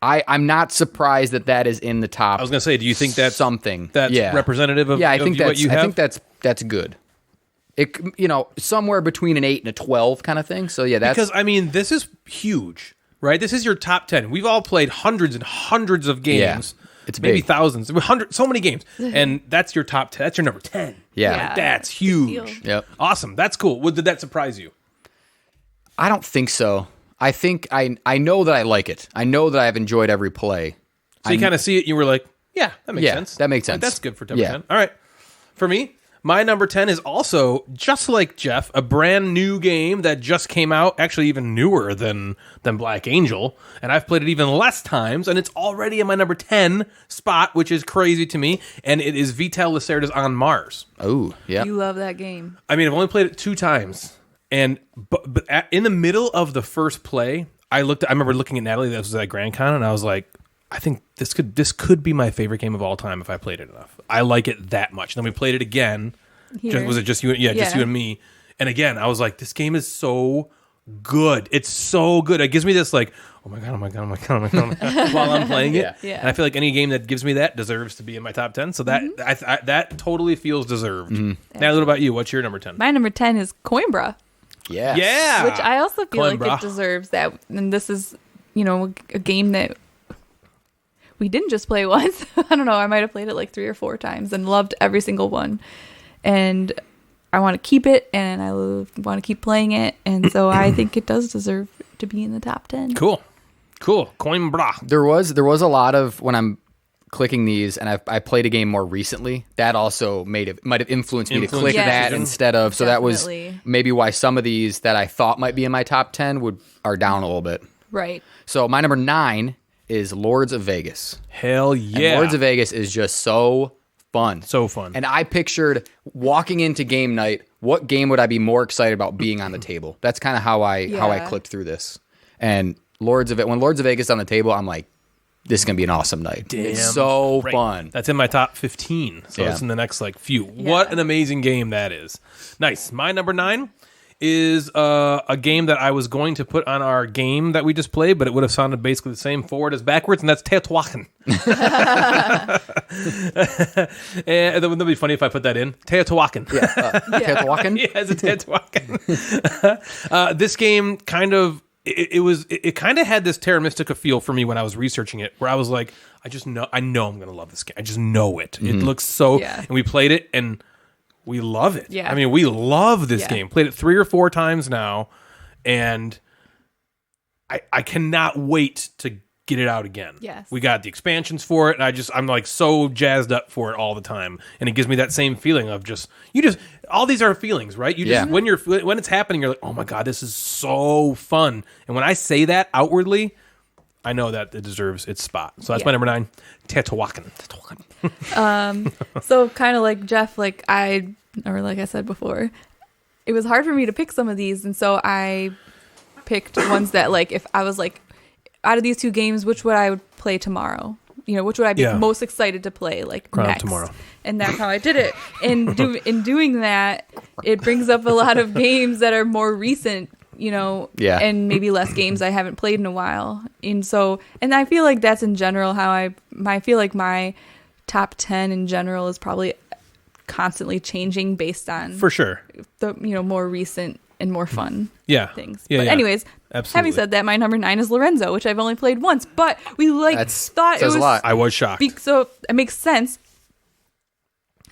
I'm not surprised that is in the top. I was going to say, do you think that's something that's yeah. representative of, I of think what you have? I think that's good. It somewhere between an 8 and a 12 kind of thing. So yeah, that's Because, I mean, this is huge. right? This is your top 10. We've all played hundreds and hundreds of games. Yeah. It's maybe big. thousands, so many games. And that's your top 10. That's your number 10. Yeah. Yeah. That's huge. Yep. Awesome. That's cool. Did that surprise you? I don't think so. I think I know that I like it. I know that I've enjoyed every play. So you kind of see it and you were like, yeah, that makes sense. That makes Like, sense. that's good for number 10. All right. For me, my number 10 is also, just like Jeff, a brand new game that just came out, actually even newer than Black Angel, and I've played it even less times, and it's already in my number 10 spot, which is crazy to me, and it is Vital Lacerda's On Mars. Oh, yeah. You love that game. I mean, I've only played it 2 times, and but in the middle of the first play, I remember looking at Natalie, that was at Grand Con, and I was like, I think this could be my favorite game of all time if I played it enough. I like it that much. And then we played it again. Here. Was it just you? Yeah, just you and me. And again, I was like, this game is so good. It's so good. It gives me this like, oh my god, while I'm playing it. Yeah. And I feel like any game that gives me that deserves to be in my top 10. So that that totally feels deserved. Now, what about you? What's your number 10? My number 10 is Coimbra, Yes. Yeah. which I also feel like Coimbra. it deserves that. And this is, a game that we didn't just play once. I don't know. I might have played it like 3 or 4 times and loved every single one. And I want to keep it, and I want to keep playing it. And so I think it does deserve to be in the top 10. Cool. Coimbra. There was a lot of, when I'm clicking these, and I played a game more recently, that also might have influenced me to click Yes. that instead of, so that was Definitely. maybe why some of these that I thought might be in my top 10 are down a little bit. Right. So my number 9 is Lords of Vegas. Hell And yeah. Lords of Vegas is just so fun. So fun. And I pictured walking into game night, what game would I be more excited about being on the table? That's kind of how I Yeah. clicked through this. And when Lords of Vegas is on the table, I'm like, this is going to be an awesome night. It's so Right. fun. That's in my top 15. So Yeah. it's in the next few. What an amazing game that is. Nice. My number 9 is a game that I was going to put on our game that we just played, but it would have sounded basically the same forward as backwards, and that's Teotihuacan. And wouldn't it be funny if I put that in? Teotihuacan. Teotihuacan? Yeah, it's a Teotihuacan. This game kind of it kind of had this Terra Mystica feel for me when I was researching it, where I was like, I know I'm gonna love this game. I just know it. It looks so. Yeah. And we played it, and we love it. Yeah. I mean, we love this Yeah. game. Played it 3 or 4 times now, and I cannot wait to get it out again. Yes. We got the expansions for it, and I'm like so jazzed up for it all the time, and it gives me that same feeling of all these are feelings, right? When it's happening, you're like, oh my god, this is so fun. And when I say that outwardly, I know that it deserves its spot. So that's my number 9, Teotihuacan. So kind of like Jeff, like I said before, it was hard for me to pick some of these, and so I picked ones that, like, if I was like, out of these 2 games, which would I would play tomorrow? Which would I be most excited to play, like, Crown next? tomorrow. And that's how I did it. And in doing that, it brings up a lot of games that are more recent, and maybe less games I haven't played in a while. And I feel like that's in general how I feel like my top 10 in general is probably constantly changing based on For sure. the more recent and more fun things. Yeah, But yeah. anyways, Absolutely. having said that, my number 9 is Lorenzo, which I've only played once, but we thought it says was a lot. I was shocked. so it makes sense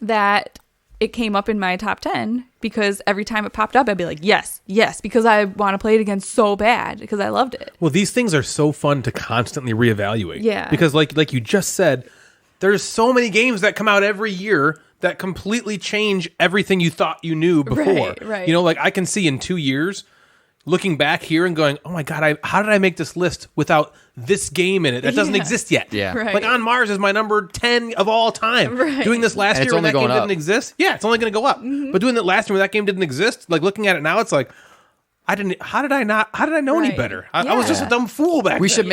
that it came up in my top 10 because every time it popped up, I'd be like, yes, because I want to play it again so bad because I loved it. Well, these things are so fun to constantly reevaluate. Yeah. Because like you just said, there's so many games that come out every year that completely change everything you thought you knew before. Right. Like I can see in 2 years, looking back here and going, oh my God, how did I make this list without this game in it? That doesn't exist yet. Yeah. Right. Like On Mars is my number 10 of all time. Right. Doing this last And it's year when only that game going didn't up. exist. Yeah, it's only going to go up. But doing it last year when that game didn't exist, like looking at it now, it's like, how did I know any Right. better? I was just a dumb fool back We then. should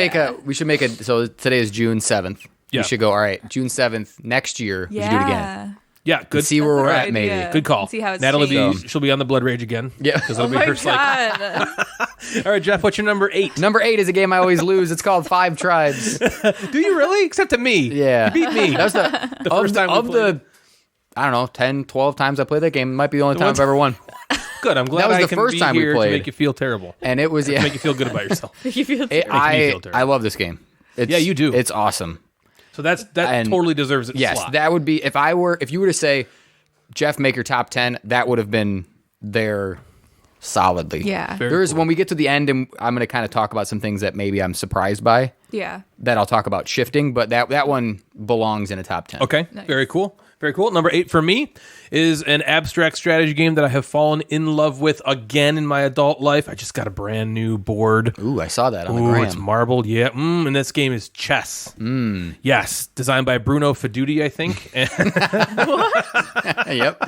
make a so today is June 7th. Yeah. We should go, all right, June 7th next year, we should do it again. Yeah, good. See where we're at, maybe. idea. Good call. And see how it's Natalie changed. she'll be on the Blood Rage again. Yeah. Because Oh it'll be my her God. All right, Jeff, what's your number 8? Number 8 is a game I always lose. It's called 5 Tribes. Do you really? Except to me. Yeah. You beat me. That was the first time we of played the I don't know, 10, 12 times I played that game. It might be the only time I've ever won. good. I'm glad That was I the can first be time we here played. to make you feel terrible. And it was, To make you feel good about yourself. You feel It- terrible. Makes me I feel terrible. love this game. Yeah, you do. It's awesome. So that And totally deserves its Yes, slot. that would be if you were to say, Jeff, make your top 10, that would have been there solidly. Yeah. Very There's cool. when we get to the end, and I'm going to kind of talk about some things that maybe I'm surprised by Yeah. that I'll talk about shifting, but that one belongs in a top 10. Okay, Nice. very cool. Very cool. Number 8 for me is an abstract strategy game that I have fallen in love with again in my adult life. I just got a brand new board. Ooh, I saw that on the Ooh, gram. it's marbled. Yeah. And this game is chess. Yes. Designed by Bruno Feduti, I think. Yep.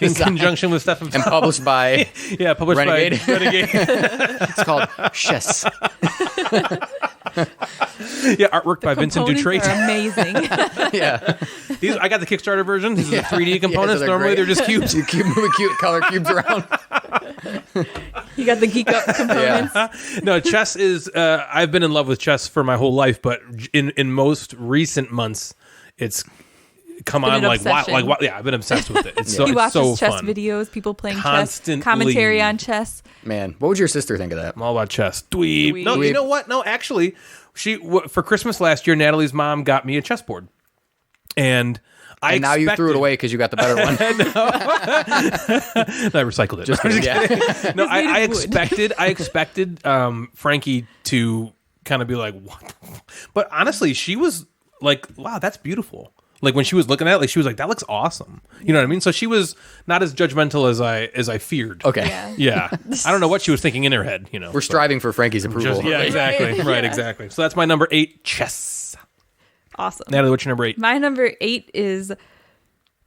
In conjunction with Stefan. And published by, Yeah, published Renegade. by Renegade. it's called Chess. Yeah, artwork by Vincent Components Dutrait. are amazing. Yeah. These, I got the Kickstarter version. These are the 3D components. they're Normally great. they're just cubes. You keep moving cute color cubes around. You got the geek up components. No, chess is. I've been in love with chess for my whole life, but in most recent months, it's come been on an like wow, obsession. yeah, I've been obsessed with it. It's so He it's watches so chess fun. videos, people playing Constantly. chess, commentary on chess. Man, what would your sister think of that? I'm all about chess. Dweeb. Dweeb. No, you Dweeb. know what? No, actually, for Christmas last year, Natalie's mom got me a chessboard, and And now you threw it away because you got the better one. I recycled it. Just kidding. Yeah. No, made I of wood. expected Frankie to kind of be like, what? But honestly, she was like, wow, that's beautiful. Like when she was looking at it, like she was like, that looks awesome. You know what I mean? So she was not as judgmental as I feared. Okay. Yeah. Yeah. I don't know what she was thinking in her head, you know. We're striving for Frankie's approval. Yeah, exactly. Right, Yeah. exactly. So that's my number 8, chess. Awesome. Natalie, what's your number 8? My number 8 is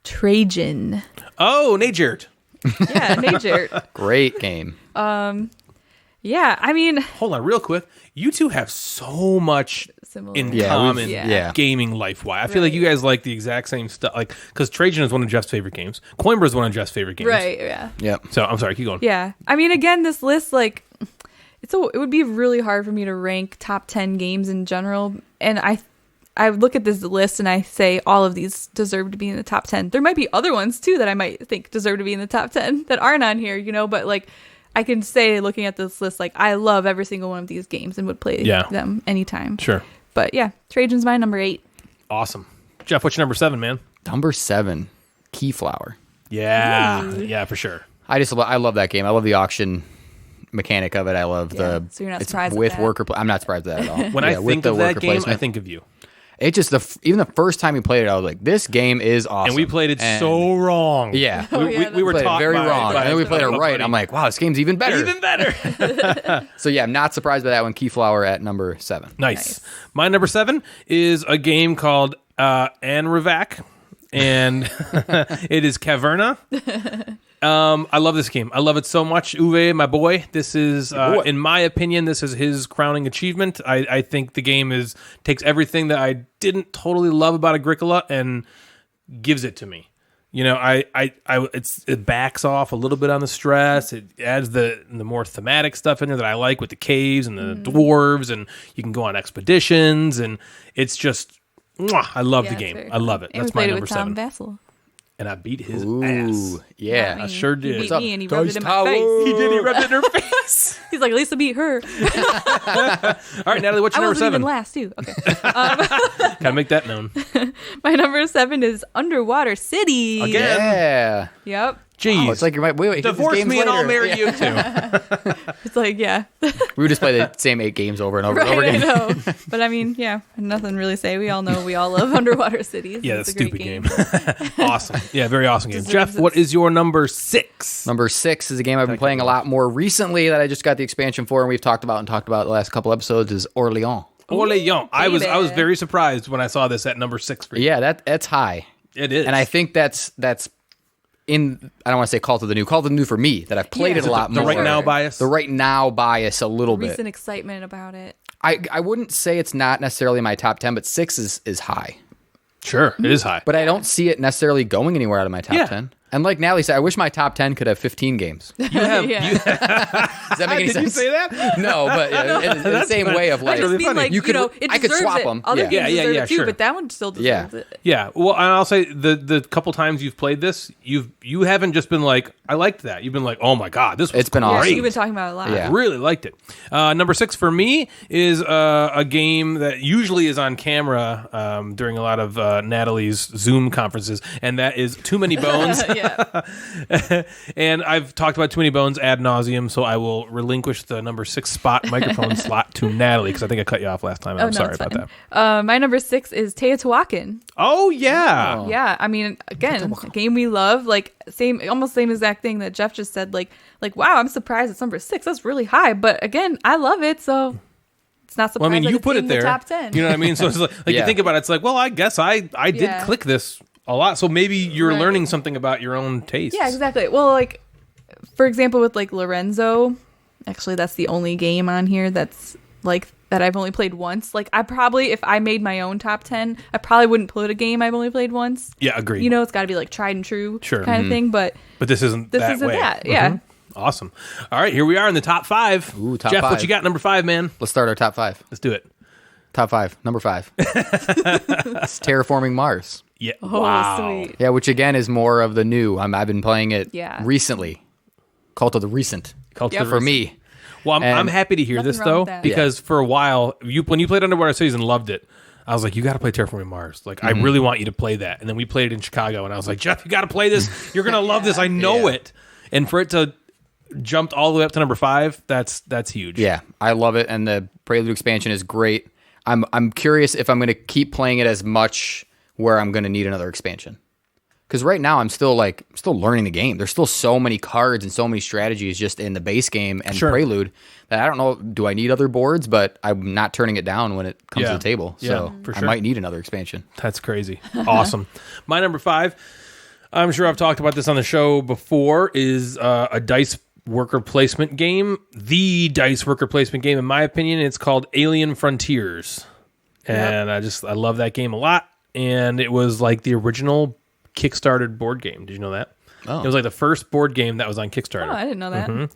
Trajan. Oh, Nate Jarrett. Yeah, nature. Great game. Yeah, I mean, Hold on, real quick. You two have so much similar. in Yeah, common we've- yeah. gaming life-wise. I feel like Right. you guys like the exact same stuff. Like, because Trajan is one of Jeff's favorite games. Coimbra is one of Jeff's favorite games. Right, yeah. Yep. So, I'm sorry, keep going. Yeah. I mean, again, this list, like, it would be really hard for me to rank top 10 games in general. And I look at this list and I say all of these deserve to be in the top 10. There might be other ones, too, that I might think deserve to be in the top 10 that aren't on here, you know, but, like, I can say, looking at this list, like, I love every single one of these games and would play them anytime. Sure. But, yeah, Trajan's my number 8. Awesome. Jeff, what's your number 7, man? Number 7, Keyflower. Yeah. Yeah, for sure. I love that game. I love the auction mechanic of it. I love Yeah, the. so you're not it's surprised at with that? worker. I'm not surprised at that at all. When Yeah, I with think the of that worker game, I placement. think of you. It just even the first time we played it, I was like, "This game is awesome." And we played it And- so wrong. Yeah, Oh, We, yeah, we were played taught it very by- wrong, by and then we played it a right. buddy. I'm like, "Wow, this game's even better." Even better. So yeah, I'm not surprised by that one. Keyflower at number 7. Nice. My number 7 is a game called Anrivak, and it is Caverna. I love this game. I love it so much. Uwe, my boy, this is, in my opinion, this is his crowning achievement. I think the game takes everything that I didn't totally love about Agricola and gives it to me. You know, it backs off a little bit on the stress. It adds the more thematic stuff in there that I like with the caves and the dwarves, and you can go on expeditions, and it's just, I love the game. I love it. And That's we my played it number with Tom 7. Vassal. And I beat his Ooh, ass. yeah. I sure He did. beat up, me and he rubbed it in Dice my Tower? face. He did. He rubbed it in her face. He's like, Lisa beat her. All right, Natalie, what's I your number wasn't 7? even last, too. Okay. Gotta make that known. My number 7 is Underwater City. Again? Yeah. Yep. Jeez. Oh, it's like you're wait. Divorce games me and I'll later. marry you too. It's like, yeah. We would just play the same 8 games over and over and over Right, I again. know. But I mean, yeah, nothing really say. We all know we all love Underwater Cities. Yeah, It's that's a great stupid game. Awesome. Yeah, very awesome game. Deserves Jeff, what its- is your number 6? Number 6 is a game I've been playing a lot more recently that I just got the expansion for, and we've talked about the last couple episodes. Is Orléans. Orléans. I was baby. very surprised when I saw this at number 6 for you. Yeah, that's high, It is. and I think that's in. I don't want to say Call to the New for me that I've played Yeah. it a lot the more. right now bias. The right now bias a little Recent bit. excitement about it. I wouldn't say it's not necessarily my top 10, but 6 is high. Sure, it is high. But I don't see it necessarily going anywhere out of my top yeah. 10. And like Natalie said, I wish my top 10 could have 15 games. Does You have. Yeah. that make any Did sense? you say that? No, but in the same way of I like, just mean like, You could- it I could deserves swap it. 'em. Other Yeah. games deserve it too, sure. but that one still deserves it. Yeah, well, and I'll say the couple times you've played this, you haven't just been like, I liked that. You've been like, oh my god, this was It's been great. awesome. You've been talking about it a lot. Yeah. Really liked it. Number 6 for me is a game that usually is on camera during a lot of Natalie's Zoom conferences, and that is Too Many Bones. Yeah. And I've talked about Too Many Bones ad nauseum, so I will relinquish the number 6 spot microphone slot to Natalie because I think I cut you off last time. And I'm sorry it's about fine. that. My number 6 is Teotihuacan. Oh yeah. Yeah, I mean, again, a game we love, like almost same exact thing that Jeff just said. Like, wow, I'm surprised it's number 6. That's really high, but again, I love it, so it's not surprising. Well, I mean, you it's put in it there. the top 10. You know what I mean? So it's like Yeah. you think about it, it's like, well, I guess I did Yeah. click this a lot, so maybe you're Right. learning something about your own taste. Yeah, exactly. Well, like for example, with like Lorenzo, actually, that's the only game on here that's like that I've only played once. Like, I probably, if I made my own top 10, I probably wouldn't put a game I've only played once. Yeah, agreed. You know, it's got to be like tried and true Sure. kind of thing. But But this isn't this that isn't way. that. Yeah. Awesome. All right, here we are in the top 5. Ooh, top Jeff, what 5. you got? Number 5, man. Let's start our top 5. Let's do it. Top 5. Number 5. It's Terraforming Mars. Yeah. Oh, wow. sweet. Yeah, which again is more of the new. I've been playing it Yeah. recently. Cult of the recent. Cult of Yep. the For Recent. me. Well, I'm And- happy to hear Nothing this wrong though, with that. because for a while, when you played Underwater Cities and loved it, I was like, you got to play Terraforming Mars. Like, I really want you to play that. And then we played it in Chicago, and I was like, Jeff, you got to play this. You're gonna love this. I know Yeah. it. And for it to jump all the way up to number 5, that's huge. Yeah, I love it, and the Prelude expansion is great. I'm curious if I'm going to keep playing it as much where I'm going to need another expansion. Because right now I'm still learning the game. There's still so many cards and so many strategies just in the base game and Sure. Prelude that I don't know. Do I need other boards? But I'm not turning it down when it comes Yeah. to the table. Yeah, So for I sure. might need another expansion. That's crazy. Awesome. My number 5, I'm sure I've talked about this on the show before, is a dice worker placement game. The dice worker placement game, in my opinion. It's called Alien Frontiers. And I love that game a lot. And it was like the original Kickstarted board game. Did you know that? Oh. It was like the first board game that was on Oh, Kickstarter. I didn't know that.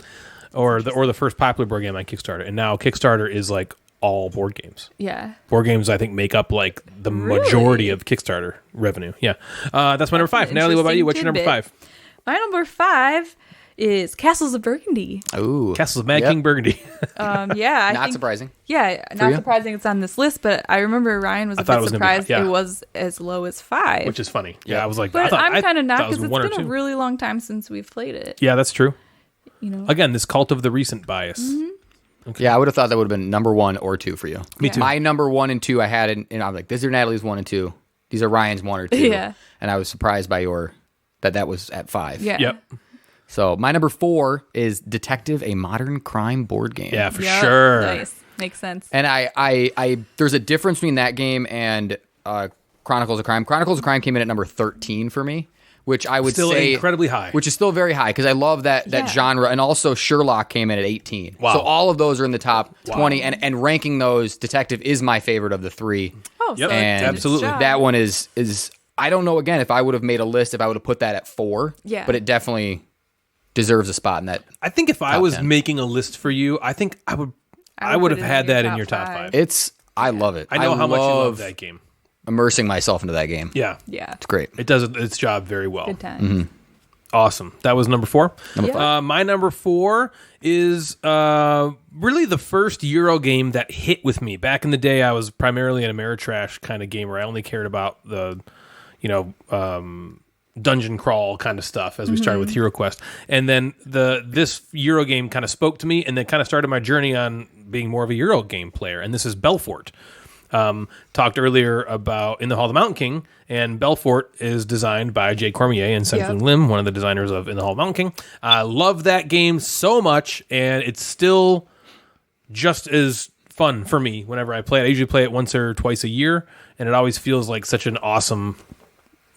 or the first popular board game on Kickstarter. And now Kickstarter is like all board games. Yeah. Board games, I think, make up like the Really? majority of Kickstarter revenue. Yeah. That's my number 5. an Natalie, what about you? What's interesting your number tidbit. 5? My number 5 is Castles of Burgundy. Ooh, Castles of Mad Yep. King Burgundy. Yeah, I Not think, surprising. Yeah, not you? surprising it's on this list, but I remember Ryan was a thought it bit was gonna be- surprised yeah. it was as low as 5. Which is funny. Yeah, Yeah. I was like, but I'm kind of not thought it was because it's 1 or been 2. a really long time since we've played it. Yeah, that's true. You know, Again, this cult of the recent bias. Yeah, I would have thought that would have been number 1 or 2 for you. Me too. My number 1 and 2 I had, and I'm like, these are Natalie's 1 and 2. These are Ryan's 1 or 2. Yeah. And I was surprised by that was at 5. yeah, Yep. So my number 4 is Detective, a modern crime board game. Yeah, for Yep. sure. Nice, makes sense. And I there's a difference between that game and Chronicles of Crime. Chronicles of Crime came in at number 13 for me, which I would Still say incredibly high. which is still very high because I love that Yeah. genre. And also Sherlock came in at 18. Wow. So all of those are in the top 20, and ranking those, Detective is my favorite of the 3. Oh, Yep, so and absolutely. good job. that one is I don't know again if I would have made a list if I would have put that at 4. Yeah. But it definitely deserves a spot in that. I think if I Top was 10. making a list for you, I think I would I have would put it had in that your in your top top 5. I love it. I know how much you love love that game. immersing myself into that game. Yeah. Yeah, It's great. It does its job very well. good time. Mm-hmm. Awesome. That was number 4. Number Yeah. 4. My number 4 is really the first Euro game that hit with me. Back in the day, I was primarily an Ameritrash kind of gamer. I only cared about the, dungeon crawl kind of stuff as we started with HeroQuest. And then this Euro game kind of spoke to me and then kind of started my journey on being more of a Euro game player. And this is Belfort. Talked earlier about In the Hall of the Mountain King, and Belfort is designed by Jay Cormier and Sen-Foong Lim, one of the designers of In the Hall of the Mountain King. I love that game so much, and it's still just as fun for me whenever I play it. I usually play it once or twice a year, and it always feels like such an awesome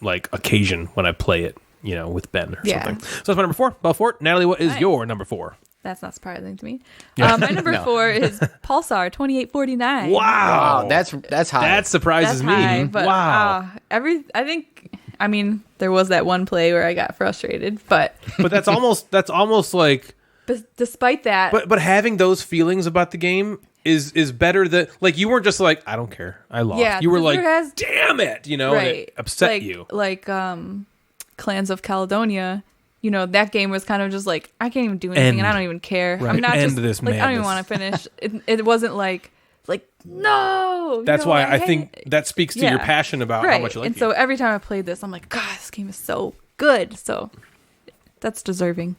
occasion when I play it, with Ben or Yeah. something. So that's my number 4, Belfort. Natalie, what is Nice. your number 4? That's not surprising to me. My number 4 is Pulsar 2849. Wow. That's high. That surprises That's high, me. but Wow. I think I mean, there was that one play where I got frustrated, but that's almost like. Despite that, but having those feelings about the game is better than like you weren't just like I don't care, I lost. Yeah, you were like, damn it, and it upset you. Like Clans of Caledonia. That game was kind of just like I can't even do anything, and I don't even care. Right. I'm not End just this like madness. I don't even want to finish. It wasn't like no. That's why I think that speaks to your passion about how much you like it. And so every time I played this, I'm like, God, this game is so good. So that's deserving.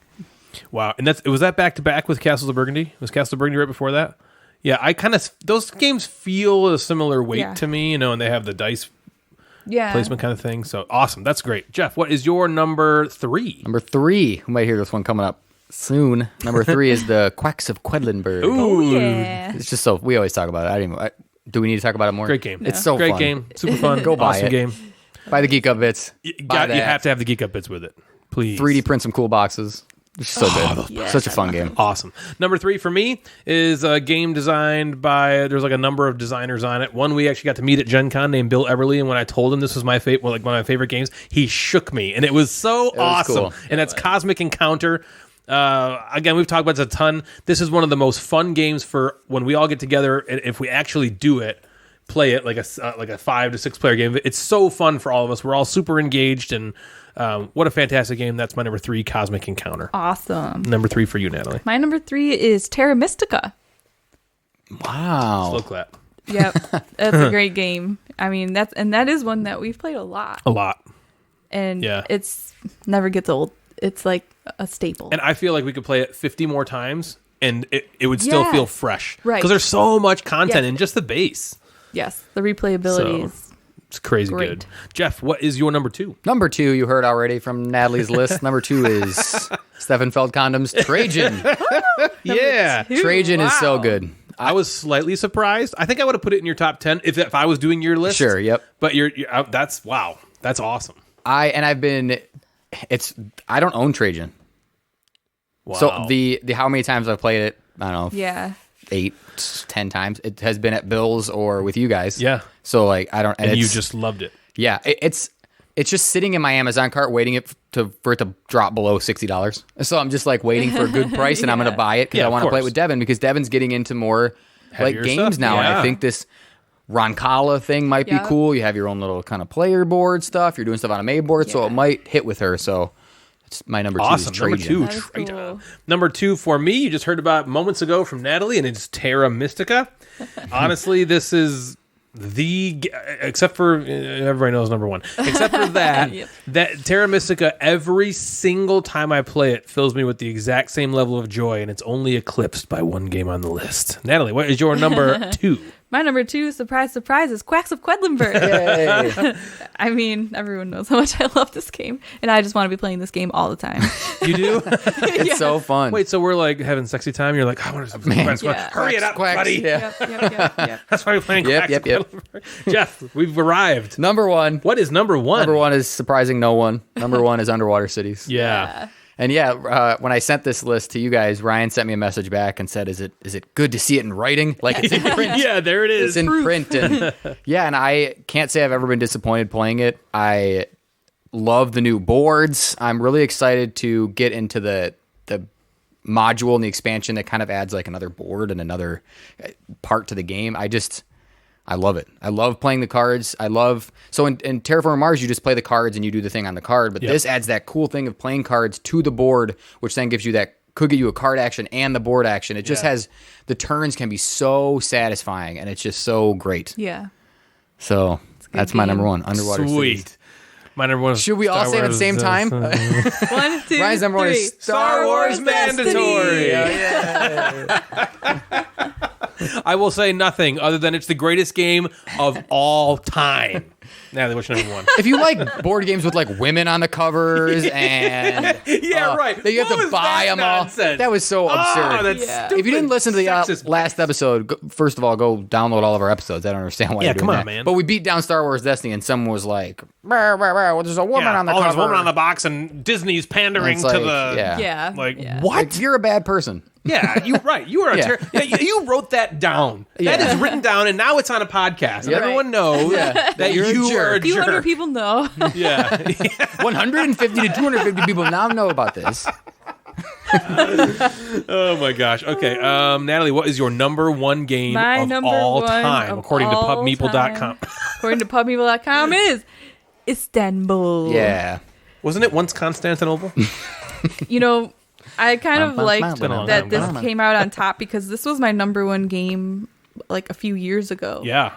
Wow, and was that back to back with Castles of Burgundy? Was Castles of Burgundy right before that? Yeah, I kind of those games feel a similar weight to me, and they have the dice placement kind of thing. So awesome, that's great. Jeff, what is your number 3? Number 3, we might hear this one coming up soon. Number 3 is the Quacks of Quedlinburg. Ooh, yeah. It's just so we always talk about it. Do we need to talk about it more? Great game. It's so great fun. game, super fun. Go buy awesome it. Game. Buy the Geek Up bits. You have to have the Geek Up bits with it, please. 3D print some cool boxes. It's so good. Yeah. Such a fun game. Awesome. Number 3 for me is a game designed by, there's like a number of designers on it. One we actually got to meet at Gen Con named Bill Everly, and when I told him this was my one of my favorite games, he shook me, and it was so awesome. Cool. And that's Cosmic Encounter. Again, we've talked about this a ton. This is one of the most fun games for when we all get together, and if we actually do it, play it like a 5 to 6 player game. It's so fun for all of us. We're all super engaged, and what a fantastic game. That's my number 3, Cosmic Encounter. Awesome. Number 3 for you, Natalie. My number 3 is Terra Mystica. Wow. Slow clap. Yep. That's a great game. I mean, that is one that we've played a lot. A lot. And it's never gets old. It's like a staple. And I feel like we could play it 50 more times, and it would still feel fresh. Right. Because there's so much content in just the base. Yes. The replayability is it's crazy great. good. Jeff, what is your number 2? Number 2, you heard already from Natalie's list. Number 2 is Stefan Feldkondim's Trajan. Yeah. Trajan is so good. I was slightly surprised. I think I would have put it in your top 10 if I was doing your list. Sure, yep. But that's wow. That's awesome. I don't own Trajan. Wow. So the how many times I've played it, I don't know. Yeah. 8, 10 times. It has been at Bill's or with you guys. Yeah. So like I don't. And you just loved it. Yeah. It's just sitting in my Amazon cart waiting for it to drop below $60. So I'm just like waiting for a good price, and I'm going to buy it because I want to play it with Devin, because Devin's getting into more Heavier like games stuff. now, Yeah. and I think this Roncalla thing might be cool. You have your own little kind of player board stuff. You're doing stuff on a May board, so it might hit with her. So it's my number 2. Awesome. Is Number Trajan. 2, That is Trajan. cool. Number 2 for me, you just heard about moments ago from Natalie, and it's Terra Mystica. Honestly, this is except for everybody knows number 1. Except for that, that Terra Mystica, every single time I play it, fills me with the exact same level of joy, and it's only eclipsed by one game on the list. Natalie, what is your number 2? My number 2, surprise, surprise, is Quacks of Quedlinburg. I mean, everyone knows how much I love this game, and I just want to be playing this game all the time. You do? It's so fun. Wait, so we're like having sexy time? You're like, I want to hurry it up, Quacks. buddy. Yeah. Yep. That's why we're playing Yep, Quacks of yep. Quedlinburg. Jeff, we've arrived. Number 1. What is number 1? Number 1 is surprising no one. Number 1 is Underwater Cities. Yeah. And when I sent this list to you guys, Ryan sent me a message back and said, "Is it good to see it in writing? Like it's in print? Yeah, there it is. It's in print." And and I can't say I've ever been disappointed playing it. I love the new boards. I'm really excited to get into the module and the expansion that kind of adds like another board and another part to the game. I love it. I love playing the cards. In Terraforming Mars, you just play the cards and you do the thing on the card. But this adds that cool thing of playing cards to the board, which then could get you a card action and the board action. It just has, the turns can be so satisfying, and it's just so great. Yeah. So that's my number 1, Underwater Sweet. Cities. My number 1 is Should we all say it at the same time? 1, 2, Ryan's number 1 3. is Star Wars mandatory. Yeah. I will say nothing other than it's the greatest game of all time. Natalie, what's your number 1? If you like board games with like women on the covers and right. that you have What to was buy that them all, nonsense? that was so absurd. That's stupid. If you didn't listen to the Sexist. last episode, first of all, go download all of our episodes. I don't understand why you're doing come on, that. man. But we beat down Star Wars Destiny, and someone was like, "There's a woman on the cover." There's a woman on the box, and Disney's pandering It's to like, the... Yeah. Like, Yeah. what? Like, you're a bad person. Yeah, you are a Yeah. you wrote that down. That is written down, and now it's on a podcast. And Yeah. everyone knows that You're a You are a jerk. 200 jerk. people know. Yeah. 150 to 250 people now know about this. Oh my gosh. Okay. Natalie, what is your number one game My of number all one time, of according to all pubmeeple.com? time. According to pubmeeple.com is Istanbul. Yeah. Wasn't it once Constantinople? You know, I kind of liked It's been a long that time. this came out on top because this was my number one game like a few years ago. Yeah.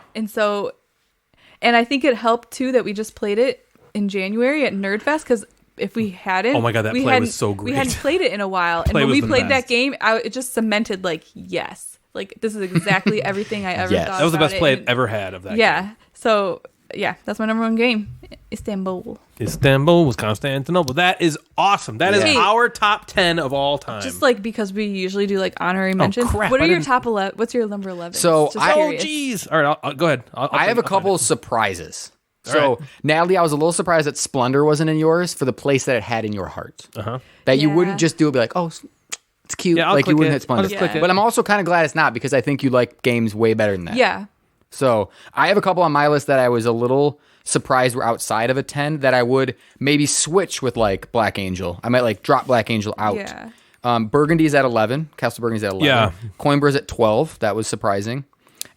And I think it helped too that we just played it in January at Nerdfest because if we hadn't, Oh my God, that we play was hadn't- so great. We hadn't played it in a while, and Play when was we the played best. that game, it just cemented like yes, like this is exactly everything I ever Yes. thought. That was the about best it. play And I've ever had of that game. yeah. So yeah, that's my number one game, Istanbul. Istanbul was Constantinople. That is awesome. That is Yeah. our top 10 of all time. Just like because we usually do like honorary mentions. crap, What I are your didn't- top 11? What's your number 11? So, Just I- oh, curious. geez. All right, I'll go ahead. I have a couple surprises. So, Natalie, I was a little surprised that Splendor wasn't in yours for the place that it had in your heart. That you Yeah. wouldn't just do it, be like, oh, it's cute. Yeah, I'll like you click wouldn't it. hit Splendor. I'll just click it. But I'm also kind of glad it's not because I think you like games way better than that. Yeah. So I have a couple on my list that I was a little surprised were outside of a 10 that I would maybe switch with like Black Angel. I might like drop Black Angel out. Yeah. Burgundy's at 11. Castle Burgundy's at 11. Yeah. Coimbra's at 12. That was surprising.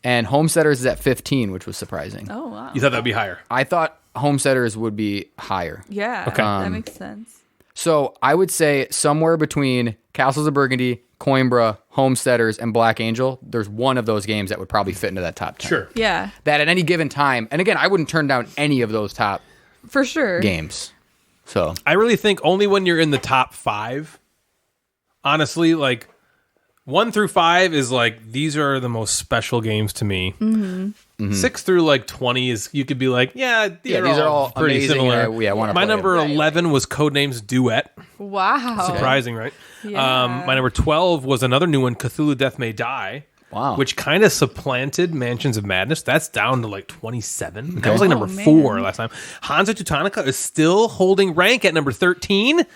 And Homesteaders is at 15, which was surprising. Oh wow. You thought that would be higher. I thought Homesteaders would be higher. Yeah. Okay. That makes sense. So I would say somewhere between Castles of Burgundy, Coimbra, Homesteaders, and Black Angel, there's one of those games that would probably fit into that top 10. Sure. Yeah. That at any given time, and again, I wouldn't turn down any of those top For sure. games. So I really think only when you're in the top 5, honestly, like 1 through 5 is like, these are the most special games to me. 6 through like 20 is, you could be like, yeah, these are all pretty amazing, similar. and I wanna My play number them. 11 was Codenames Duet. Wow. Surprising, right? Yeah. My number 12 was another new one, Cthulhu Death May Die. Wow. Which kind of supplanted Mansions of Madness. That's down to like 27. That was like number Oh, man. 4 last time. Hansa Teutonica is still holding rank at number 13.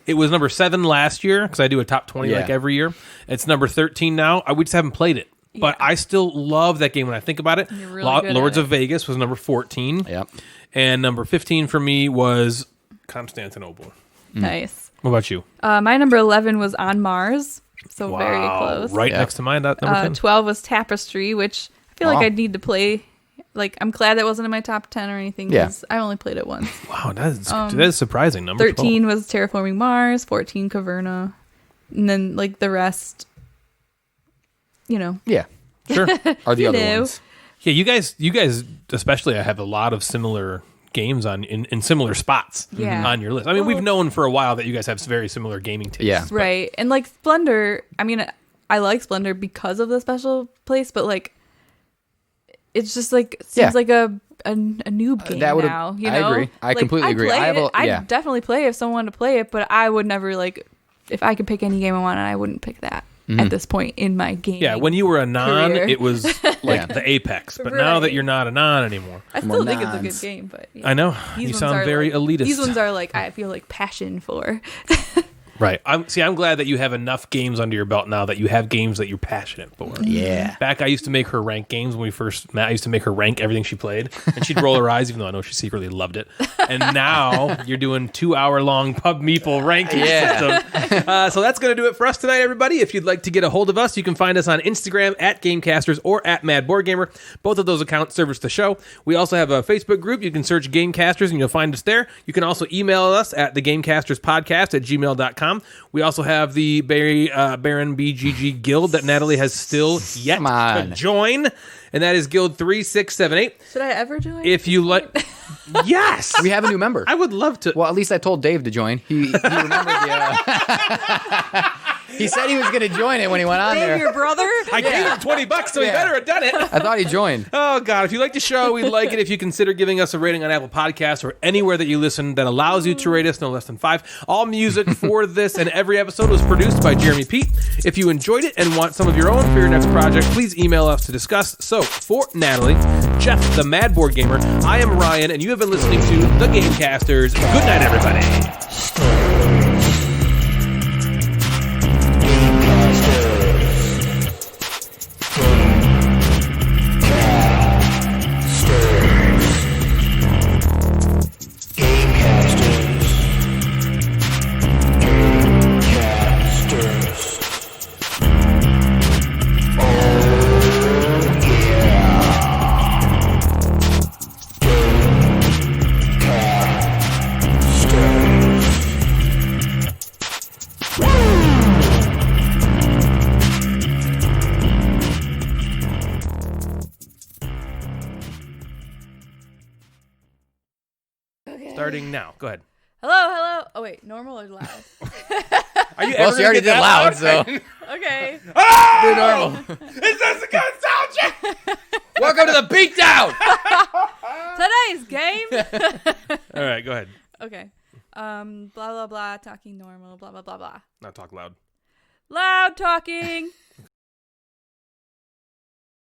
It was number 7 last year because I do a top 20 like every year. It's number 13 now. We just haven't played it. But I still love that game when I think about it. You're really good Lords at of Vegas was number 14. Yep. And number 15 for me was Constantinople. Nice. What about you? My number 11 was On Mars. So very close. Right Yeah. next to mine, number 10. 12 was Tapestry, which I feel like Wow. I'd need to play. Like, I'm glad that wasn't in my top 10 or anything. Yeah. 'Cause I only played it once. Wow, that is surprising. Number 13 was Terraforming Mars, 14 Caverna, and then like the rest, you know. Yeah. 12. Sure. Are the other know. ones. Yeah, you guys especially have a lot of similar games in similar spots Yeah. on your list. I mean, we've known for a while that you guys have very similar gaming tastes. Yeah. Right. And like Splendor, I mean, I like Splendor because of the special place, but like, it's just like, seems like a noob game that would've- now. You I know? agree. I Like, completely I'd agree. play I have it. a- yeah. I'd definitely play it if someone wanted to play it, but I would never like, if I could pick any game I wanted, I wouldn't pick that at this point in my game. Yeah, when you were a non, career. it was like Yeah. the apex. But now that Right. you're not a non anymore, I More still think it's a nons. good game, but yeah. I know These you ones sound are very like, elitist. These ones are like I feel like passion for. Right. I'm glad that you have enough games under your belt now that you have games that you're passionate for. Yeah. Back, I used to make her rank games when we first met. I used to make her rank everything she played, and she'd roll her eyes, even though I know she secretly loved it. And now you're doing 2-hour-long Pub Meeple ranking system. So that's going to do it for us tonight, everybody. If you'd like to get a hold of us, you can find us on Instagram at Gamecasters or at Mad Board Gamer. Both of those accounts service the show. We also have a Facebook group. You can search Gamecasters, and you'll find us there. You can also email us at thegamecasterspodcast@gmail.com. We also have the Baron BGG Guild that Natalie has still yet Come on. to join, and that is Guild 3678. Should I ever join? If you like, yes, We have a new member. I would love to. Well, at least I told Dave to join. He remembered the. He said he was going to join it when he went on Dave, there. your brother? I gave him $20, so he Yeah. better have done it. I thought he joined. Oh, God. If you like the show, we'd like it if you consider giving us a rating on Apple Podcasts or anywhere that you listen that allows you to rate us no less than 5. All music for this and every episode was produced by Jeremy Pete. If you enjoyed it and want some of your own for your next project, please email us to discuss. So, for Natalie, Jeff, the Mad Board Gamer, I am Ryan, and you have been listening to The Gamecasters. Good night, everybody. Starting now. Go ahead. Hello. Oh wait, normal or loud? Are you Well, ever she already gonna get did that loud, so Okay. do normal. Is this a good sound check? Welcome to the beatdown. Today's game. All right, go ahead. Okay. Blah blah blah. Talking normal. Blah blah blah blah. Not talk loud. Loud talking.